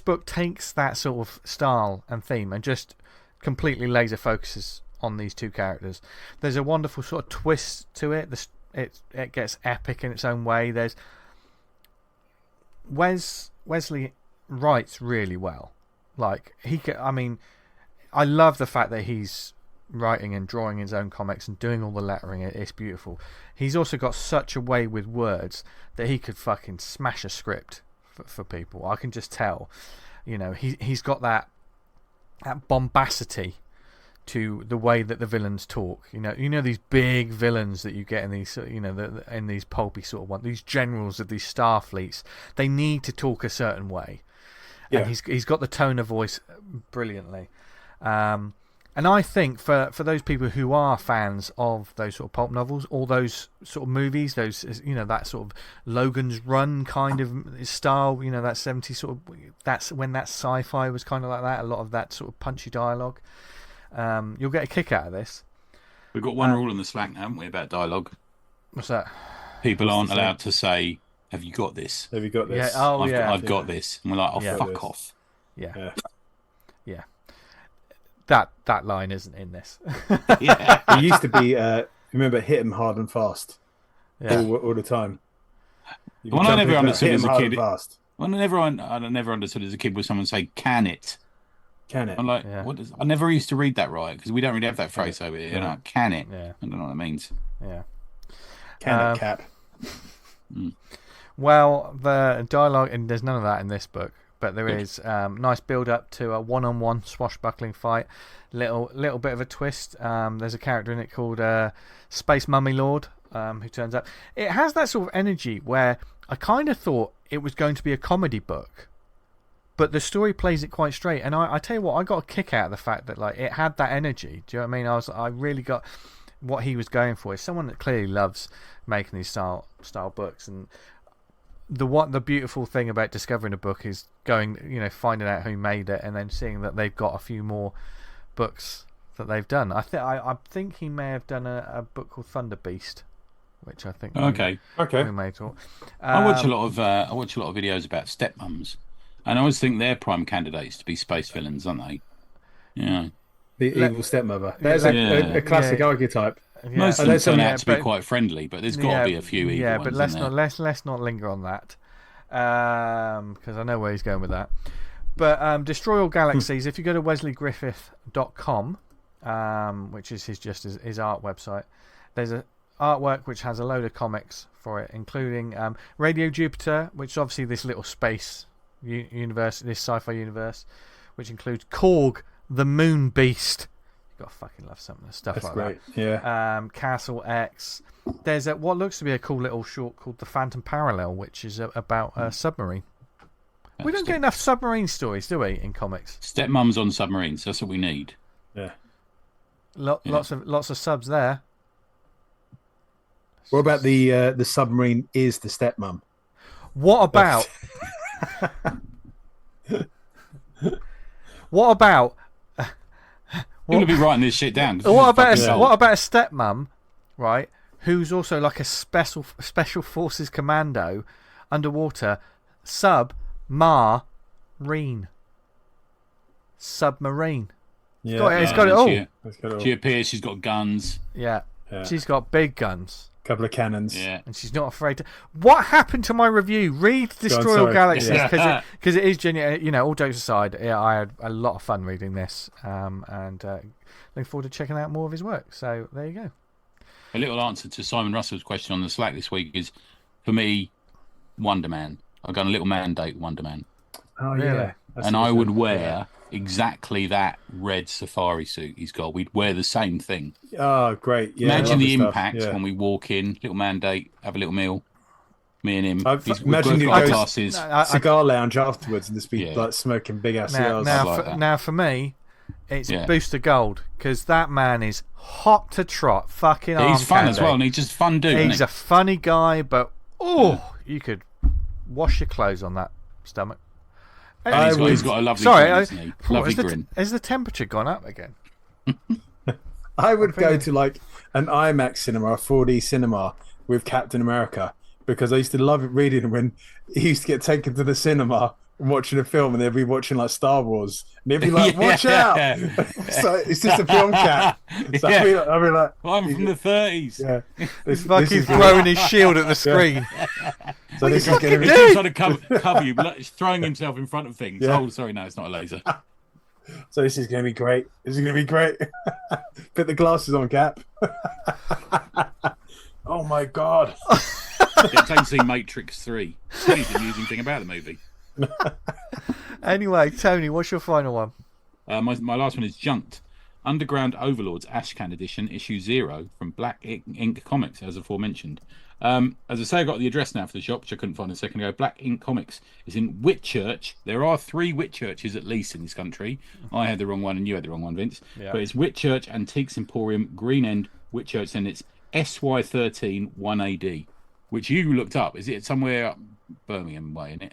book takes that sort of style and theme and just completely laser focuses on these two characters. There's a wonderful sort of twist to it. It gets epic in its own way. There's Wesley writes really well. Like I love the fact that he's writing and drawing his own comics and doing all the lettering. It's beautiful. He's also got such a way with words that he could fucking smash a script for people. I can just tell. He's got that bombacity to the way that the villains talk. These big villains that you get in these, in these pulpy sort of ones. These generals of these star fleets, they need to talk a certain way. Yeah. And he's got the tone of voice brilliantly. And I think for those people who are fans of those sort of pulp novels, all those sort of movies, those that sort of Logan's Run kind of style, that 70s sort of, that's when that sci-fi was kind of like that, a lot of that sort of punchy dialogue. You'll get a kick out of this. We've got one rule in the Slack now, haven't we, about dialogue? What's that? People aren't allowed to say, "Have you got this?" Have you got this? Yeah. I've got this. And we're like, fuck off. Yeah. That line isn't in this. It used to be. Remember, hit him hard and fast. Yeah. All the time. One I never understood as a kid. One I never understood as a kid was someone say, "Can it?" Can it? I'm like, what is? I never used to read that right because we don't really have that phrase over here. Yeah. Can it? Yeah. I don't know what it means. Yeah. Can it, Cap? Well, the dialogue, and there's none of that in this book. But there is nice build up to a one-on-one swashbuckling fight. Little bit of a twist. There's a character in it called Space Mummy Lord who turns up. It has that sort of energy where I kind of thought it was going to be a comedy book, but the story plays it quite straight. And I tell you what, I got a kick out of the fact that it had that energy. Do you know what I mean? I really got what he was going for. He's someone that clearly loves making these style books. And the beautiful thing about discovering a book is going, finding out who made it and then seeing that they've got a few more books that they've done. I think he may have done a book called Thunder Beast, which I think we may talk. I watch a lot of videos about stepmums, and I always think they're prime candidates to be space villains, aren't they? Yeah. The evil stepmother. There's a classic archetype. Yeah. Most of them turn out to be quite friendly, but there's got to be a few evil ones. But let's not linger on that, because I know where he's going with that. But Destroy All Galaxies. If you go to wesleygriffith.com, which is his art website, there's a artwork which has a load of comics for it, including Radio Jupiter, which is obviously this little space universe, this sci-fi universe, which includes Korg, the Moon Beast. Gotta fucking love some of the stuff. That's like great. That. Yeah. Castle X. There's what looks to be a cool little short called The Phantom Parallel, which is about a submarine. We don't get enough submarine stories, do we, in comics? Stepmums on submarines. That's what we need. Yeah. Lots of subs there. What about the submarine is the stepmum? What about? What about? You're going to be writing this shit down. What about a stepmum right? Who's also like a special forces commando underwater, submarine. Yeah, It's got it all. She appears. She's got guns. Yeah. She's got big guns. Couple of cannons. Yeah. And she's not afraid to. What happened to my review? Read Destroy All Galaxies, because it is genuine. You know, all jokes aside, I had a lot of fun reading this, and looking forward to checking out more of his work. So there you go. A little answer to Simon Russell's question on the Slack this week is, for me, Wonder Man. I've got a little mandate, Wonder Man. Oh yeah. And I would wear exactly that red safari suit he's got. We'd wear the same thing. Oh, great. Yeah, imagine the impact when we walk in, little mandate, have a little meal, me and him. Imagine you go glasses. cigar lounge afterwards and just be like smoking big ass cigars. Now for me, it's Booster Gold, because that man is hot to trot. Fucking he's fun as well, and he's just fun dude. He's a funny guy, but you could wash your clothes on that stomach. He's got a lovely grin, hasn't he? Lovely grin. Has the temperature gone up again? I would go to like an IMAX cinema, a 4D cinema with Captain America, because I used to love it reading when he used to get taken to the cinema and watching a film, and they'd be watching like Star Wars, and they'd be like, "Watch out!" So it's just a film cap. So I'd be like, "I'm from the 30s." Yeah, he's fucking throwing his shield at the screen. So this is going to be trying to cover you, but he's throwing himself in front of things. Yeah. Oh, sorry, no, it's not a laser. So this is going to be great. Put the glasses on, Cap. Oh my God. It takes the Matrix 3. That's the amusing thing about the movie. Anyway, Tony, what's your final one? My last one is Junt. Underground Overlords Ashcan Edition, issue 0 from Black Ink Comics, as aforementioned. As I say, I got the address now for the shop, which I couldn't find a second ago. Black Ink Comics is in Whitchurch. There are 3 Whitchurches at least in this country. I had the wrong one and you had the wrong one, Vince. Yeah. But it's Whitchurch Antiques Emporium, Green End, Whitchurch, and it's SY13 1AD, which you looked up. Is it somewhere up Birmingham way, isn't it?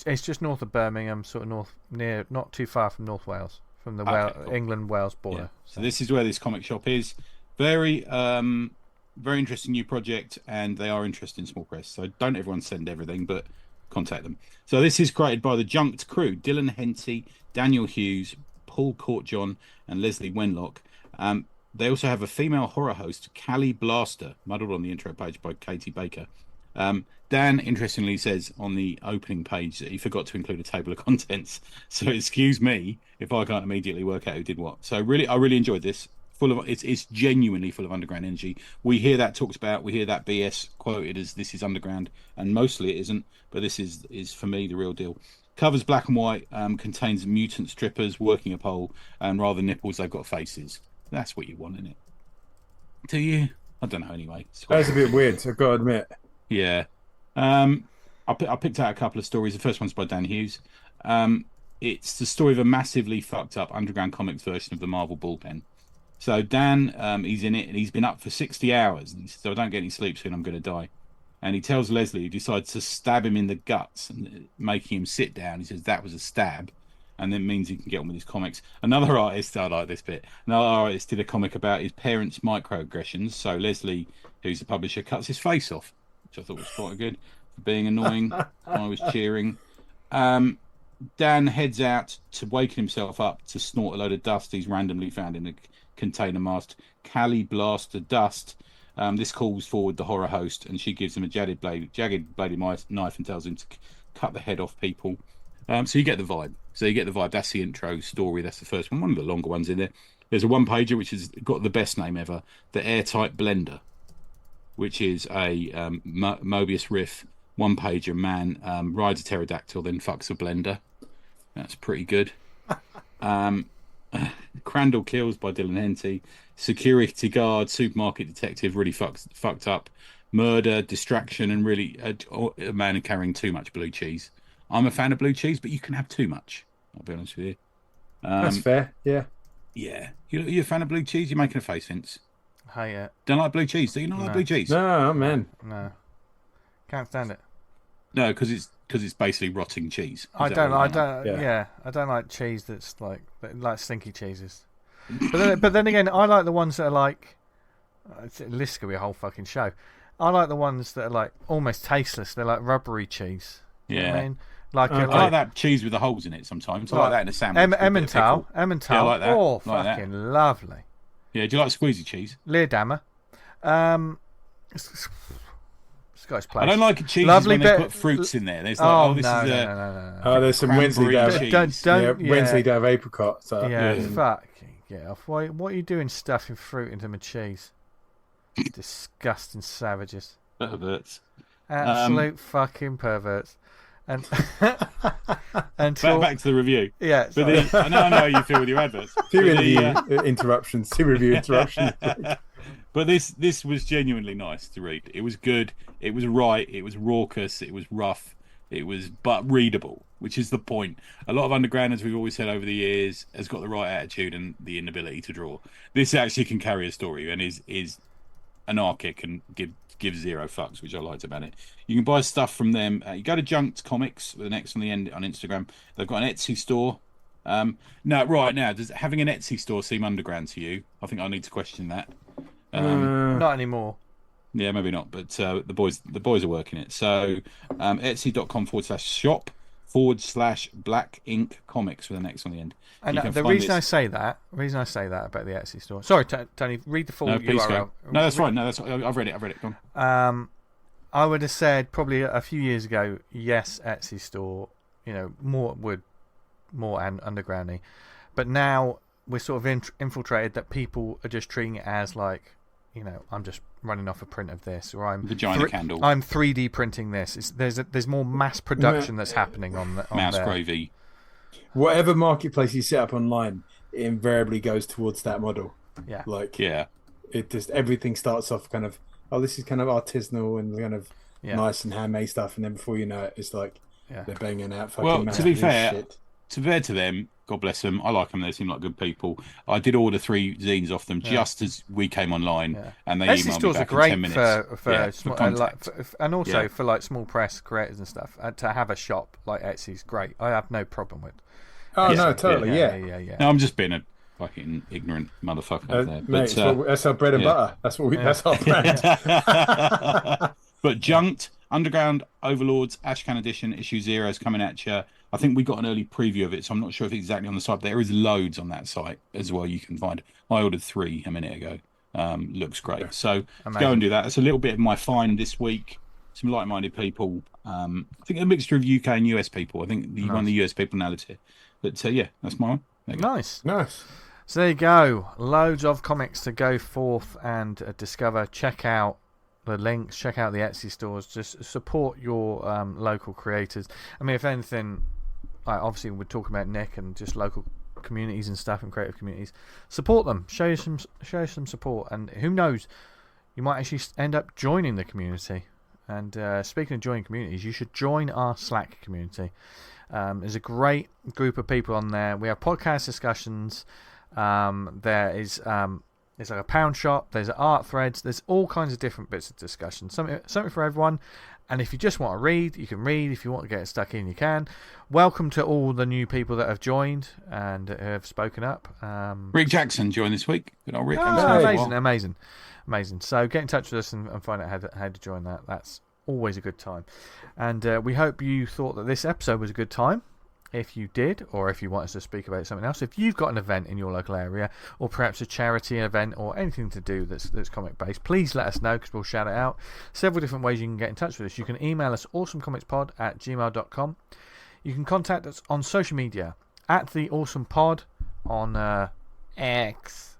It's just north of Birmingham, sort of not too far from North Wales, from the England-Wales border. Yeah. So this is where this comic shop is. Very interesting new project, and they are interested in small press. So don't everyone send everything, but contact them. So this is created by the Junked crew: Dylan Henty, Daniel Hughes, Paul Courtjohn, and Leslie Wenlock. They also have a female horror host, Callie Blaster, muddled on the intro page by Katie Baker. Dan, interestingly, says on the opening page that he forgot to include a table of contents. So excuse me if I can't immediately work out who did what. So I really enjoyed this. It's genuinely full of underground energy. We hear that talked about. We hear that BS quoted as this is underground, and mostly it isn't. But this is for me the real deal. Covers black and white. Contains mutant strippers working a pole, and rather than nipples, they've got faces. That's what you want, isn't it? Do you? I don't know. Anyway, that's a bit weird. I've got to admit. Yeah. I picked out a couple of stories. The first one's by Dan Hughes. It's the story of a massively fucked up underground comics version of the Marvel Bullpen. So Dan, he's in it, and he's been up for 60 hours. And he says, I don't get any sleep soon, I'm going to die. And he tells Leslie, who decides to stab him in the guts, and making him sit down. He says that was a stab, and then means he can get on with his comics. Another artist, I like this bit, another artist did a comic about his parents' microaggressions. So Leslie, who's the publisher, cuts his face off, which I thought was quite good for being annoying. I was cheering. Dan heads out to waken himself up to snort a load of dust he's randomly found in a container masked Callie Blaster dust. This calls forward the horror host, and she gives him a jagged bladed knife and tells him to cut the head off people. So you get the vibe. That's the intro story. That's the first one of the longer ones in there. There's a one-pager which has got the best name ever, the Airtight Blender, which is a Mobius riff one-pager. Man rides a pterodactyl, then fucks a blender. That's pretty good. Crandall Kills by Dylan Henty. Security guard, supermarket detective, really fucked up. Murder, distraction, and really a man carrying too much blue cheese. I'm a fan of blue cheese, but you can have too much. I'll be honest with you. That's fair, yeah. Yeah. You're a fan of blue cheese? You're making a face, Vince. Hey, don't like blue cheese? Do you not like blue cheese? No, man. No. Can't stand it. No, because it's basically rotting cheese. I don't like cheese that's like stinky cheeses. But then again, I like the ones that are like This could be a whole fucking show. I like the ones that are like almost tasteless. They're like rubbery cheese. You know what I mean? Like, I like that cheese with the holes in it sometimes. I like that in a sandwich. Emmental. Yeah, I like that. Oh, like fucking that. lovely. Yeah, do you like squeezy cheese? Leerdammer. Scottish place. I don't like cheese when they put fruits in there. There's like, no. Oh, there's some Wensleydale cheese. Wensleydale apricot. So, fucking get off. What are you doing stuffing fruit into my cheese? Disgusting savages. Perverts. Absolute fucking perverts. And back to the review. Yeah. But I know how you feel with your adverts. Two interruptions. Two review interruptions. But this was genuinely nice to read. It was good. It was right. It was raucous. It was rough. It was but readable, which is the point. A lot of underground, as we've always said over the years, has got the right attitude and the inability to draw. This actually can carry a story and is anarchic and give zero fucks, which I liked about it. You can buy stuff from them. You go to Junt Comix with an X on the end on Instagram. They've got an Etsy store. Now, does having an Etsy store seem underground to you? I think I need to question that. Not anymore. Yeah, maybe not, but the boys are working it. So etsy.com/shop/black ink comics with an X on the end. And the reason I say that about the Etsy store. Sorry, Tony, read the full URL. Go. No, that's right. No, I've read it. Go on. I would have said probably a few years ago, yes, Etsy store, more and undergroundy. But now we're sort of infiltrated that people are just treating it as like, I'm just running off a print of this, or I'm vagina candle. I'm 3D printing this. There's more mass production that's happening on mouse there. gravy. Whatever marketplace you set up online, it invariably goes towards that model. Yeah. It just everything starts off kind of, this is kind of artisanal and kind of nice and handmade stuff, and then before you know it, it's like they're banging out fucking. Well, to be fair to them, God bless them. I like them. They seem like good people. I did order 3 zines off them just as we came online, and they emailed me back in 10 minutes. For small, and also for like small press creators and stuff. To have a shop like Etsy's great. I have no problem with. Oh no, totally, yeah. No, I'm just being a fucking ignorant motherfucker out there. But that's our bread and butter. That's what that's our brand. But Junt, Underground, Overlords, Ashcan Edition, issue 0 is coming at you. I think we got an early preview of it, so I'm not sure if it's exactly on the site. But there is loads on that site as well. You can find. I ordered 3 a minute ago. Looks great. So go and do that. It's a little bit of my find this week. Some like-minded people. I think a mixture of UK and US people. I think one of the US people nailed it. But that's my one. Nice. So there you go. Loads of comics to go forth and discover. Check out the links. Check out the Etsy stores. Just support your local creators. I mean, if anything, obviously we're talking about Nick and just local communities and stuff and creative communities. Support them. Show some support. And who knows, you might actually end up joining the community. And speaking of joining communities, you should join our Slack community. There's a great group of people on there. We have podcast discussions. There is there's like a pound shop. There's art threads. There's all kinds of different bits of discussion. Something for everyone. And if you just want to read, you can read. If you want to get stuck in, you can. Welcome to all the new people that have joined and have spoken up. Rick Jackson joined this week. Good old Rick. Amazing. So get in touch with us and find out how to join that. That's always a good time. And we hope you thought that this episode was a good time. If you did, or if you want us to speak about something else, if you've got an event in your local area, or perhaps a charity event, or anything to do that's comic based, please let us know because we'll shout it out. Several different ways you can get in touch with us. You can email us awesomecomicspod@gmail.com. You can contact us on social media at the awesomepod on X/Twitter.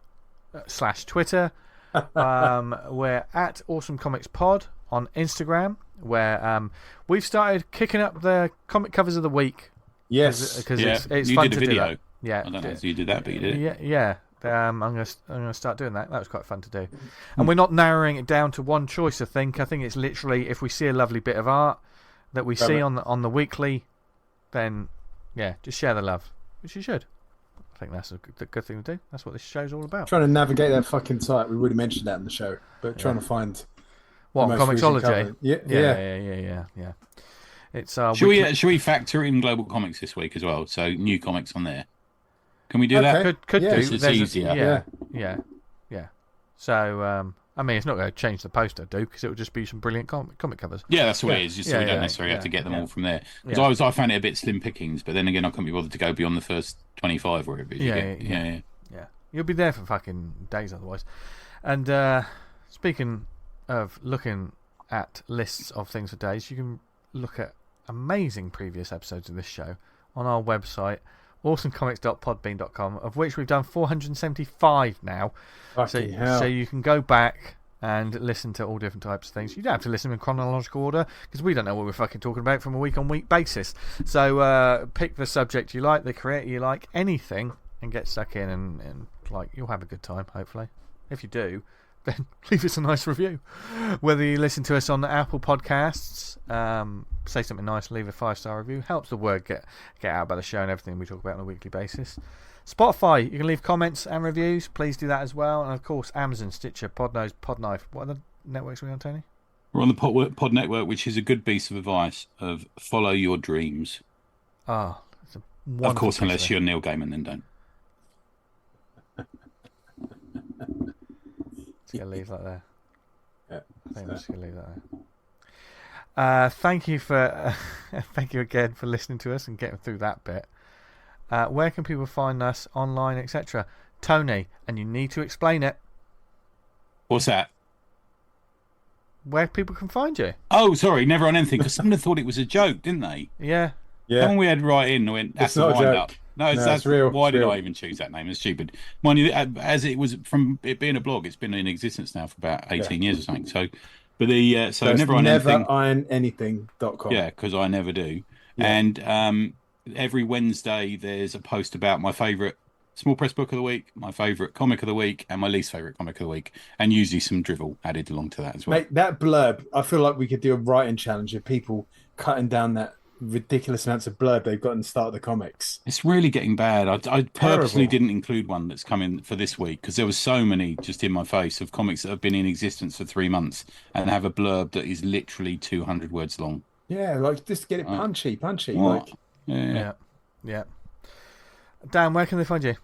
We're at awesomecomicspod on Instagram, where we've started kicking up the comic covers of the week. Yes, because it's you fun did a to video. do that. Yeah, I don't know if you did that, but you did it. Yeah. I'm gonna start doing that. That was quite fun to do. And we're not narrowing it down to one choice. I think it's literally if we see a lovely bit of art that we see on the weekly, then just share the love, which you should. I think that's a good thing to do. That's what this show's all about. Trying to navigate that fucking site. We already mentioned that in the show, but trying to find Comixology. Yeah. It's should we factor in global comics this week as well? So new comics on there. Can we do that? Could do. It's easier. Yeah. So I mean, it's not going to change the poster, because it will just be some brilliant comic covers. Yeah, that's what it is. Just so we don't necessarily have to get them all from there. Because I found it a bit slim pickings, but then again, I couldn't be bothered to go beyond the first 25 or whatever. Yeah. You'll be there for fucking days otherwise. And speaking of looking at lists of things for days, you can look at amazing previous episodes of this show on our website, awesomecomics.podbean.com, of which we've done 475 now. So you can go back and listen to all different types of things. You don't have to listen in chronological order, because we don't know what we're fucking talking about from a week-on-week basis. So pick the subject you like, the creator you like, anything, and get stuck in, and like, you'll have a good time, hopefully. If you do, then leave us a nice review. Whether you listen to us on the Apple Podcasts, say something nice, leave a 5-star review. Helps the word get out about the show and everything we talk about on a weekly basis. Spotify, you can leave comments and reviews. Please do that as well. And of course, Amazon, Stitcher, Podnose, Podknife. What are the networks we're on, Tony? We're on the Pod Network, which is a good piece of advice of follow your dreams. Oh, it's a wonderful of course, unless you're Neil Gaiman, then don't. Just going to leave that there. Yeah, I think I'm just going to leave that there. Thank you again for listening to us and getting through that bit. Where can people find us online, etc.? Tony, and you need to explain it. What's that? Where people can find you. Oh, sorry, never on anything, because someone thought it was a joke, didn't they? Yeah. Someone we had right in went, that's not a joke. Up. No, that's real. Why did I even choose that name? It's stupid. Mind you, as it was from it being a blog, it's been in existence now for about 18 years or something. So, but so never on anything. Neveronanything.com. Yeah, because I never do. Yeah. And every Wednesday there's a post about my favourite small press book of the week, my favourite comic of the week, and my least favourite comic of the week, and usually some drivel added along to that as well. Mate, that blurb, I feel like we could do a writing challenge of people cutting down that ridiculous amounts of blurb they've got in the start of the comics. It's really getting bad. I purposely didn't include one that's coming for this week, because there was so many just in my face of comics that have been in existence for 3 months and have a blurb that is literally 200 words long. Yeah, like just get it punchy. What? Like, yeah. Dan, where can they find you?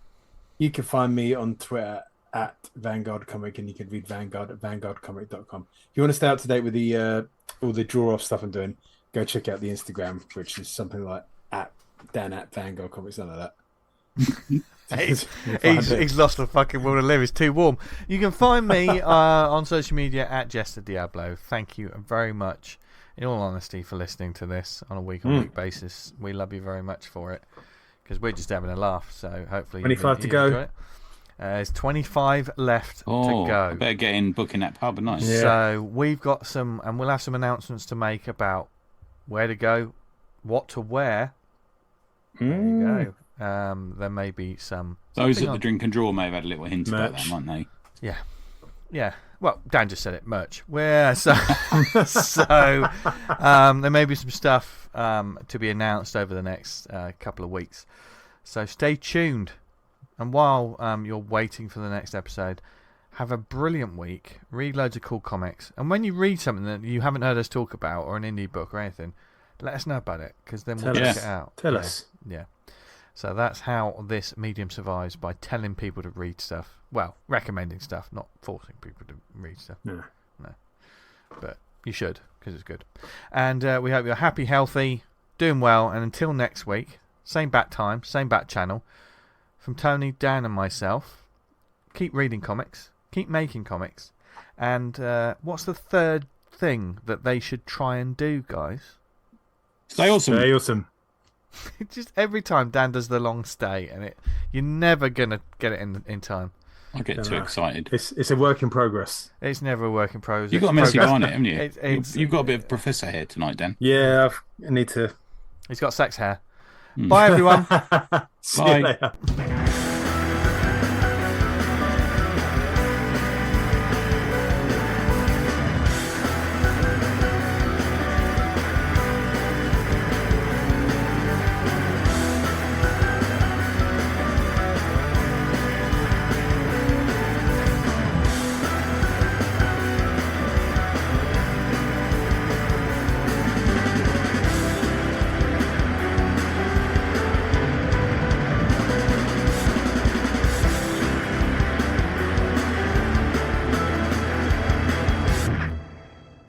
You can find me on Twitter at Vanguard Comic, and you can read Vanguard at vanguardcomic.com. If you want to stay up to date with the all the draw off stuff I'm doing, go check out the Instagram, which is something like Dan at Vanguard Comics, something like that. He's lost the fucking will to live. It's too warm. You can find me on social media at Jester Diablo. Thank you very much, in all honesty, for listening to this on a week-on-week basis. We love you very much for it, because we're just having a laugh. So hopefully 25 to go. There's 25 left to go. I better get in booking that pub. Nice. Yeah. So we've got some, and we'll have some announcements to make about where to go, what to wear. There you go. There may be some. Those at the drink and draw may have had a little hint about that, mightn't they? Yeah. Well, Dan just said it. Merch. So there may be some stuff to be announced over the next couple of weeks. So stay tuned. And while you're waiting for the next episode, have a brilliant week. Read loads of cool comics. And when you read something that you haven't heard us talk about, or an indie book or anything, let us know about it, because then we'll check it out. Tell us. Yeah. So that's how this medium survives, by telling people to read stuff. Well, recommending stuff, not forcing people to read stuff. No. But you should, because it's good. And we hope you're happy, healthy, doing well. And until next week, same bat time, same bat channel. From Tony, Dan, and myself, keep reading comics, keep making comics. And what's the third thing that they should try and do, guys? Stay awesome. Stay awesome. Just every time Dan does the long stay, and you're never going to get it in time. I get too excited. It's a work in progress. It's never a work in progress. You've got a messy barnet, haven't you? It's You've got a bit of professor hair tonight, Dan. Yeah, I need to. He's got sex hair. Bye, everyone. See you later.